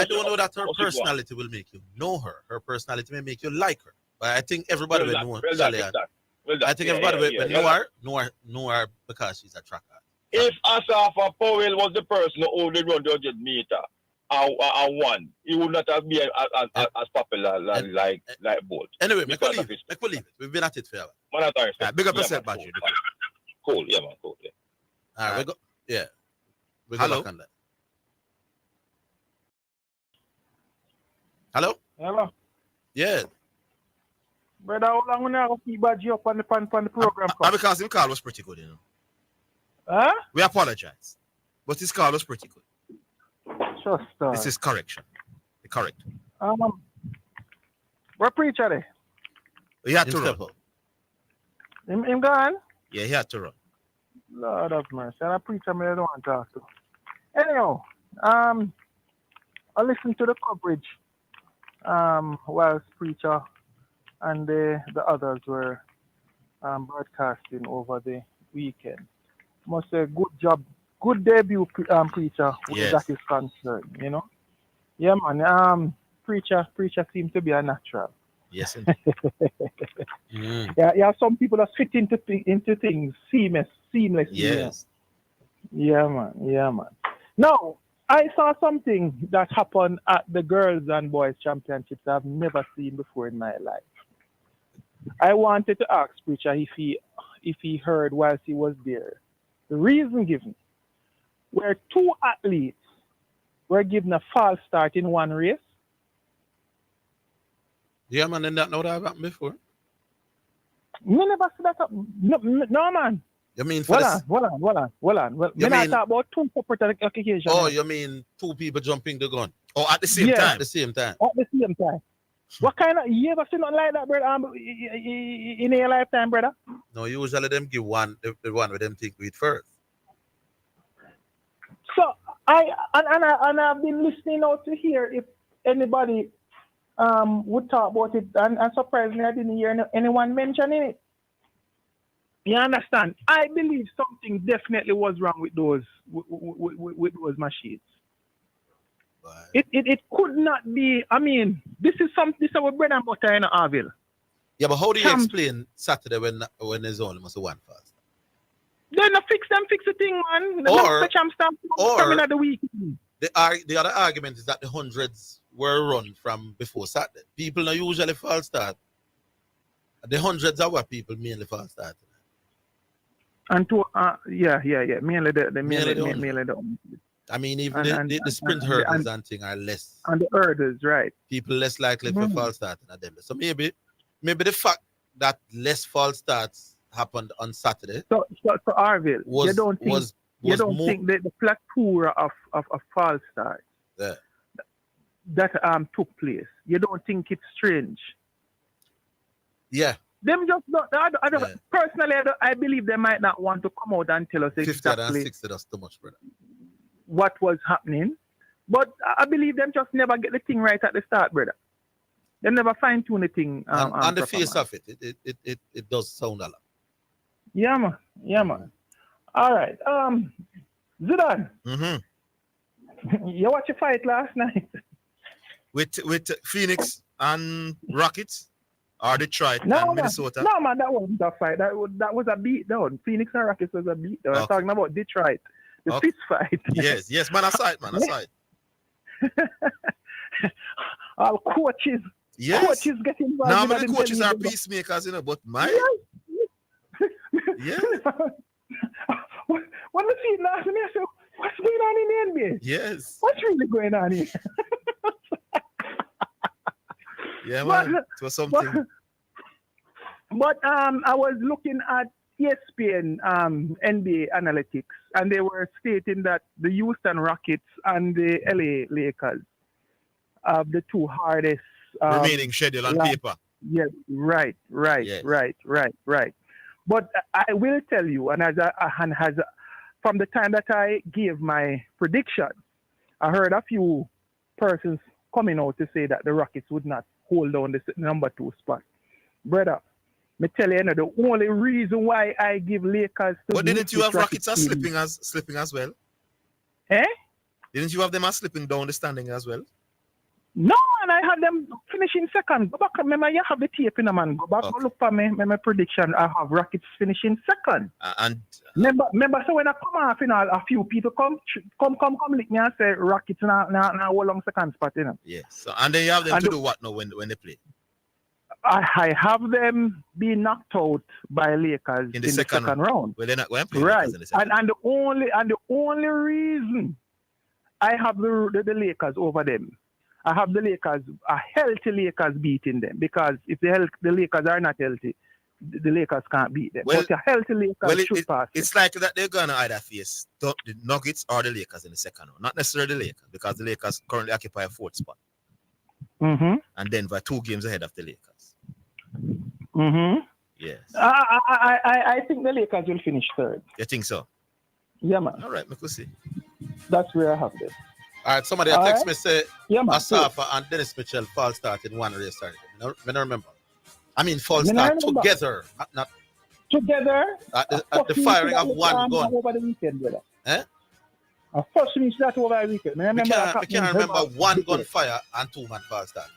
don't know that her personality will make you know her. Her personality may make you like her. But I think everybody will know Shelley. I think everybody will know her because she's a tracker. If Asafa Powell was the person who only run the 100 meter and won, he would not have been as popular like Bolt. Anyway, make believe it. We've been at it forever. Big up yourself, Badger. Cool, yeah, man, cool. Yeah. All right, we go Hello? back on that. Hello? Hello. Yeah. Brother, how long we have to keep Badger up on the program? Because his call was pretty good, you know. Huh? We apologize. But his call was pretty good. Just this is correction. The correct. What preacher there? He had to run. Him gone? Yeah, he had to run. Lord of mercy. And a preacher I don't want to talk to. Anyhow, I listened to the coverage whilst preacher and the others were broadcasting over the weekend. Must say good job, good debut, preacher, where that is concerned, you know. Yeah, man. Preacher seems to be a natural. Yes. Yeah. Some people that fit into things seamlessly. Yes. Yeah, man. Now, I saw something that happened at the girls and boys championships I've never seen before in my life. I wanted to ask preacher if he heard whilst he was there. The reason given, where two athletes were given a false start in one race. Yeah, man, and that know that happened before. Me never see that happen. No, man. You mean Hold on. Well, me not talk about two separate occasions. Oh, you mean two people jumping the gun? Oh, at the same time? At the same time. At the same time. What kind of, you ever seen nothing like that, brother, in your lifetime, brother? No, usually them give one, the one with them think with first. So, I've been listening out to hear if anybody would talk about it, and surprisingly, I didn't hear anyone mentioning it. You understand? I believe something definitely was wrong with those machines. It could not be. I mean, this is our bread and butter in Orville. Yeah, but how do you explain Saturday when there's only must one fast? Then fix the thing, man. Or the week. The other argument is that the hundreds were run from before Saturday. People don't usually false start. The hundreds are what people mainly false start. And to mainly the I mean, even the sprint hurdles and thing are less. And the hurdles, right? People less likely for false starting at them. So maybe the fact that less false starts happened on Saturday. So Orville, you don't think that the plethora of false starts that took place, you don't think it's strange? Yeah. Them just not. Personally, I believe they might not want to come out and tell us exactly 60 that's too much, brother. What was happening, but I believe them just never get the thing right at the start, brother. They never fine tune the thing. On the face of it does sound a lot. Yeah, man. All right. Zidane. You watch a fight last night with Phoenix and Rockets, or Detroit and Minnesota? No, man, that wasn't a fight. That was a beatdown. Phoenix and Rockets was a beatdown. I'm talking about Detroit. The fist fight. Yes, man, aside. All coaches. Yes. Coaches get involved. Now, the coaches are peacemakers, but my. Yes. When the season last night, I said, what's going on in the NBA? Yes. What's really going on here? Yeah, man. It was something. But I was looking at ESPN NBA analytics, and they were stating that the Houston Rockets and the LA Lakers are the two hardest remaining schedule on paper. Yeah, right. But I will tell you, and from the time that I gave my prediction, I heard a few persons coming out to say that the Rockets would not hold on the number 2 spot. Brother, me tell you, the only reason why I give Lakers to. But didn't you have Rockets as slipping as well? Eh? Didn't you have them as slipping down the standing as well? No, man, I had them finishing second. Go back, remember, you have the tape in the man. Go back, go look for me. My prediction, I have Rockets finishing second. And remember, so when I come off, a few people come lick me and say Rockets now hold on second spot, Yes. So, and then you have them to do what now when they play? I have them being knocked out by Lakers in the second round. Well, they're not going to play right. Lakers in the second. And the only reason I have the Lakers over them, I have the Lakers, a healthy Lakers beating them, because if the Lakers are not healthy, the Lakers can't beat them. But a healthy Lakers should pass. It's likely that they're going to either face the Nuggets or the Lakers in the second round. Not necessarily the Lakers, because the Lakers currently occupy a 4th spot. Mm-hmm. And Denver 2 games ahead of the Lakers. Mm-hmm. Yes. I think the Lakers will finish third. You think so? Yeah, man. All right, we could see. That's where I have this. All right, somebody text me say Asafa and Dennis Mitchell fall start in one race Saturday. I don't remember. I mean fall start together, not together. At the firing of one gun. Over the weekend, brother. Eh? First finish that over the weekend. We can't remember one gun fire and 2-man fall start.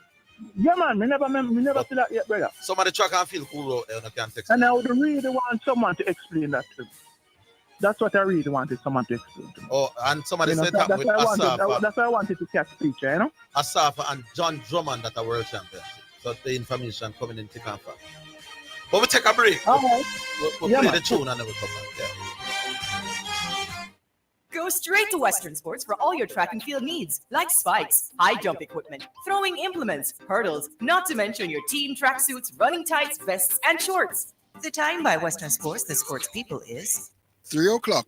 Yeah, man. We never see that yet, brother. Somebody track and feel cool out there on the context. And I would really want someone to explain that to me. That's what I really wanted someone to explain to me. Oh, and somebody said that with Asafa. That's why I wanted to catch the picture, you know? Asafa and John Drummond that are world champions. So the information coming in thick and fast. But we'll take a break. All right. We'll play the tune and then we'll come back. Yeah. Go straight to Western Sports for all your track and field needs, like spikes, high jump equipment, throwing implements, hurdles, not to mention your team tracksuits, running tights, vests, and shorts. The time by Western Sports, the sports people, is 3 o'clock.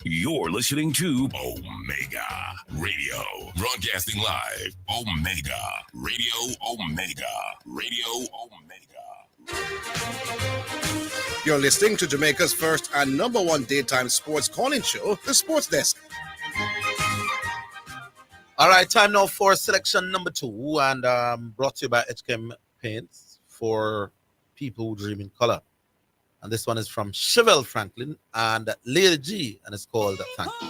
You're listening to Omega Radio, broadcasting live. Omega Radio, Omega Radio, Omega. You're listening to Jamaica's first and number one daytime sports calling show, The Sports Desk. All right, time now for selection number 2, and brought to you by HKM Paints for people who dream in color. And this one is from Chevelle Franklin and Lady G, and it's called Thank You.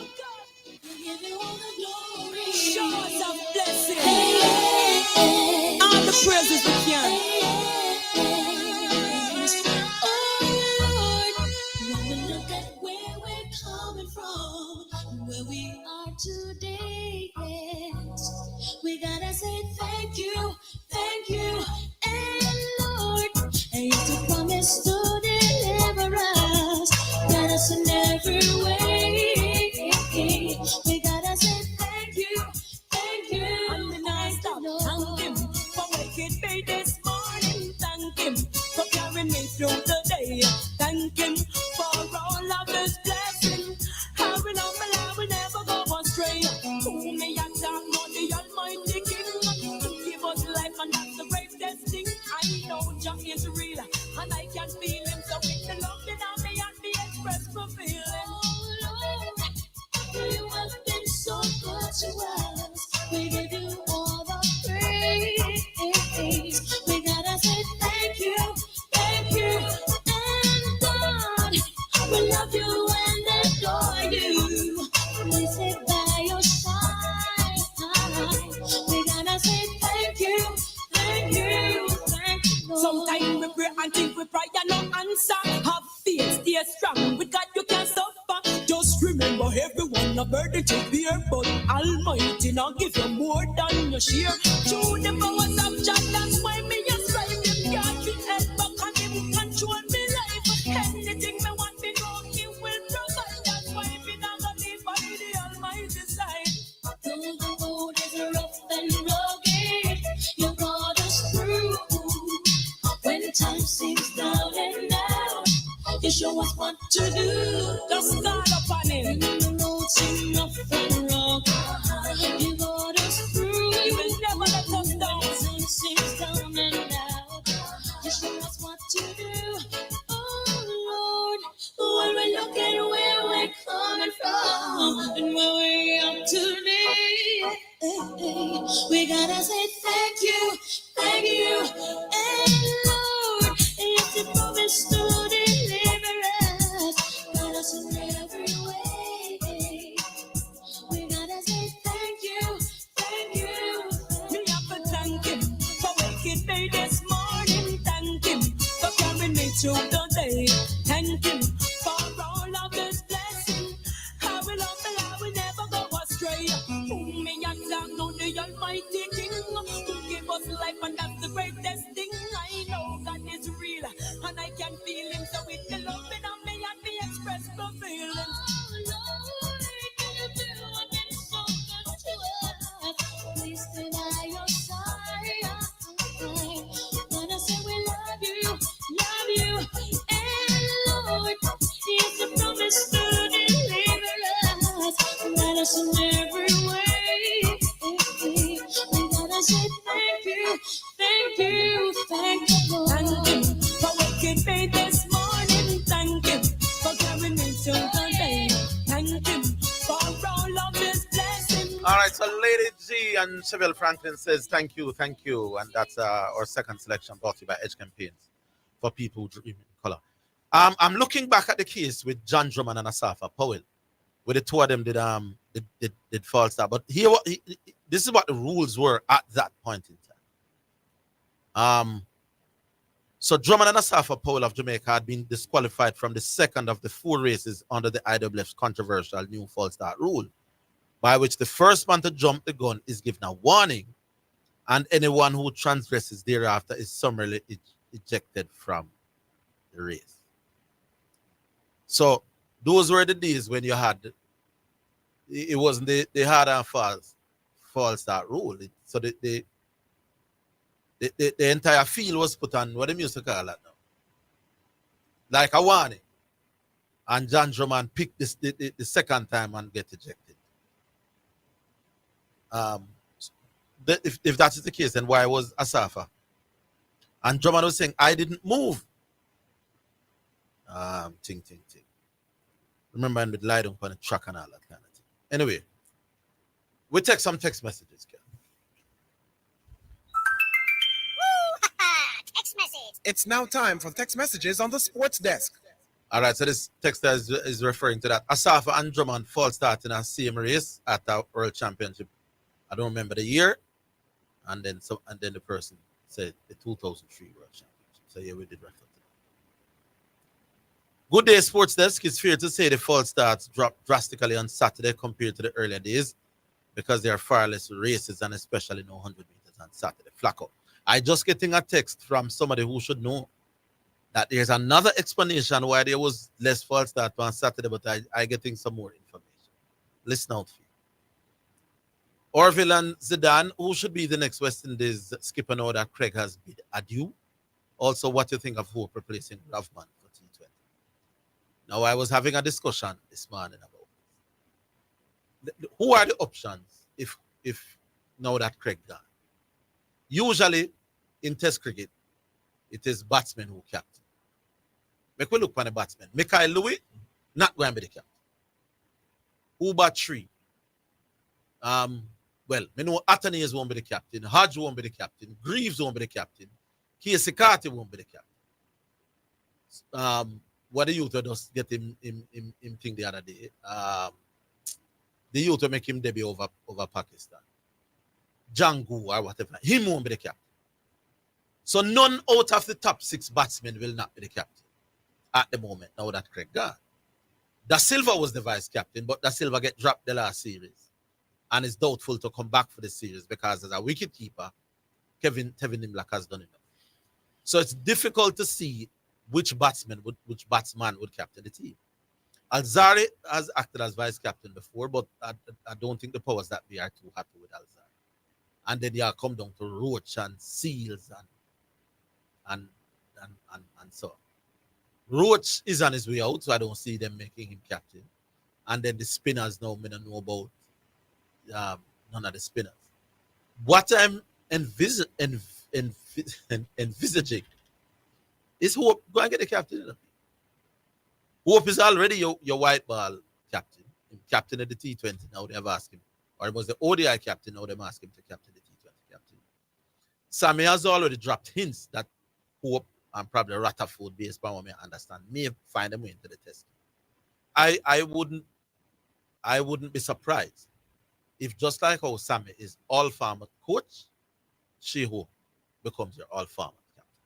All the praises we can. Today, yes, we gotta say thank you, and Lord, and you promise to deliver us, got us in every way. We gotta say thank you, And the nice stop, thank him for waking me this morning, thank him for carrying me through the day, thank him for all of his blessings. How we love my life, we never go astray. Who may I talk about the Almighty King? Give us life, and that's the greatest thing. I know Jah is real, and I can feel him. So with the love in me and me express my feeling. you have been so good to us. We give you all the praise. We gotta say thank you, and God, we love you and adore you. We sit by your side. We gotta say thank you, Lord. Sometimes we pray and think we pray and no answer. Have faith, stay strong. With God you can suffer. Just remember everyone a burden to bear, but Almighty now give you more than your share. Through the powers of Jah, that's why me a strive. Him can't be held back and him control me life. Anything me want me know he will provide. That's why me not gonna live by the Almighty side. Though the road is rough and rugged, you brought us through. When time seems down and out, you show us what to do. Just call upon him. When the road seems rough and rugged, you brought us through. He will never let us down. When time seems down and out, you show us what to do. Oh Lord, when we look at where we're coming from and where we're up today, we gotta say thank you, and Lord, if you promise to deliver us, got us in every way. We gotta say thank you. Me have to thank him for waking me this morning. Thank him for carrying me through the day. Thank him for all of his blessings. How we love the Lord, we never go astray. Who me and talk know the Almighty King, who give us life, and that's the greatest thing. I know God is real, and I can feel him. So with the love in me and me express my feelings. Please stay by your side. Gonna say we love you, and Chevelle Franklin says, thank you. And that's our second selection brought to you by Edge Campaigns for people who dream in color. I'm looking back at the case with John Drummond and Asafa Powell, where the two of them did false start. But this is what the rules were at that point in time. So Drummond and Asafa Powell of Jamaica had been disqualified from the second of the 4 races under the IWF's controversial new false start rule, by which the first man to jump the gun is given a warning, and anyone who transgresses thereafter is summarily ejected from the race. So those were the days when you had, it wasn't the hard and false start rule. So the entire field was put on what the music call that now, like a warning. And John Drummond picked this the second time and get ejected. If that is the case, then why was Asafa? And Drummond was saying, I didn't move. Ting. Remember, and with light on the track and all that kind of thing. Anyway, we take some text messages, Ken. Text message. It's now time for text messages on the sports desk. All right, so this text is referring to that. Asafa and Drummond false start in a same race at the World Championship. I don't remember the year. And then the person said the 2003 World Championship. So yeah, we did refer to that. Good day, Sports Desk. It's fair to say the false starts dropped drastically on Saturday compared to the earlier days because there are far less races and especially no 100 meters on Saturday. Flacco. I just getting a text from somebody who should know that there's another explanation why there was less false start on Saturday, but I getting some more information. Listen out for you. Orville and Zidane, who should be the next West Indies skipper now that Craig has bid adieu? Also, what you think of Hope replacing Ravman for T20? Now, I was having a discussion this morning about this. Who are the options if now that Craig gone? Usually, in Test cricket, it is batsmen who captain. Make we look for the batsmen. Mikhail Louis, not going to be the captain. Who bat 3? Well, I know Athanaze won't be the captain. Hodge won't be the captain. Greaves won't be the captain. Casey Carty won't be the captain. What the youth just get him thing the other day. The youth will make him debut over Pakistan. Django or whatever. He won't be the captain. So none out of the top 6 batsmen will not be the captain at the moment, now that Craig gone. Da Silva was the vice captain, but Da Silva get dropped the last series and is doubtful to come back for the series because as a wicketkeeper, Tevin Nimlak has done enough. So it's difficult to see which batsman would captain the team. Alzari has acted as vice captain before, but I don't think the powers that be are too happy with Alzari. And then you come down to Roach and Seals and so on. Roach is on his way out, so I don't see them making him captain. And then the spinners now, I don't know about none of the spinners. What I'm envisaging is Hope go and get the captain. Hope is already your white ball captain. Captain of the T20 now they have asked him. Or it was the ODI captain, now they're asking him to captain the T20 captain. Sammy has already dropped hints that Hope and probably Rutherford, based on what I understand, may find them way into the test. I wouldn't be surprised if just like how Sammy is all farmer coach, Hope becomes your all farmer captain.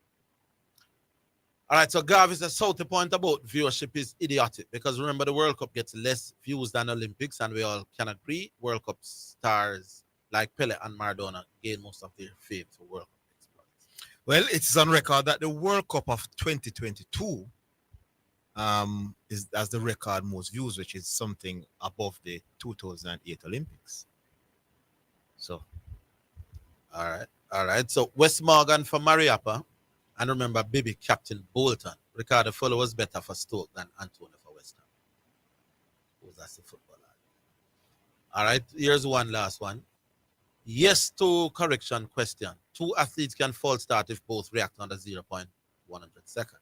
All right, so Gav is a salty point about viewership is idiotic because remember the World Cup gets less views than Olympics, and we all can agree World Cup stars like Pele and Maradona gain most of their fame for World Cup exploits. Well, it's on record that the World Cup of 2022 is as the record most views, which is something above the 2008 Olympics. So, all right. So West Morgan for Mariappa. And remember, baby captain Bolton. Ricardo Fuller was better for Stoke than Antonio for West Ham. That's the footballer. All right, here's one last one. Yes to correction question. 2 athletes can false start if both react under 0.100 seconds.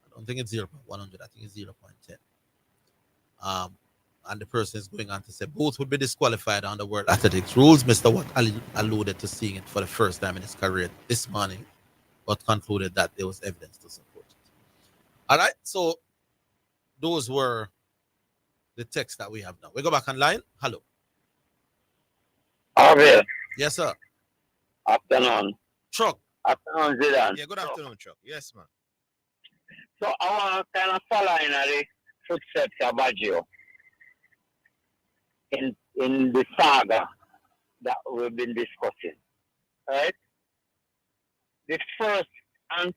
I don't think it's 0.100. I think it's 0.10. And the person is going on to say both would be disqualified under World Athletics rules. Mr. Watt alluded to seeing it for the first time in his career this morning, but concluded that there was evidence to support it. All right, so those were the texts that we have now. We go back online. Hello. Orville. Yes, sir. Afternoon. Chuck. Afternoon, Zidane. Yeah, good afternoon, Chuck. Yes, man. So I want to kind of follow in the footsteps of Baggio in the saga that we've been discussing. Right? The first and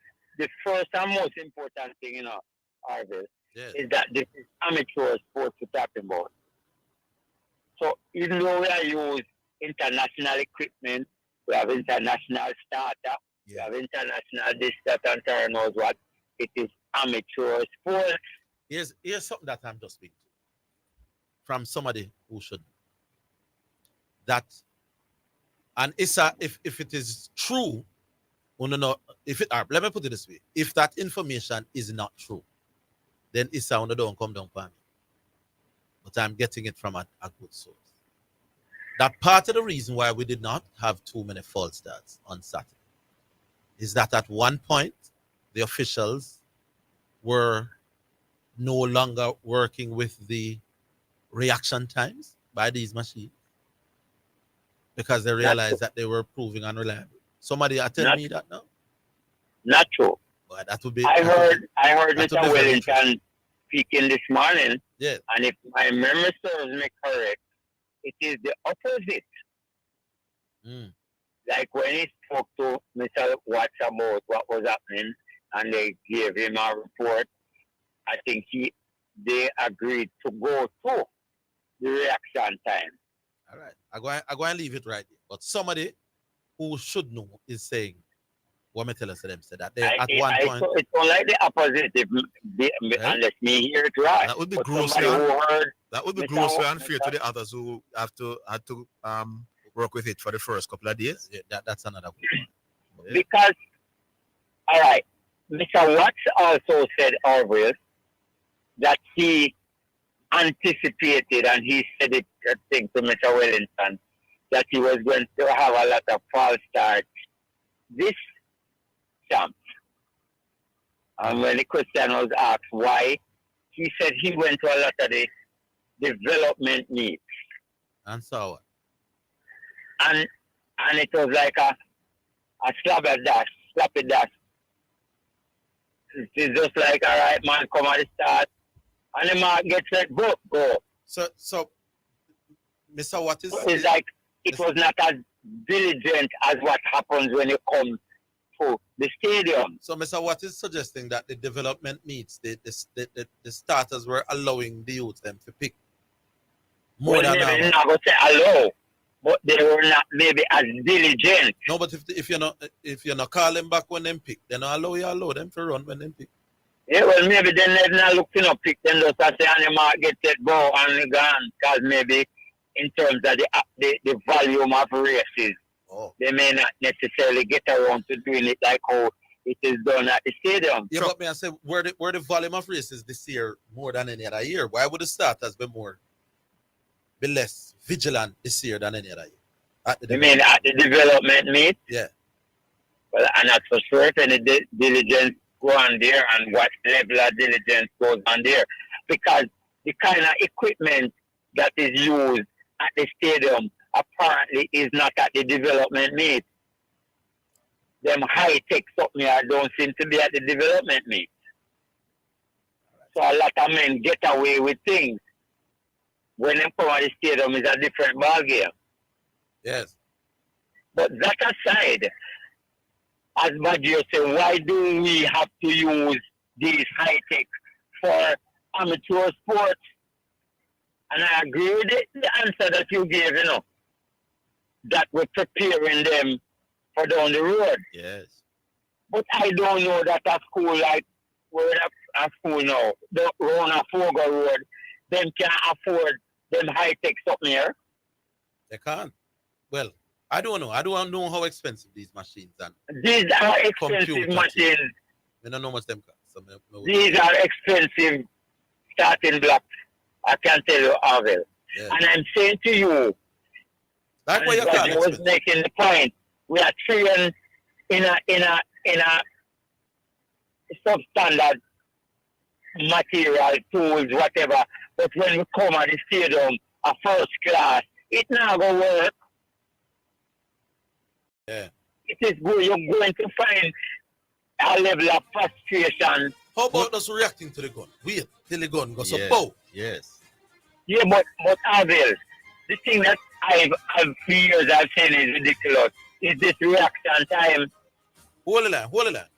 most important thing, Orville, is that this is amateur sports we're talking about. So even though we are using international equipment, we have international starter, we have international this, that, and turn knows what, it is amateur sports. Here's something that I'm just speaking to from somebody who should. That, and Issa, if it is true, let me put it this way: if that information is not true, then Issa don't come down for me. But I'm getting it from a good source. That part of the reason why we did not have too many false starts on Saturday is that at one point the officials were no longer working with the reaction times by these machines because they realized that they were proving unreliable. Somebody tell me that now? Not true. Well, that would be. I heard Mr. Wellington speaking this morning. Yeah. And if my memory serves me correct, it is the opposite. Like when he spoke to Mr. Watts about what was happening and they gave him a report, I think they agreed to go through the reaction time. All right. I'm going to leave it right here. But somebody who should know is saying, what me tell us to them, said that they at one point. It's not like the opposite, unless me hear it right. That would be But grossly unfair to the others who had to work with it for the first couple of days. Yeah, that's another one. Because, all right, Mr. Watts also said, Orville, that he anticipated, and he said it, I think, to Mr. Wellington, that he was going to have a lot of false starts this champ. And when the question was asked why, he said he went to a lot of the development meets. And so what? And it was like a slappy dash. It's just like, all right, man, come at the start. And the man gets set, go. So Mr. What is... It's like, it was not as diligent as what happens when you come to the stadium. So Mr. Watt is suggesting that the development meets, the starters were allowing the youth them to pick more than maybe not going to say allow, but they were not maybe as diligent. No, but if you're not calling back when them pick, then allow them to run when them pick. Yeah, well, maybe they're not looking up pick them just to say animal get set go and gone, because maybe in terms of the volume of races, they may not necessarily get around to doing it like how it is done at the stadium. Yeah, but me I say where the volume of races this year more than any other year. Why would the starters be less vigilant this year than any other year? You mean at the development meet? Yeah. Well, and that's for sure. If any diligence go on there, and what level of diligence goes on there, because the kind of equipment that is used at the stadium apparently is not at the development meet. Them high-tech something here don't seem to be at the development meet. So a lot of men get away with things. When they come at the stadium, it's a different ballgame. Yes. But that aside, as Baggio said, why do we have to use these high-tech for amateur sports? And I agree with the answer that you gave, that we're preparing them for down the road. Yes. But I don't know that a school like, we're in a school now, the Rona Fogo Road, them can afford them high-tech something here. They can't. Well, I don't know. I don't know how expensive these machines are. These are expensive machines. I don't know how much them cost. These are expensive starting blocks, I can tell you, Orville. Yeah. And I'm saying to you, like what you was making the point, we are trained in a substandard material, tools, whatever. But when we come at the stadium, a first class, it not gonna work. Yeah. It is good. You're going to find a level of frustration. How about us reacting to the gun? Wait till the gun goes up. Bow. Yes. Yeah, but Orville, the thing that I've for years I've seen is ridiculous. Is this reaction time? Hold the line. Hold the line.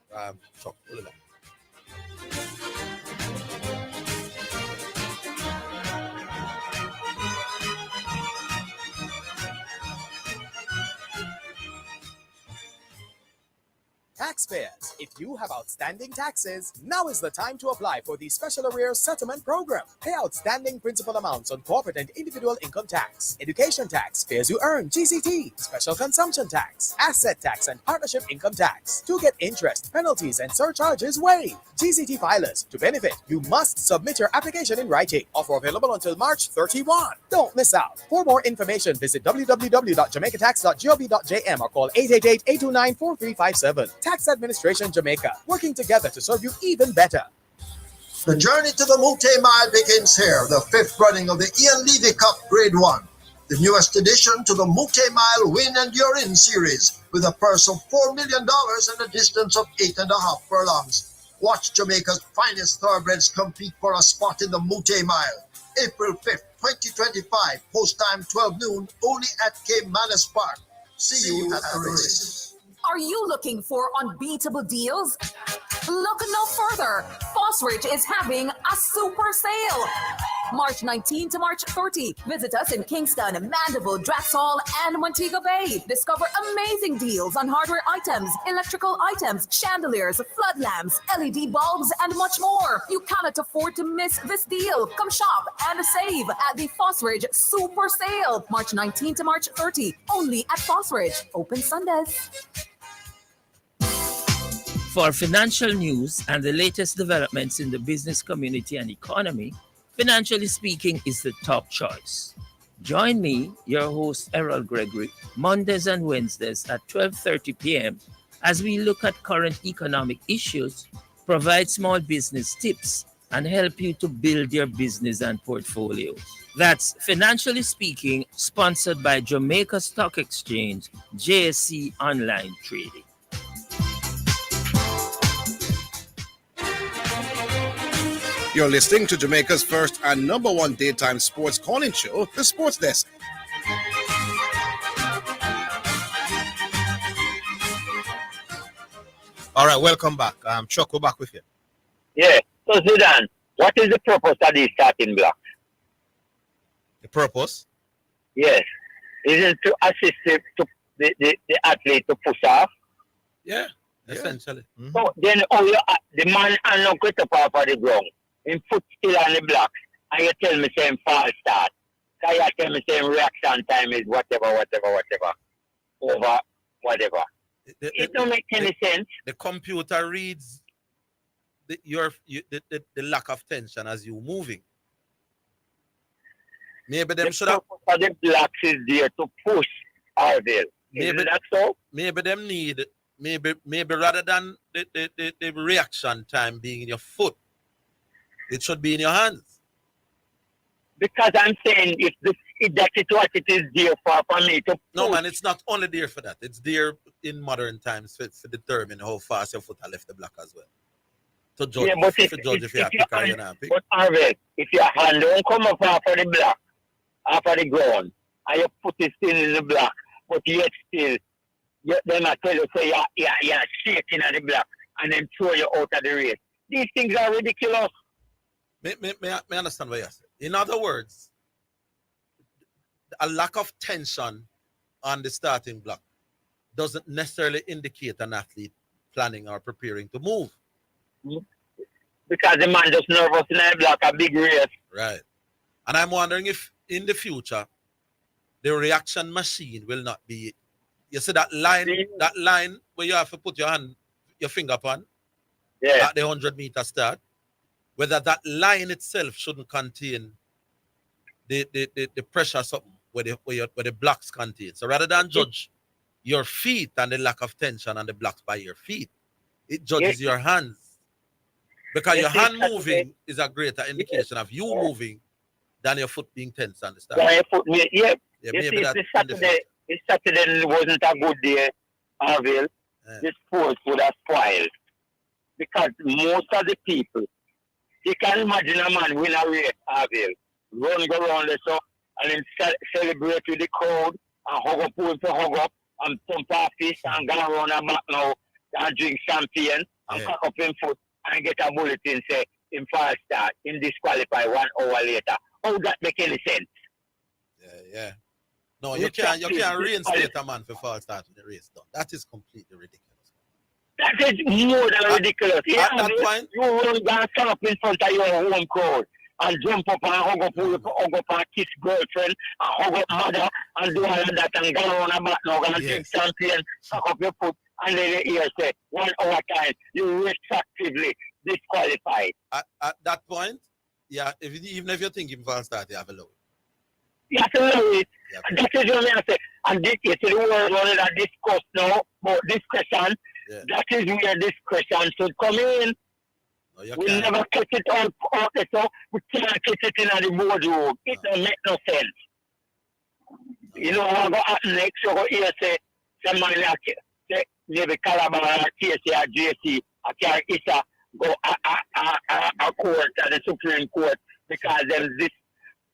Taxpayers, if you have outstanding taxes, now is the time to apply for the Special Arrears Settlement Program. Pay outstanding principal amounts on corporate and individual income tax, education tax, pay as you earn, GCT, special consumption tax, asset tax, and partnership income tax. To get interest, penalties, and surcharges waived. GCT filers, to benefit, you must submit your application in writing. Offer available until March 31. Don't miss out. For more information, visit www.jamaicatax.gov.jm or call 888-829-4357. Tax Administration Jamaica, working together to serve you even better. The journey to the Multi-Mile begins here, the 5th running of the Ian Levy Cup Grade 1, the newest addition to the Multi-Mile Win and You're In series, with a purse of $4 million and a distance of 8.5 furlongs. Watch Jamaica's finest thoroughbreds compete for a spot in the Multi-Mile. April 5th, 2025, post time 12 noon, only at Cape Manus Park. See you at the races. Are you looking for unbeatable deals? Look no further. Fosrich is having a super sale. March 19 to March 30. Visit us in Kingston, Mandeville, Draxall, and Montego Bay. Discover amazing deals on hardware items, electrical items, chandeliers, flood lamps, LED bulbs, and much more. You cannot afford to miss this deal. Come shop and save at the Fosrich Super Sale. March 19 to March 30. Only at Fosrich. Open Sundays. For financial news and the latest developments in the business community and economy, Financially Speaking is the top choice. Join me, your host Errol Gregory, Mondays and Wednesdays at 12:30 p.m. as we look at current economic issues, provide small business tips, and help you to build your business and portfolio. That's Financially Speaking, sponsored by Jamaica Stock Exchange, JSC Online Trading. You're listening to Jamaica's first and number one daytime sports calling show, The Sports Desk. All right, welcome back. Chuck, we're back with you. Yeah. So, Zidane, what is the purpose of these starting blocks? The purpose? Yes. Is it to assist the athlete to push off? Yeah, essentially. Mm-hmm. So, then the man and not get up off of the ground. Him foot still on the block, and you tell me same false start. So you tell me same reaction time is whatever, over whatever. It don't make any sense. The computer reads the lack of tension as you moving. Maybe them should have. The blocks is there to push Orville. Isn't that so? Maybe them need maybe rather than the reaction time being in your foot, it should be in your hands. Because I'm saying if that is what it is there for me to push. No, man, it's not only there for that. It's there in modern times to determine how fast your foot has left the block as well. To judge, if you have pick or you not pick. But Orville, if your hand don't come up off of the block, off of the ground, and your foot is still in the block, but yet still, then I tell you, say you're shaking at the block, and then throw you out of the race. These things are ridiculous. May I understand what you're saying? In other words, a lack of tension on the starting block doesn't necessarily indicate an athlete planning or preparing to move. Because the man just nervous in the block, a big race. Right. And I'm wondering if in the future, the reaction machine will not be, you see that line where you have to put your finger upon at the 100-meter start, whether that line itself shouldn't contain the pressure something where the blocks contain. So rather than judge your feet and the lack of tension and the blocks by your feet, it judges your hands. Because your hand moving is a greater indication of you moving than your foot being tense, understand? Yeah, yeah, you maybe see, that this Saturday wasn't a good day, Orville. The sports would have spoiled. Because most of the people, you can imagine a man win a race, Orville, go around the so and then celebrate with the crowd and hug up who to hug up and pump our fist and go around the back now and drink champagne and cock up him foot and get a bulletin say him false start, him disqualify 1 hour later. How that make any sense? Yeah. No, you can't reinstate a man for false start in the race. Though. That is completely ridiculous. That is more than ridiculous. At that point, you run down, stand up in front of your home crowd and jump up and hug up and kiss girlfriend and hug up mother and do all of that and go around the back now and drink champagne, suck up your foot and then you hear say 1 hour time you retroactively disqualified. At that point, yeah, even if you think him false start, you have a load. You have to know it. That is what I say. And this is the word only that discuss now about discretion. Yeah. That is where discretion should come in. No, we never catch it out so we can't catch it in the boardroom. It don't make no sense. You know what go happen next? You go here say somebody like say maybe Calabar or KC or JC or Carrie Issa go a court at the Supreme Court because them this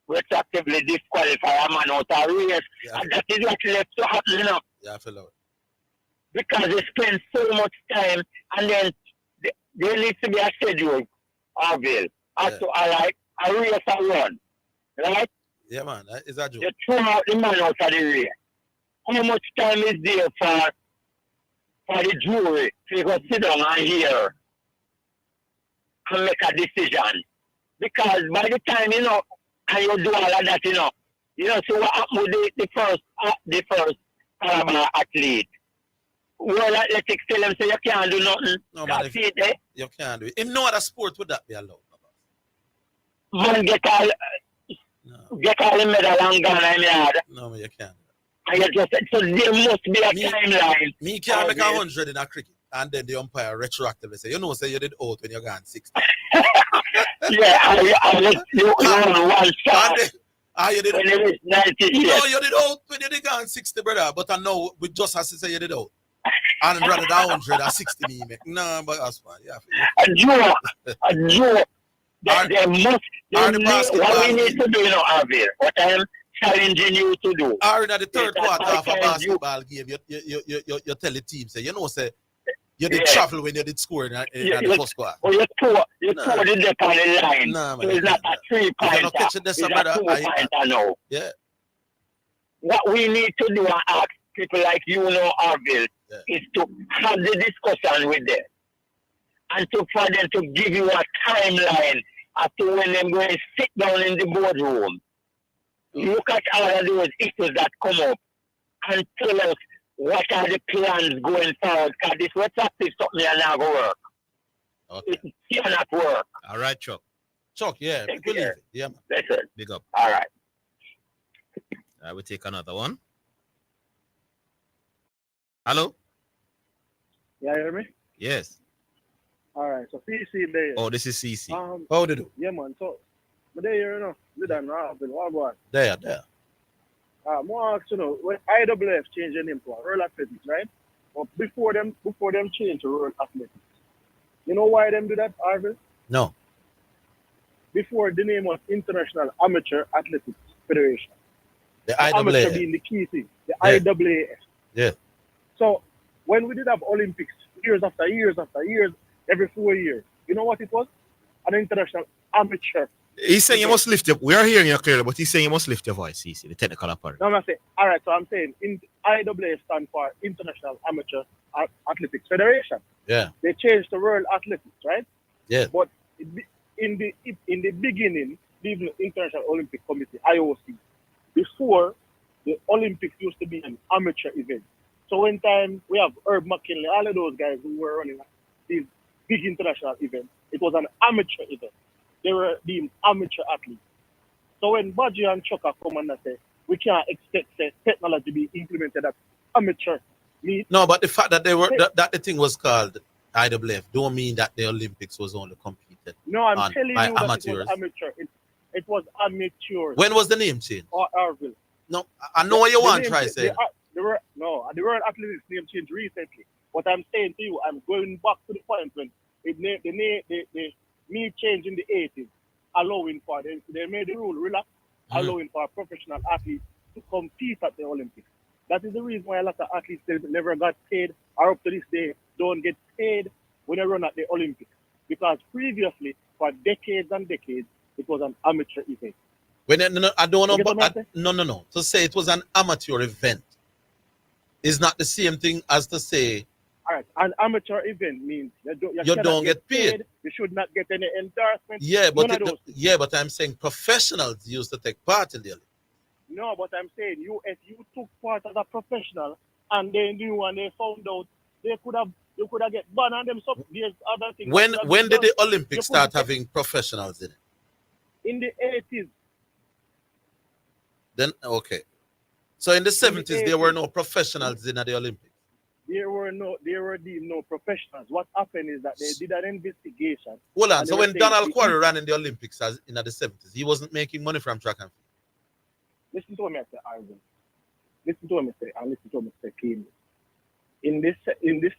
retroactively disqualify a man out of race. Yeah. And that is what left to happen, you know. Yeah, I feel it. Because they spend so much time and then there needs to be a schedule, Orville. So I like a race and run. Right? Yeah, man. Is that true? They throw out the man out of the race. How much time is there for the jury to go sit down and hear and make a decision? Because by the time, you know, and you do all of that, you know, so what happened with the first athlete? World Athletics tell them say you can't do nothing. No, man, you can't do it. In no other sport would that be allowed? Man, get all the medal and gun in yard. No, man, you can't. And you just so there must be a timeline. Me can't make 100 in a cricket, and then the umpire retroactively say, say you did out when you're gone 60. Yeah, I let you run one shot. You did when it was 90 years. No, you did out when you did gone 60, brother. But I know we just has to say you did out. And rather than 100 or 60 me make. No, but that's fine. Yeah. A Joe. There must what we need to do, Orville. What I am challenging you to do. Or in the third quarter of a basketball game, you tell the team, say, say, you did travel when you did score in the first quarter. Oh, you tore the dip on the line. No, so it's not a 3-pointer. It's a 2-pointer now. Yeah. What we need to do and ask people like Orville, is to have the discussion with them. And for them to give you a timeline as to when they're going to sit down in the boardroom. Look at all of those issues that come up and tell us what are the plans going forward, because this retroactive something is not going to work. Okay. It cannot work. All right, Chuck. Chuck, yeah. Believe it. Yeah, man. Listen. Big up. All right. I will take another one. Hello? Yeah, you hear me? Yes. All right, so CC there. Oh, this is CC. How did you? Yeah, man. So, but there, Zidane, Orville, what going? There. More ask, when IWF changed the name to World Athletics, right? But before them change to World Athletics. You know why them do that, Orville? No. Before the name was International Amateur Athletics Federation. The IAAF. Amateur being the key thing. The IAAF. Yeah. So when we did have Olympics years after years, every 4 years, you know what it was? An international amateur. He's saying you must lift your. We are hearing you clearly, but he's saying you must lift your voice. CC, the technical apparent. No, I'm saying. All right, so I'm saying IAAF stands for International Amateur Athletics Federation. Yeah. They changed to World Athletics, right? Yeah. But in the beginning, the International Olympic Committee (IOC), before the Olympics used to be an amateur event. So when time we have Herb McKinley, all of those guys who were running these big international events, it was an amateur event. They were deemed amateur athletes. So when Badgie and Chucker come and say, we can't expect technology to be implemented at amateur meet. No, but the fact that that the thing was called IWF don't mean that the Olympics was only competed I'm telling you that amateurs. it was amateur. It was amateur. When was the name changed? Orville. No, I know what you want to try saying. The World Athletics name changed recently. What I'm saying to you, I'm going back to the point when the name changed in the 80s, allowing for they made the rule relax, allowing for professional athletes to compete at the Olympics. That is the reason why a lot of athletes never got paid, or up to this day don't get paid when they run at the Olympics. Because previously, for decades and decades, it was an amateur event. I don't know, but no. To say it was an amateur event is not the same thing as to say. All right, an amateur event means you don't get paid. You should not get any endorsement. Yeah, but I'm saying professionals used to take part in the Olympics. No, but I'm saying if you took part as a professional and they knew and they found out, you could have get banned and them. So there's other things. When did the Olympics start having professionals in it? In the 80s. Then okay. So in the 70s there were no professionals in the Olympics. There were deemed no professionals. What happened is that they did an investigation. Hold on. So when Donald Quarry ran in the Olympics in the 70s, he wasn't making money from track and field. Listen to what I say, Arvin. Listen to what I say, and listen to what I say, Kim. In this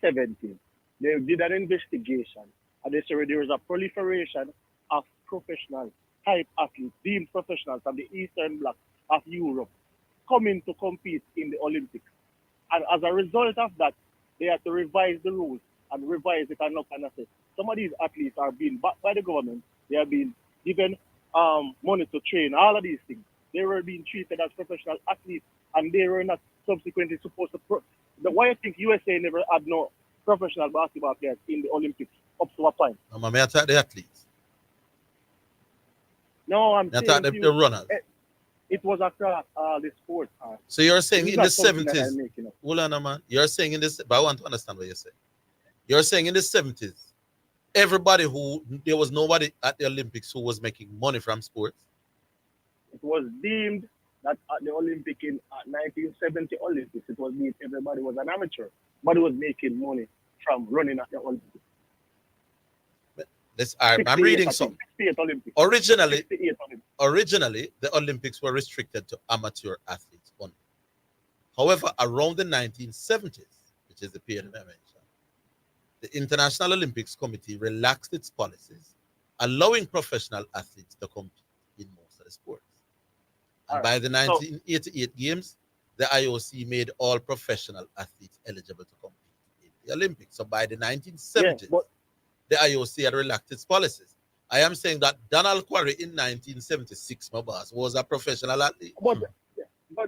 70s, they did an investigation, and they said there was a proliferation of professional type athletes, deemed professionals from the Eastern Bloc of Europe, coming to compete in the Olympics. And as a result of that, they had to revise the rules and revise it and look and say, some of these athletes are being backed by the government. They are being given money to train, all of these things. They were being treated as professional athletes, and they were not subsequently supposed to. Why do you think USA never had no professional basketball players in the Olympics up to a point? I'm attack the athletes. No, I'm saying the runners. It was across the sports. So you're saying in the 70s, hold on, man. You're saying in this, but I want to understand what you're saying. You're saying in the 70s, there was nobody at the Olympics who was making money from sports? It was deemed that at the Olympic in 1970 Olympics, it was deemed everybody was an amateur. Nobody was making money from running at the Olympics. I'm reading something. Originally, the Olympics were restricted to amateur athletes only. However, around the 1970s, which is the period I mentioned, the International Olympics Committee relaxed its policies, allowing professional athletes to compete in most of the sports. And by the 1988 Games, the IOC made all professional athletes eligible to compete in the Olympics. So by the 1970s, the IOC had relaxed its policies. I am saying that Donald Quarry in 1976, my boss, was a professional athlete. But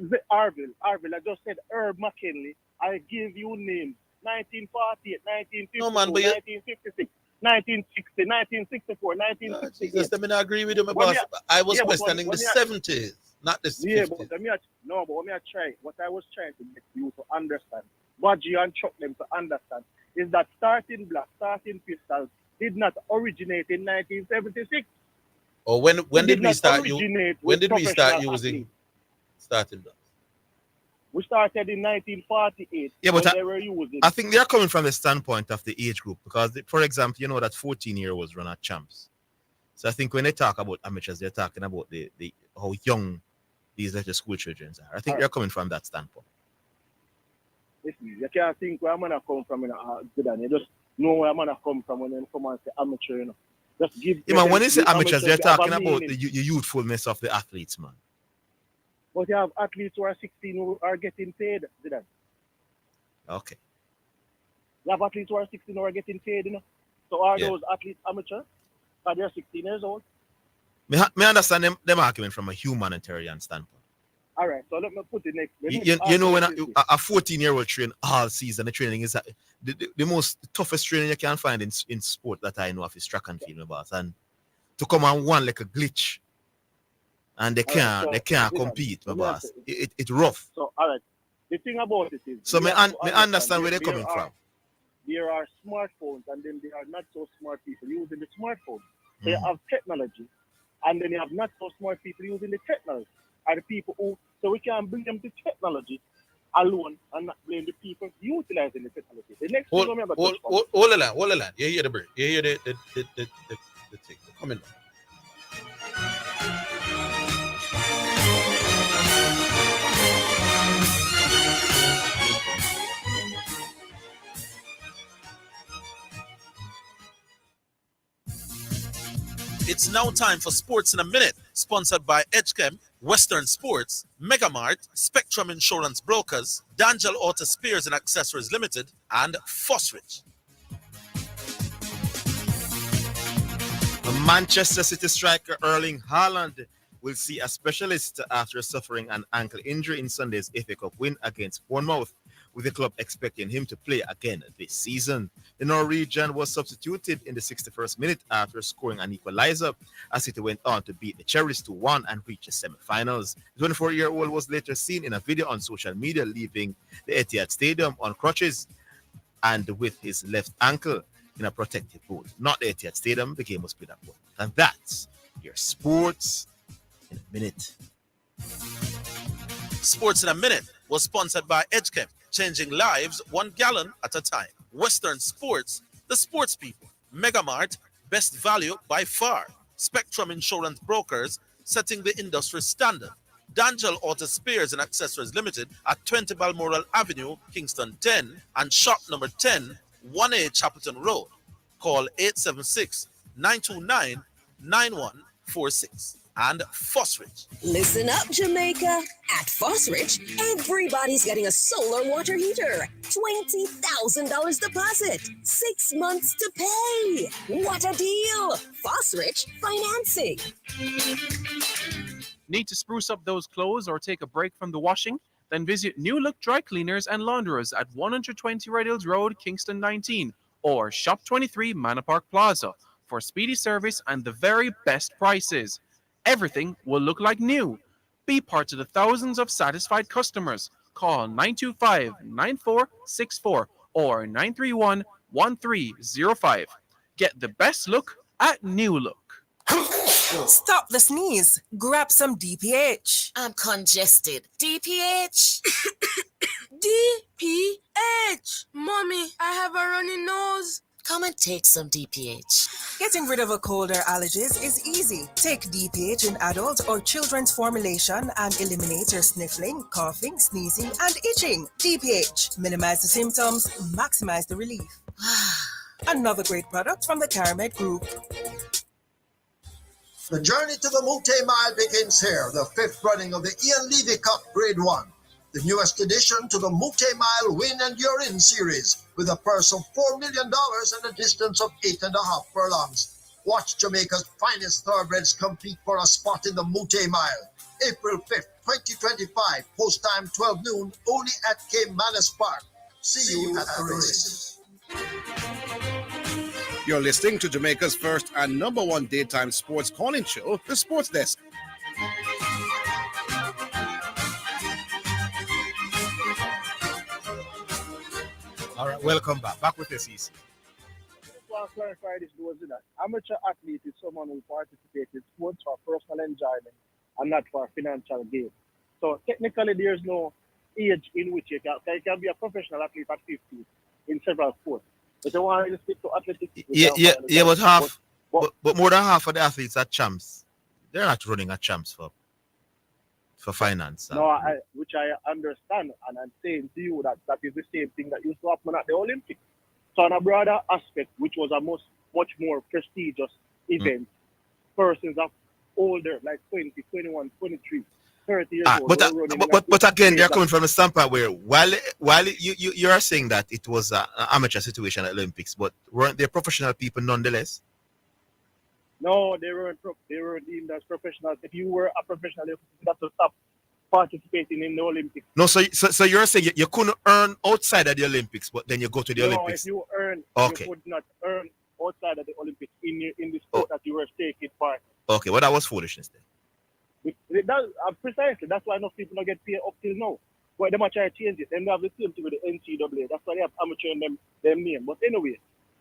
the Orville, I just said Herb McKinley. I give you names. 1948, 1952, 1956, 1960, 1964, 1968. Jesus, let me not agree with you, my boss. I was questioning the 70s, not the 50s. But let me try. What I was trying to get you to understand, Badgie and Chuck them to understand, is that starting pistols did not originate in 1976. Or when did we start using starting blocks? We started in 1948. Yeah, but I think they're coming from the standpoint of the age group because, for example, you know that 14-year-olds run at champs. So I think when they talk about amateurs, they're talking about the how young these little school children are. I think they're coming from that standpoint. Listen, you can't think where I'm gonna come from in Zidane. You just know where I'm gonna come from when you come and say amateur, you know. Just give. Yeah, man, when they say amateurs, they're talking about the youthfulness of the athletes, man. But you have athletes who are 16 who are getting paid, Zidane. Okay. You have athletes who are 16 who are getting paid, you know. So are those athletes amateur? Because they're 16 years old. Me understand them argument from a humanitarian standpoint. All right, so let me put it next. You know, when a 14-year-old train all season, the training is the most toughest training you can find in sport that I know of is track and field, my boss. And to come on one like a glitch, and they can't compete, my boss. It's rough. So all right, the thing about it is. So me understand where they're coming from. There are smartphones, and then there are not so smart people using the smartphone. They have technology And then you have not so smart people using the technology. Are the people who, so we can bring them to technology alone and not blame the people utilizing the technology. The next thing remember, hold the line. You hear the break. You hear the thing. Come in. It's now time for Sports in a Minute, sponsored by Edgechem, Western Sports, Megamart, Spectrum Insurance Brokers, Dangel Auto Spares and Accessories Limited, and Fosrich. Manchester City striker Erling Haaland will see a specialist after suffering an ankle injury in Sunday's FA Cup win against Bournemouth, with the club expecting him to play again this season. The Norwegian was substituted in the 61st minute after scoring an equalizer, as City went on to beat the Cherries 2-1 and reach the semi-finals. The 24-year-old was later seen in a video on social media leaving the Etihad Stadium on crutches and with his left ankle in a protective boot. Not the Etihad Stadium, the game was played at Bournemouth. And that's your Sports in a Minute. Sports in a Minute was sponsored by Edgechem, changing lives 1 gallon at a time. Western Sports, the sports people. Megamart, best value by far. Spectrum Insurance Brokers, setting the industry standard. Dangel Auto Spares and Accessories Limited at 20 Balmoral Avenue, Kingston 10, and shop number 10, 1A Chapelton Road. Call 876-929-9146. And Fosrich. Listen up, Jamaica. At Fosrich, everybody's getting a solar water heater. $20,000 deposit. 6 months to pay. What a deal. Fosrich Financing. Need to spruce up those clothes or take a break from the washing? Then visit New Look Dry Cleaners and Launderers at 120 Red Hills Road, Kingston 19, or Shop 23 Manor Park Plaza for speedy service and the very best prices. Everything will look like new. Be part of the thousands of satisfied customers. Call 925-9464 or 931-1305. Get the best look at New Look. Stop the sneeze. Grab some DPH. I'm congested. DPH. DPH. Mommy, I have a runny nose. Come and take some DPH. Getting rid of a cold or allergies is easy. Take DPH in adult or children's formulation and eliminate your sniffling, coughing, sneezing, and itching. DPH. Minimize the symptoms, maximize the relief. Another great product from the Caramed Group. The journey to the multi-mile begins here, the 5th running of the Ian Levy Cup Grade 1, the newest addition to the multi-mile win and you're in series, with a purse of $4 million and a distance of 8.5 furlongs. Watch Jamaica's finest thoroughbreds compete for a spot in the multi-mile. April 5th, 2025, post time 12 noon, only at Cape Manus Park. See you at the races. You're listening to Jamaica's first and number one daytime sports calling show, The Sports Desk. All right, welcome back. Back with SEC. I just want to clarify this, that amateur athlete is someone who participates in sports for personal enjoyment and not for financial gain. So technically, there's no age in which you can be a professional athlete at 50 in several sports. But you want to stick to athletics. But more than half of the athletes are champs. They're not running at champs for finance. No, which I understand, and I'm saying to you that is the same thing that used to happen at the Olympics. So on a broader aspect, which was a much more prestigious event, persons of older, like 20, 21, 23, 30 years old. But again, they're coming from a standpoint where while you are saying that it was an amateur situation at Olympics, but weren't they professional people nonetheless? No, they weren't deemed as professionals. If you were a professional, you have to stop participating in the Olympics. No, so you're saying you couldn't earn outside of the Olympics, but then you go to the Olympics. No, if you earn, okay, you could not earn outside of the Olympics in the sport that you were taking part. Okay, well, that was foolishness then. Precisely, that's why enough people don't get paid up till now. But they might try to change it. Then they have the same thing with the NCAA. That's why they have amateur in them name. But anyway,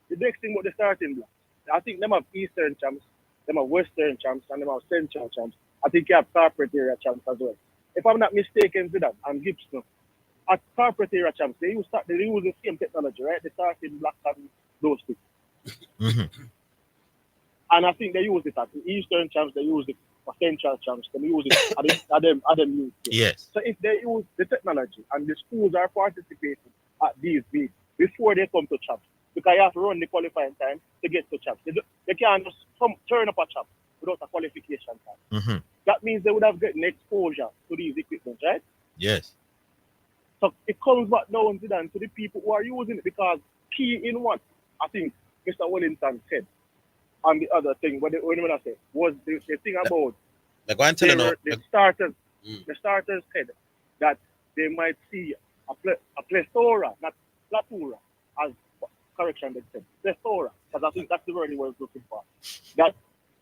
the next thing about the starting block, I think them have Eastern champs, them are Western champs and them are Central champs. I think you have corporate area champs as well. If I'm not mistaken, Zidane and Gibson, at corporate area champs, they use the same technology, right? They start in black and those things. Mm-hmm. And I think they use it at the Eastern champs, they use it for Central champs, they use it at them use it. Yes. So if they use the technology and the schools are participating at these bids before they come to champs, because you have to run the qualifying time to get to champs. They can't just turn up a champ without a qualification time. Mm-hmm. That means they would have gotten exposure to these equipment, right? Yes. So it comes back down to the people who are using it, because key in what I think Mr. Wellington said on the other thing, when I say was the thing about the starters. The starters said that they might see a plethora, not platura, as correction they said, plethora, because I think that's the word he was looking for. That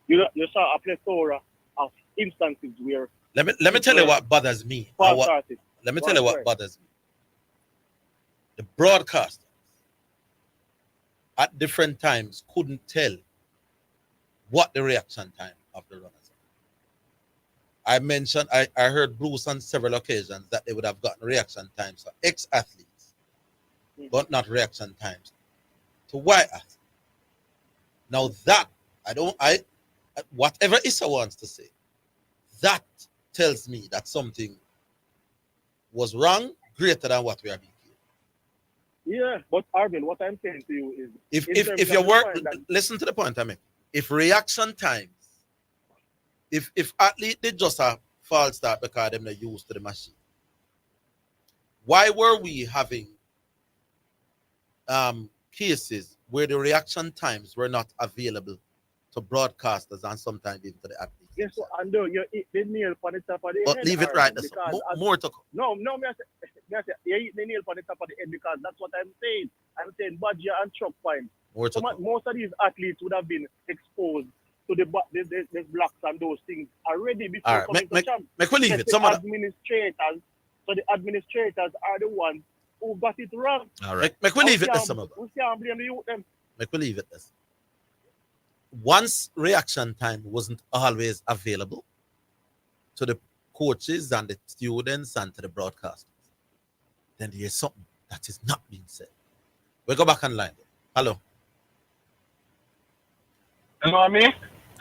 you saw a plethora of instances where. Let me tell you what bothers me. Let me tell you what bothers me. The broadcasters at different times couldn't tell what the reaction time of the runners are. I mentioned, I heard Bruce on several occasions that they would have gotten reaction times for ex-athletes, but not reaction times to Y athletes. Now that, whatever Issa wants to say, that tells me that something was wrong, greater than what we are being given. Yeah, but Arvin, what I'm saying to you is, if your work, listen to the point I make. If reaction times, if athlete did just a false start because them not used to the machine, why were we having cases where the reaction times were not available to broadcasters and sometimes even to the athletes? Yes, so, and you eat the nail on the top of the but head. Leave it right there. More to come. No, you eat the nail on the top of the head, because that's what I'm saying. I'm saying Badger and Chuck Pine. Most of these athletes would have been exposed to the blocks and those things already before coming to champ. Make we leave it. So the administrators are the ones who got it wrong. All right. Make we leave it this. We can't blame the youth them. Make we leave it this. Once reaction time wasn't always available to the coaches and the students and to the broadcasters, then there's something that is not being said. We'll go back online. Hello. Hello, me?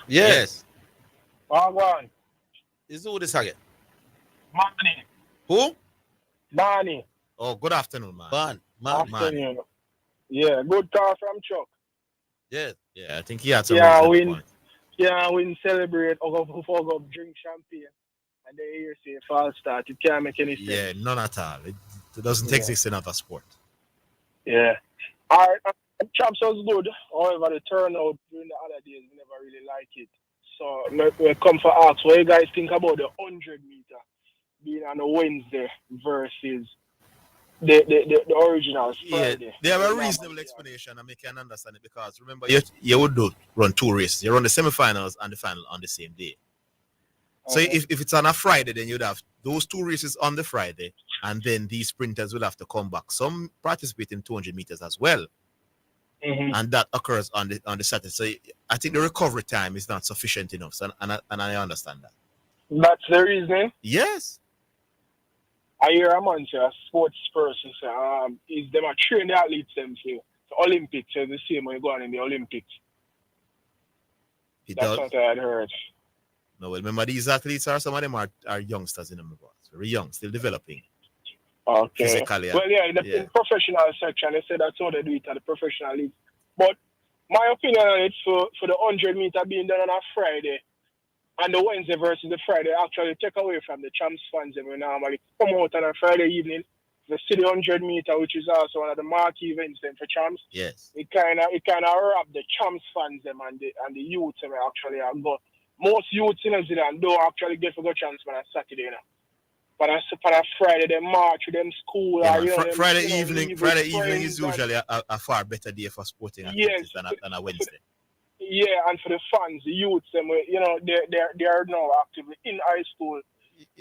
Yes. Go on. Is who this again? Manny. Who? Manny. Oh, good afternoon, man. Afternoon. Yeah, good call from Chuck. Yes. Yeah, I think he had some point. Yeah, we celebrate or go drink champagne. And then you say false start. It can't make any sense. Yeah, none at all. It doesn't exist in other sport. Yeah. All right. Champs was good. However, the turnout during the other days, we never really like it. So we come for ask what you guys think about the 100 meter being on a Wednesday versus the original Friday. Yeah, they have a reasonable explanation and we can understand it, because remember you would run two races. You run the semifinals and the final on the same day. So if it's on a Friday, then you'd have those two races on the Friday, and then these sprinters will have to come back. Some participate in 200 meters as well. Mm-hmm. And that occurs on the Saturday. So I think the recovery time is not sufficient enough. So, and I understand that. That's the reason? Yes. I hear a man say, a sports person say, is them a train the athletes them for the Olympics. So the same when you go on in the Olympics. That's what I had heard. No, well, remember these athletes some of them are youngsters in them, very young, still developing. Okay. Physically. Well, yeah, in the professional section, they say that's how they do it at the professional league. But my opinion on it for the 100 meter being done on a Friday and the Wednesday versus the Friday actually take away from the champs fans and we normally come out on a Friday evening, the city 100 meter, which is also one of the marquee events then for champs. Yes. It kind of rob the champs fans them and the youths them actually go. Most youths in Zidane don't actually get for go champs on a Saturday now. But for a Friday, they march with them school. Yeah, Friday evening is usually a far better day for sporting activities than a Wednesday. Yeah, and for the fans, the youths, them, they are now active in high school,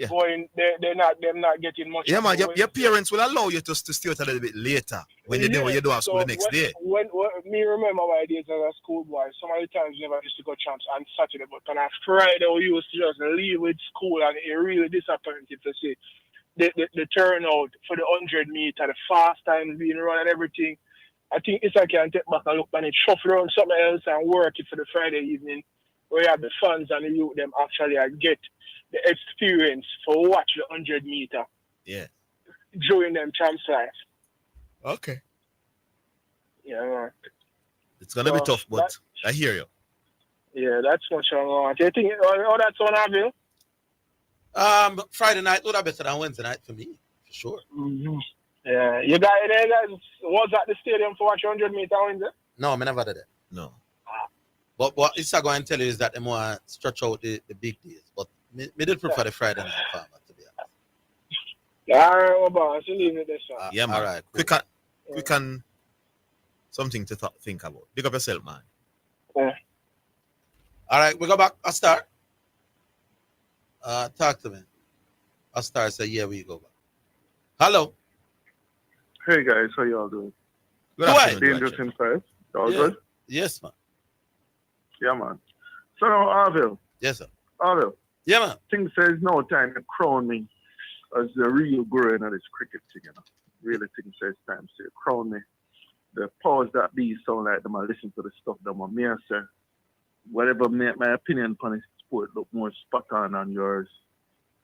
going, they're not getting much. Yeah, man. Your parents will allow you to stay out a little bit later when you do at school the next day. When me remember my days as a schoolboy, some of the times never used to go champs on Saturday, but on a Friday we used to just leave with school, and it really disappointed to see the turnout for the 100 meter, the fast times being run and everything. I think if I can take back a look and it shuffle around something else and work it for the Friday evening, where you have the fans and the youth them actually get the experience for watch the 100 meter. Yeah. During them champs life. Okay. Yeah, man. It's gonna be tough, but I hear you. Yeah, that's much I want. Do you think that's on Orville? Friday night would have better than Wednesday night for me, for sure. Mm-hmm. Yeah, you guys was at the stadium to watch 100 meter Wednesday? No, I never did it. No. But what it's going to tell you is that they want to stretch out the big days. But me did prefer the Friday night farmer, to be honest. Yeah, all right, well, boss, you leave it this one. Yeah, man. All right, cool. We can something to think about. Pick up yourself, man. Yeah. All right, we go back. I'll start. Talk to me. I'll start. Say, yeah, we go back. Hello. Hey guys, how y'all doing? Good afternoon. Dangerous inside. All Yeah. good? Yes, man. Yeah, man. So now, Orville. Yes, sir. Orville. Yeah, man. Things says no time to crown me as the real guru in this cricket thing, you know. Really things says time to crown me. The powers that be sound like them, I listen to the stuff that my mayor say. Whatever my opinion on this sport look more spot on than yours.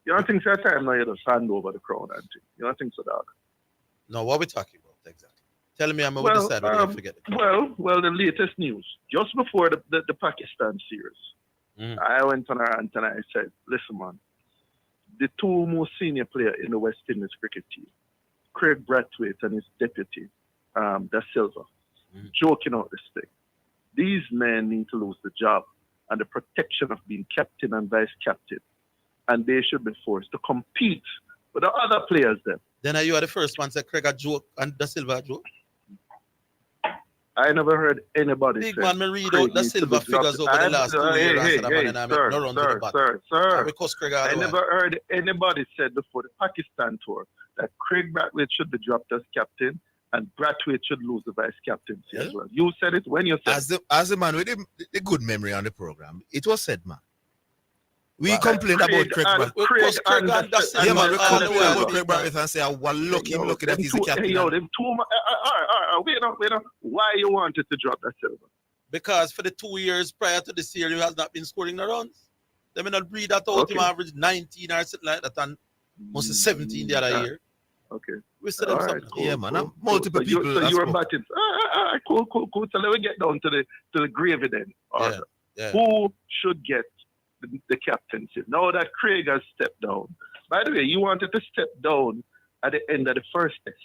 You don't think so time now you just hand over the crown and thing. You don't think so, dog? No, what are we talking about exactly? Tell me, I'm going to decide whether I forget it. Well, the latest news. Just before the Pakistan series, I went on a rant and I said, listen, man, the two most senior players in the West Indies cricket team, Craig Brathwaite and his deputy, Da Silva, joking out this thing. These men need to lose the job and the protection of being captain and vice captain. And they should be forced to compete with the other players then. Then are you the first one say Craig a joke and Da Silva a joke? I never heard anybody Big say man, me read out Da Silva figures over the last 2 years. Sir. I never heard anybody said before the Pakistan tour that Craig Brathwaite should be dropped as captain and Brathwaite should lose the vice captaincy as well. You said it when you said it. As a man with a good memory on the program, it was said, man. We complained about Craig Brathwaite. Yeah, man, we complained about Craig Brathwaite and say, well, look that he's the captain. Wait up. Why you wanted to drop that Silva? Because for the 2 years prior to this year, he has not been scoring the runs. They may not read that out. Him average 19 or something like that, and mostly 17 the other year. Okay. We said something. Cool, yeah, man. Multiple people. So you were batting. Cool. So let me get down to the gravy then. Yeah. Who should get the captaincy? Now that Craig has stepped down. By the way, you wanted to step down at the end of the first test.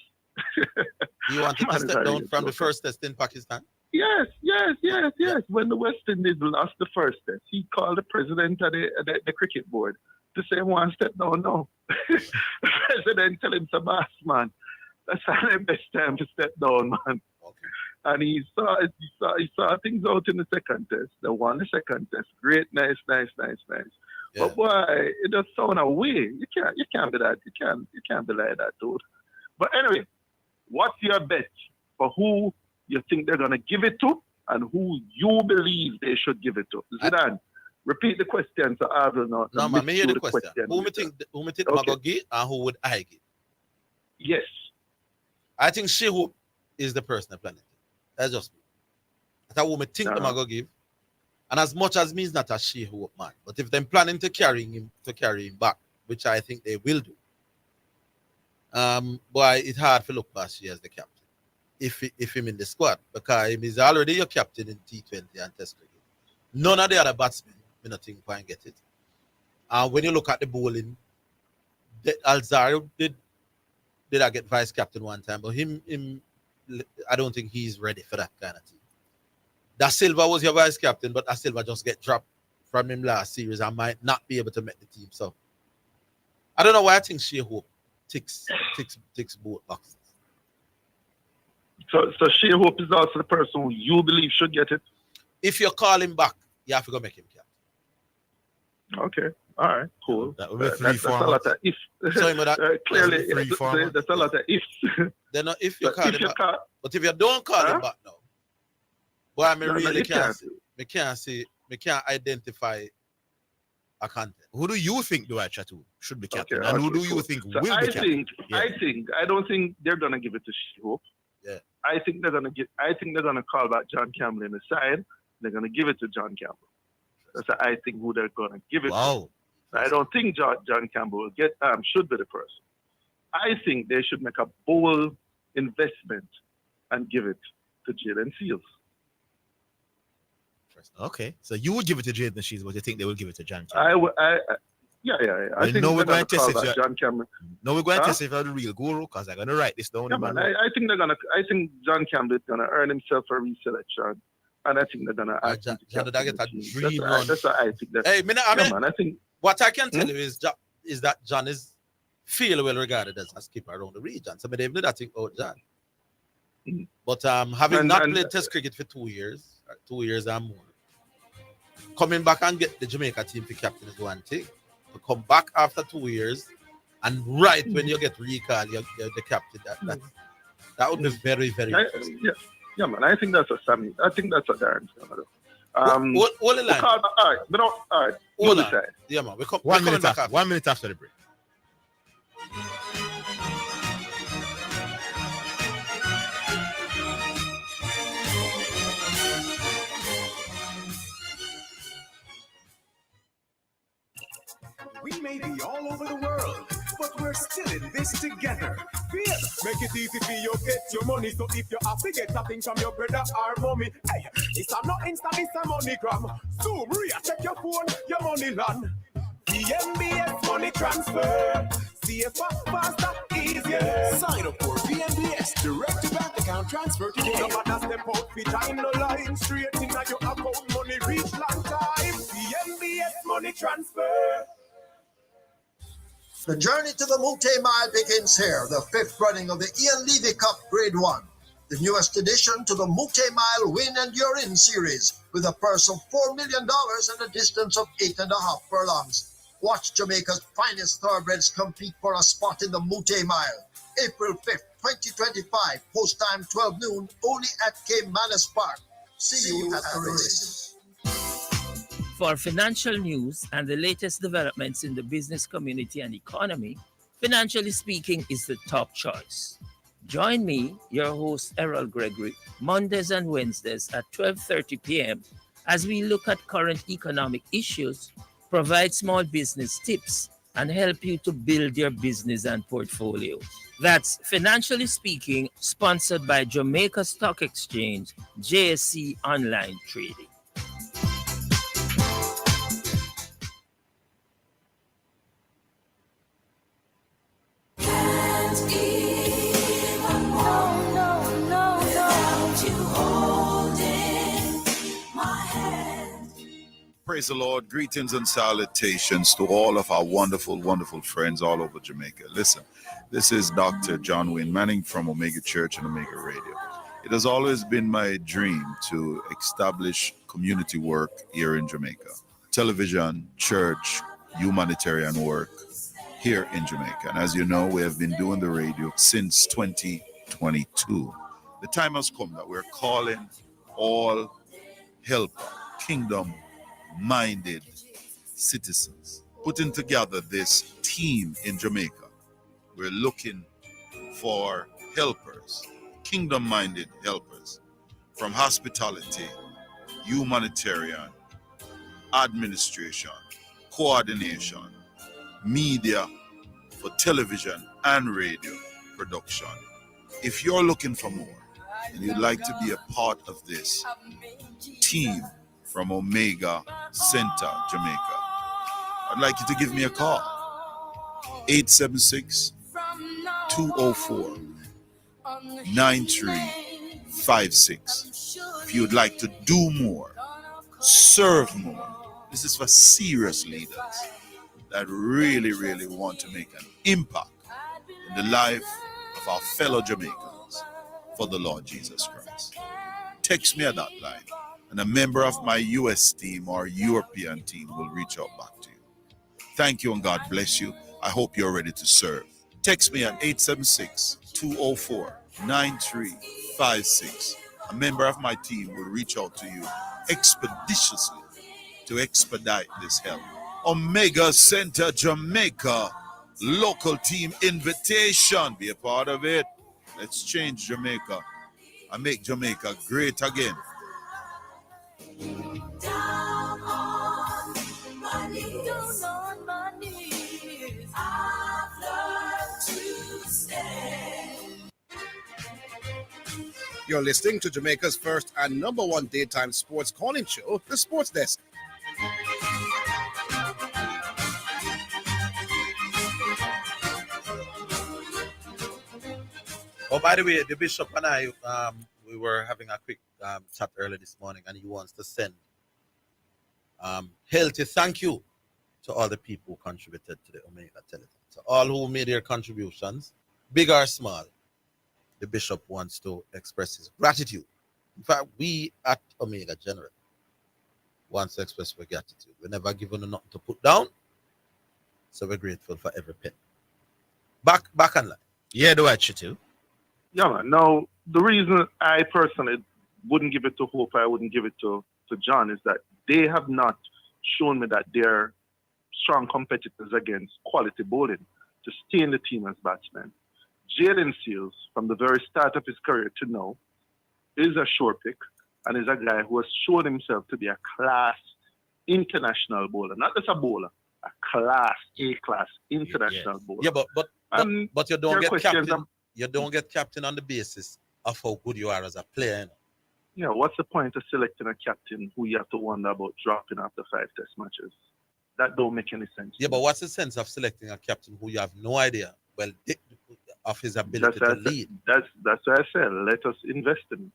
You wanted to step down from the first test in Pakistan? Yes. When the West Indies lost the first test, he called the president of the cricket board to say, "One step down now." The president tell him, "Boss, man, that's the best time to step down, man." Okay. And he saw things out in the second test. They won the second test. Great, nice. Yeah. But boy, it does sound away. You can't be that. You can't be like that, dude. But anyway, what's your bet for who you think they're gonna give it to and who you believe they should give it to? Zidane, repeat the question so I will not. No, man, me hear the question. Who me think Mago give and who would I give? Yes. I think Shehu is the person that planning it. That's just me. That's who me think Mago give. And as much as me is not a Shehu man, but if they're planning to carry him back, which I think they will do. Boy, it's hard to look past you as the captain if him in the squad, because him is already your captain in T20 and Test cricket. None of the other batsmen, I don't think can get it. And when you look at the bowling, Alzaro did I get vice captain one time, but him I don't think he's ready for that kind of thing. Da Silva was your vice captain, but Da Silva just get dropped from him last series and might not be able to make the team. So I don't know why I think Shea Hope ticks both boxes. So Shea Hope is also the person who you believe should get it? If you call him back, you have to go make him Okay. All right. Cool. That would be That's a lot of ifs. Sorry, but that, Clearly, that's a lot of ifs. Then if you call him back, but if you don't call him back now, well, I mean, really can't see. Me can't identify a content. Who do you think Dwight should be captain? And who do you think will be captain? I don't think they're gonna give it to She-Hope. Yeah. I think they're gonna call back John Campbell in the side. They're gonna give it to John Campbell. That's I think who they're gonna give it to. I don't think John Campbell will should be the person. I think they should make a bold investment and give it to Jaden Seals. Okay, so you would give it to Jaden Seals, but you think they will give it to John Campbell? Yeah. I think we're going to test if John Campbell. No, we're going to test if you're the real guru, because I'm going to write this down. Yeah, man, I think John Campbell is gonna earn himself a reselection, and I think they're gonna ask him to get a dream run. That's what I think. I think what I can tell you is that John is feel well regarded as a skipper around the region. So they knew that thing about John. But having not played Test cricket for 2 years and more, coming back and get the Jamaica team for captain is one thing. To come back after 2 years and when you get recalled, you're the captain. That would be very, very yeah, man. I think that's a Sammy. I think that's a Darren's gonna do. Hold the line. All right. Hold on. Yeah, man. We 1 minute after. 1 minute after the break. We may be all over the world, but we're still in this together. Feel, make it easy for you get your money. So if you have to get something from your brother or mommy, hey, it's not Insta, it's a MoneyGram. Zoom, check your phone, your money land. VMBS money transfer. CFA faster, easier. Sign up for VMBS direct to bank account transfer today. No matter step out, be time no line. Straight in your account, money reach long time. VMBS money transfer. The journey to the multi-mile begins here, the 5th running of the Ian Levy Cup Grade 1, the newest addition to the multi-mile win and you're in series, with a purse of $4 million and a distance of 8.5 furlongs. Watch Jamaica's finest thoroughbreds compete for a spot in the multi-mile. April 5th, 2025, post time 12 noon, only at Caymanas Park. See you at the races. For financial news and the latest developments in the business community and economy, Financially Speaking is the top choice. Join me, your host Errol Gregory, Mondays and Wednesdays at 12:30 p.m. as we look at current economic issues, provide small business tips, and help you to build your business and portfolio. That's Financially Speaking, sponsored by Jamaica Stock Exchange, JSC Online Trading. Praise the Lord. Greetings and salutations to all of our wonderful, wonderful friends all over Jamaica. Listen, this is Dr. John Wayne Manning from Omega Church and Omega Radio. It has always been my dream to establish community work here in Jamaica. Television, church, humanitarian work here in Jamaica. And as you know, we have been doing the radio since 2022. The time has come that we're calling all help, kingdom-minded citizens, putting together this team in Jamaica. We're looking for helpers, kingdom-minded helpers, from hospitality, humanitarian, administration, coordination, media, for television and radio production. If you're looking for more and you'd like to be a part of this team from Omega Center, Jamaica, I'd like you to give me a call. 876-204-9356. If you'd like to do more, serve more. This is for serious leaders that really, really want to make an impact in the life of our fellow Jamaicans for the Lord Jesus Christ. Text me at that line, and a member of my US team or European team will reach out back to you. Thank you and God bless you. I hope you're ready to serve. Text me at 876-204-9356. A member of my team will reach out to you expeditiously to expedite this help. Omega Center Jamaica local team invitation. Be a part of it. Let's change Jamaica and make Jamaica great again. Down on my knees, on my knees, I've learned to stay. You're listening to Jamaica's first and number one daytime sports calling show, The Sports Desk. Oh, by the way, the bishop and I, we were having a quick chat earlier this morning, and he wants to send healthy thank you to all the people who contributed to the Omega Telethon. So all who made their contributions, big or small, the bishop wants to express his gratitude. In fact, we at Omega General wants to express our gratitude. We're never given nothing to put down, so we're grateful for every penny. Back on line. Yeah, do I too? Yeah, man. Now, the reason I personally wouldn't give it to Hope, I wouldn't give it to John, is that they have not shown me that they're strong competitors against quality bowling to stay in the team as batsmen. Jaden Seals, from the very start of his career to now, is a sure pick and is a guy who has shown himself to be a class international bowler, not just a bowler, a class, A-class international bowler. Yeah, but you don't get captain. You don't get captain on the basis of how good you are as a player. You know? Yeah, what's the point of selecting a captain who you have to wonder about dropping after 5 test matches? That don't make any sense. Yeah, but what's the sense of selecting a captain who you have no idea of his ability to lead? That's what I said. Let us invest in him.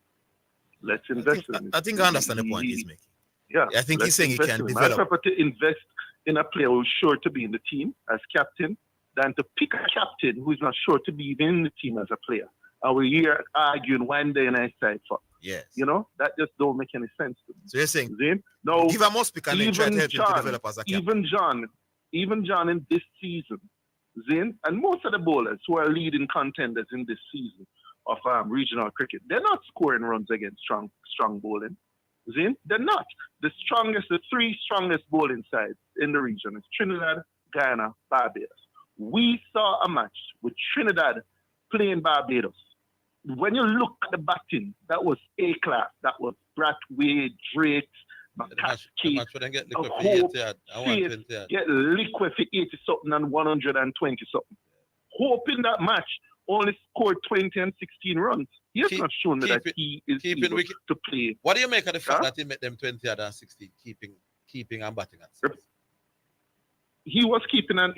Let's invest in him. I think I understand the point he's making. Yeah, I think he's saying he can develop. I'd prefer to invest in a player who's sure to be in the team as captain than to pick a captain who's not sure to be even in the team as a player. And we're here arguing one day and I side for. Yes. You know, that just don't make any sense to me. So you're saying, no, give a must pick and then try to help him to develop as a captain. Even John in this season, Zin, and most of the bowlers who are leading contenders in this season of regional cricket, they're not scoring runs against strong bowling. Zin, they're not. The three strongest bowling sides in the region is Trinidad, Guyana, Barbados. We saw a match with Trinidad playing Barbados. When you look at the batting, that was A-class. That was Bradway, Drake, McCaskey, Hope, get liquid for 80-something and 120-something. Hope in that match only scored 20 and 16 runs. He has not shown that he is able to play. What do you make of the fact that he made them 20 and 16, keeping and batting at 6? He was keeping and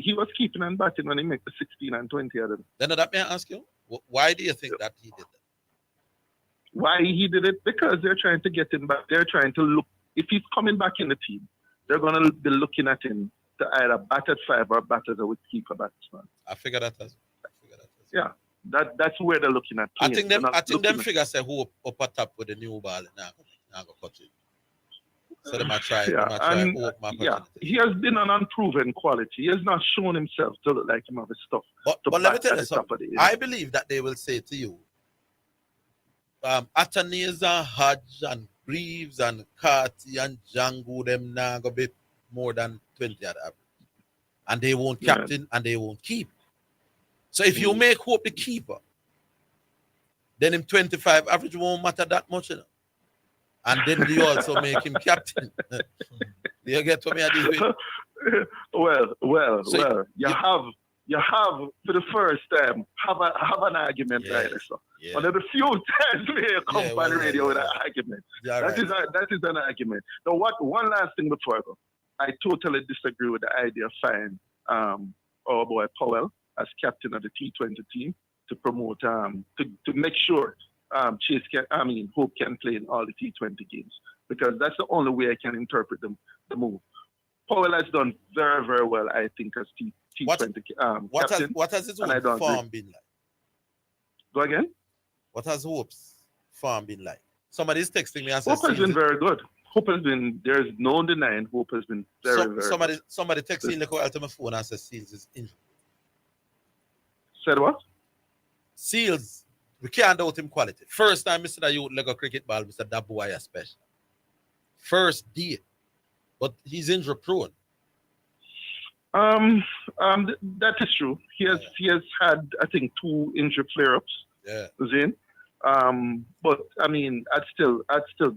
batting when he made the 16 and 20 of them. Then that may I ask you, why do you think that he did that? Why he did it? Because they're trying to get him back. They're trying to look. If he's coming back in the team, they're going to be looking at him to either bat at 5 or bat as a wicketkeeper batsman. I figure that as. Yeah, that's where they're looking at. I think them figures say who up at top with the new ball now go cut it. So they might try. He has been an unproven quality. He has not shown himself to look like him of his stuff. But let me tell you something. I believe that they will say to you, Ataneza, Hodge, and Greaves, and Carty, and Django, them now go bit more than 20 at average. And they won't captain and they won't keep. So if you make Hope the keeper, then him 25 average won't matter that much, you know. And then you also make him captain. You get what I mean? Well. You have for the first time have an argument, right? So one of the few times we come on the radio with an argument. That is an argument. Now, one last thing before I go. I totally disagree with the idea of firing our boy Powell as captain of the T20 team to promote to make sure Hope can play in all the T20 games, because that's the only way I can interpret the move. Powell has done very, very well, I think, as T20 captain. What has his own form been like? Go again? What has Hope's form been like? Somebody's texting me and Hope has been very good. Hope has been, there's no denying Hope has been very, very Somebody texting the call to my phone and says Seals is injured. Said what? Seals, we can't doubt him quality. First time Mr. That you would Lego cricket ball, Mr. That boy is special. First day. But he's injury prone. That is true. He has had, I think, 2 injury flare-ups. Yeah. Zidane. But I mean, I'd still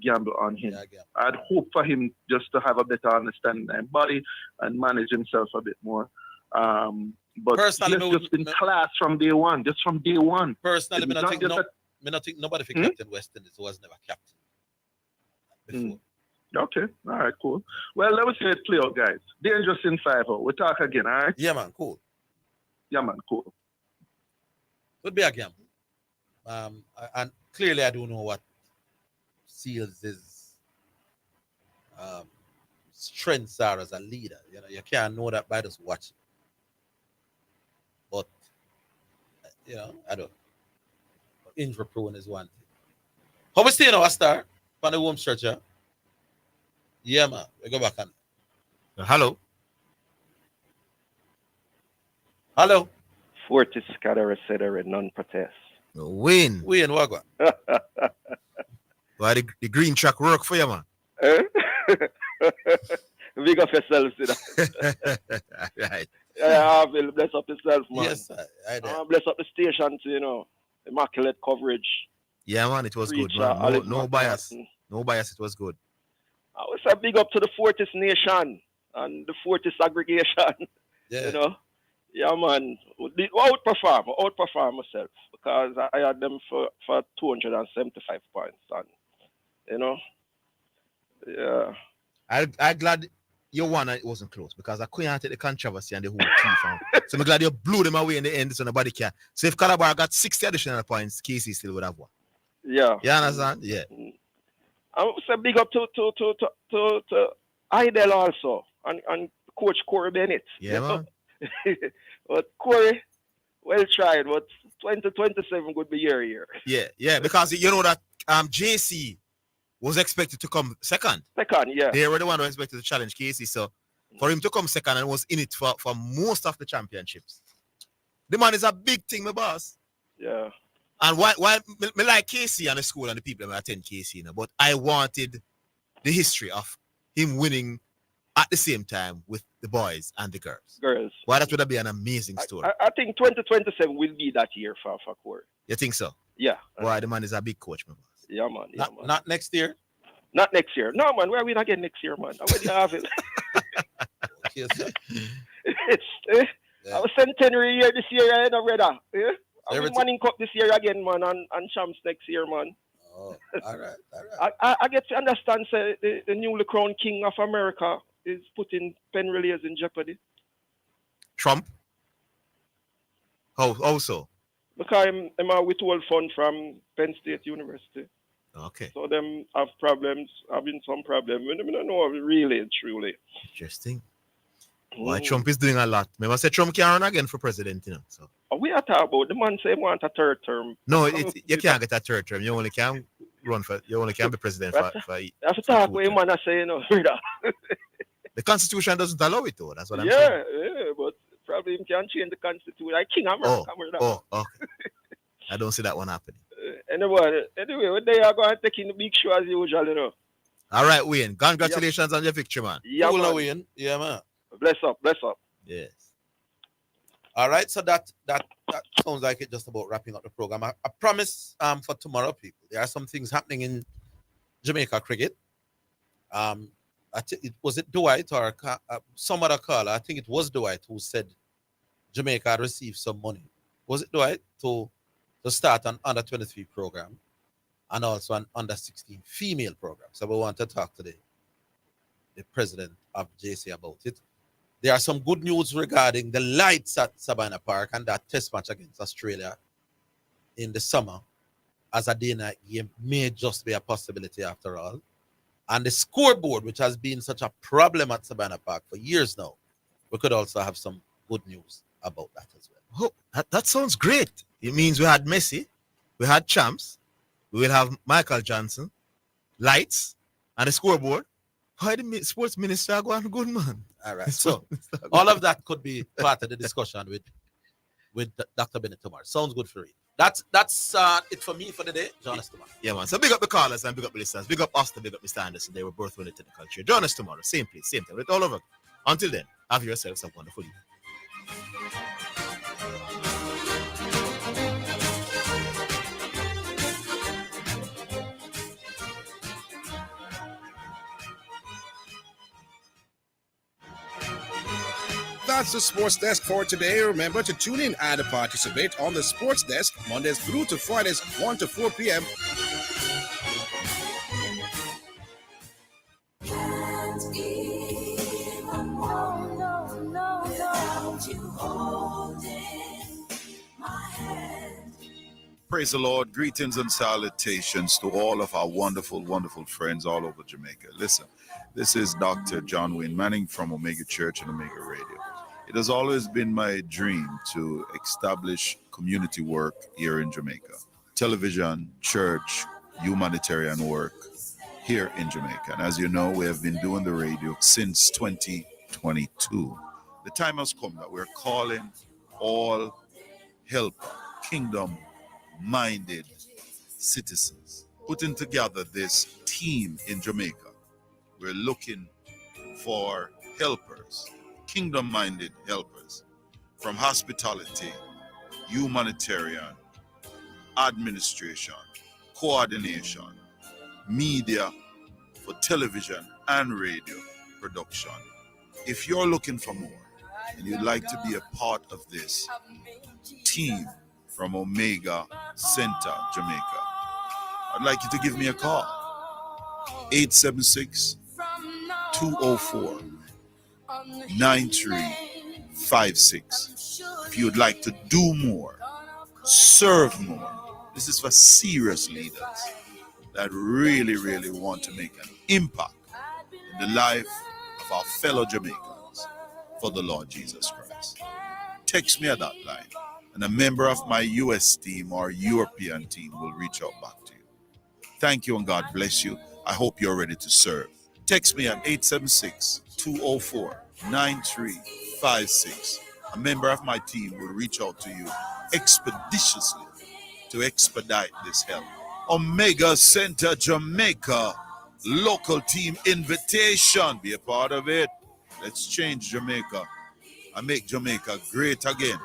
gamble on him. Yeah, I'd hope for him just to have a better understanding of his body and manage himself a bit more. But personally, he's just been class from day one. Just from day one. Personally, I don't think nobody for Captain West Indies was never captain before. Okay, all right, cool. Well, let us see it play out, guys. Dangerous in 5-0. We'll talk again, all right? Yeah, man, cool. Yeah, man, cool. Would be a gamble. And clearly, I don't know what Seals' strengths are as a leader. You know, you can't know that by just watching. But you know, I don't. Injury prone is one thing. How we staying our star on the home stretch? Yeah, man. We go back on. Hello. Hello. Fortis Cadera Cedera non-protest. Win, Wagwa. Why the green track work for you, man? Big up yourself, Right. Yeah, Orville, bless up yourself, man. Yes, bless up the station, you know. Immaculate coverage. Yeah, man, it was good, man. No bias. No bias, it was good. I would say big up to the Fortis Nation and the Fortis aggregation. Yeah. You know? Yeah, man. I outperform myself because I had them for 275 points. And, you know? Yeah. I'm glad you won and it wasn't close because I couldn't take the controversy and the whole team. So I'm glad you blew them away in the end so nobody can. So if Calabar got 60 additional points, KC still would have won. Yeah. You understand? Yeah. I would say big up to Idel also and Coach Corey Bennett. Yeah, man. But Corey, well tried, but 2027 could be your year. Yeah, because you know that JC was expected to come second. Yeah. They were the one who expected to challenge Casey. So for him to come second and was in it for most of the championships. The man is a big thing, my boss. Yeah. And why me like Casey and the school and the people that attend Casey, you know, but I wanted the history of him winning at the same time with the boys and the girls. Why that would have been an amazing story. I think 2027 will be that year for Corey. You think so? Yeah. Why the man is a big coach, man. Yeah, man. Not next year? Not next year. No, man. We're winning again next year, man. I already have it. I was centenary year this year, you know, brother. Yeah? I'm winning cup this year again, man, and champs next year, man. Oh, all right. I get to understand, say, the newly crowned king of America is putting pen relays in jeopardy. Trump? How so? Because I'm a withhold fund from Penn State University. Okay. So them have problems, having some problem. We don't know really, truly. Interesting. Why Trump is doing a lot. Remember, say Trump can run again for president, you know. So we are talking about the man say he want a third term. No, you can't get a third term. You only can be president for that's a talk with him and I say, you know, the Constitution doesn't allow it though. That's what I'm saying. Yeah, but probably him can change the Constitution. Like King America. Okay. I don't see that one happening. Anyway, they are going to take in the big show as usual, you know. All right, Wayne. Congratulations on your victory, man. Yeah, cool, man. Wayne. Yeah, man. Bless up. Yes. All right, so that sounds like it just about wrapping up the program. I promise for tomorrow, people, there are some things happening in Jamaica cricket. I think was it Dwight or some other caller? I think it was Dwight who said Jamaica had received some money. Was it Dwight to start an under-23 program and also an under-16 female program? So we want to talk to the president of JC about it. There are some good news regarding the lights at Sabina Park and that test match against Australia in the summer as a day-night game may just be a possibility after all. And the scoreboard, which has been such a problem at Sabina Park for years now, we could also have some good news about that as well. Oh, that sounds great. It means we had Messi, we had Champs, we will have Michael Johnson, lights, And the scoreboard. Why the sports minister go on good, man? All right. So all of that could be part of the discussion with Dr. Bennett tomorrow. Sounds good for you. That's it for me for the day. Join us tomorrow. Yeah, man. So big up the callers and big up the listeners. Big up Austin, big up Mr. Anderson. They were both related to the culture. Join us tomorrow. Same place, same time. It's all over. Until then, have yourselves a wonderful evening. That's the Sports Desk for today. Remember to tune in and participate on the Sports Desk Mondays through to Fridays, 1 to 4 p.m. Praise the Lord. Greetings and salutations to all of our wonderful, wonderful friends all over Jamaica. Listen, this is Dr. John Wayne Manning from Omega Church and Omega Radio. It has always been my dream to establish community work here in Jamaica. Television, church, humanitarian work here in Jamaica. And as you know, we have been doing the radio since 2022. The time has come that we're calling all helper, kingdom-minded citizens, putting together this team in Jamaica. We're looking for helpers, kingdom-minded helpers, from hospitality, humanitarian, administration, coordination, media for television and radio production. If you're looking for more and you'd like to be a part of this team from Omega Center, Jamaica, I'd like you to give me a call. 876-204-9356. If you'd like to do more, serve more. This is for serious leaders that really, really want to make an impact in the life of our fellow Jamaicans for the Lord Jesus Christ. Text me at that line, and a member of my US team or European team will reach out back to you. Thank you and God bless you. I hope you're ready to serve. Text me at 876-204-9356. A member of my team will reach out to you expeditiously to expedite this help. Omega Center Jamaica, local team invitation. Be a part of it. Let's change Jamaica and make Jamaica great again.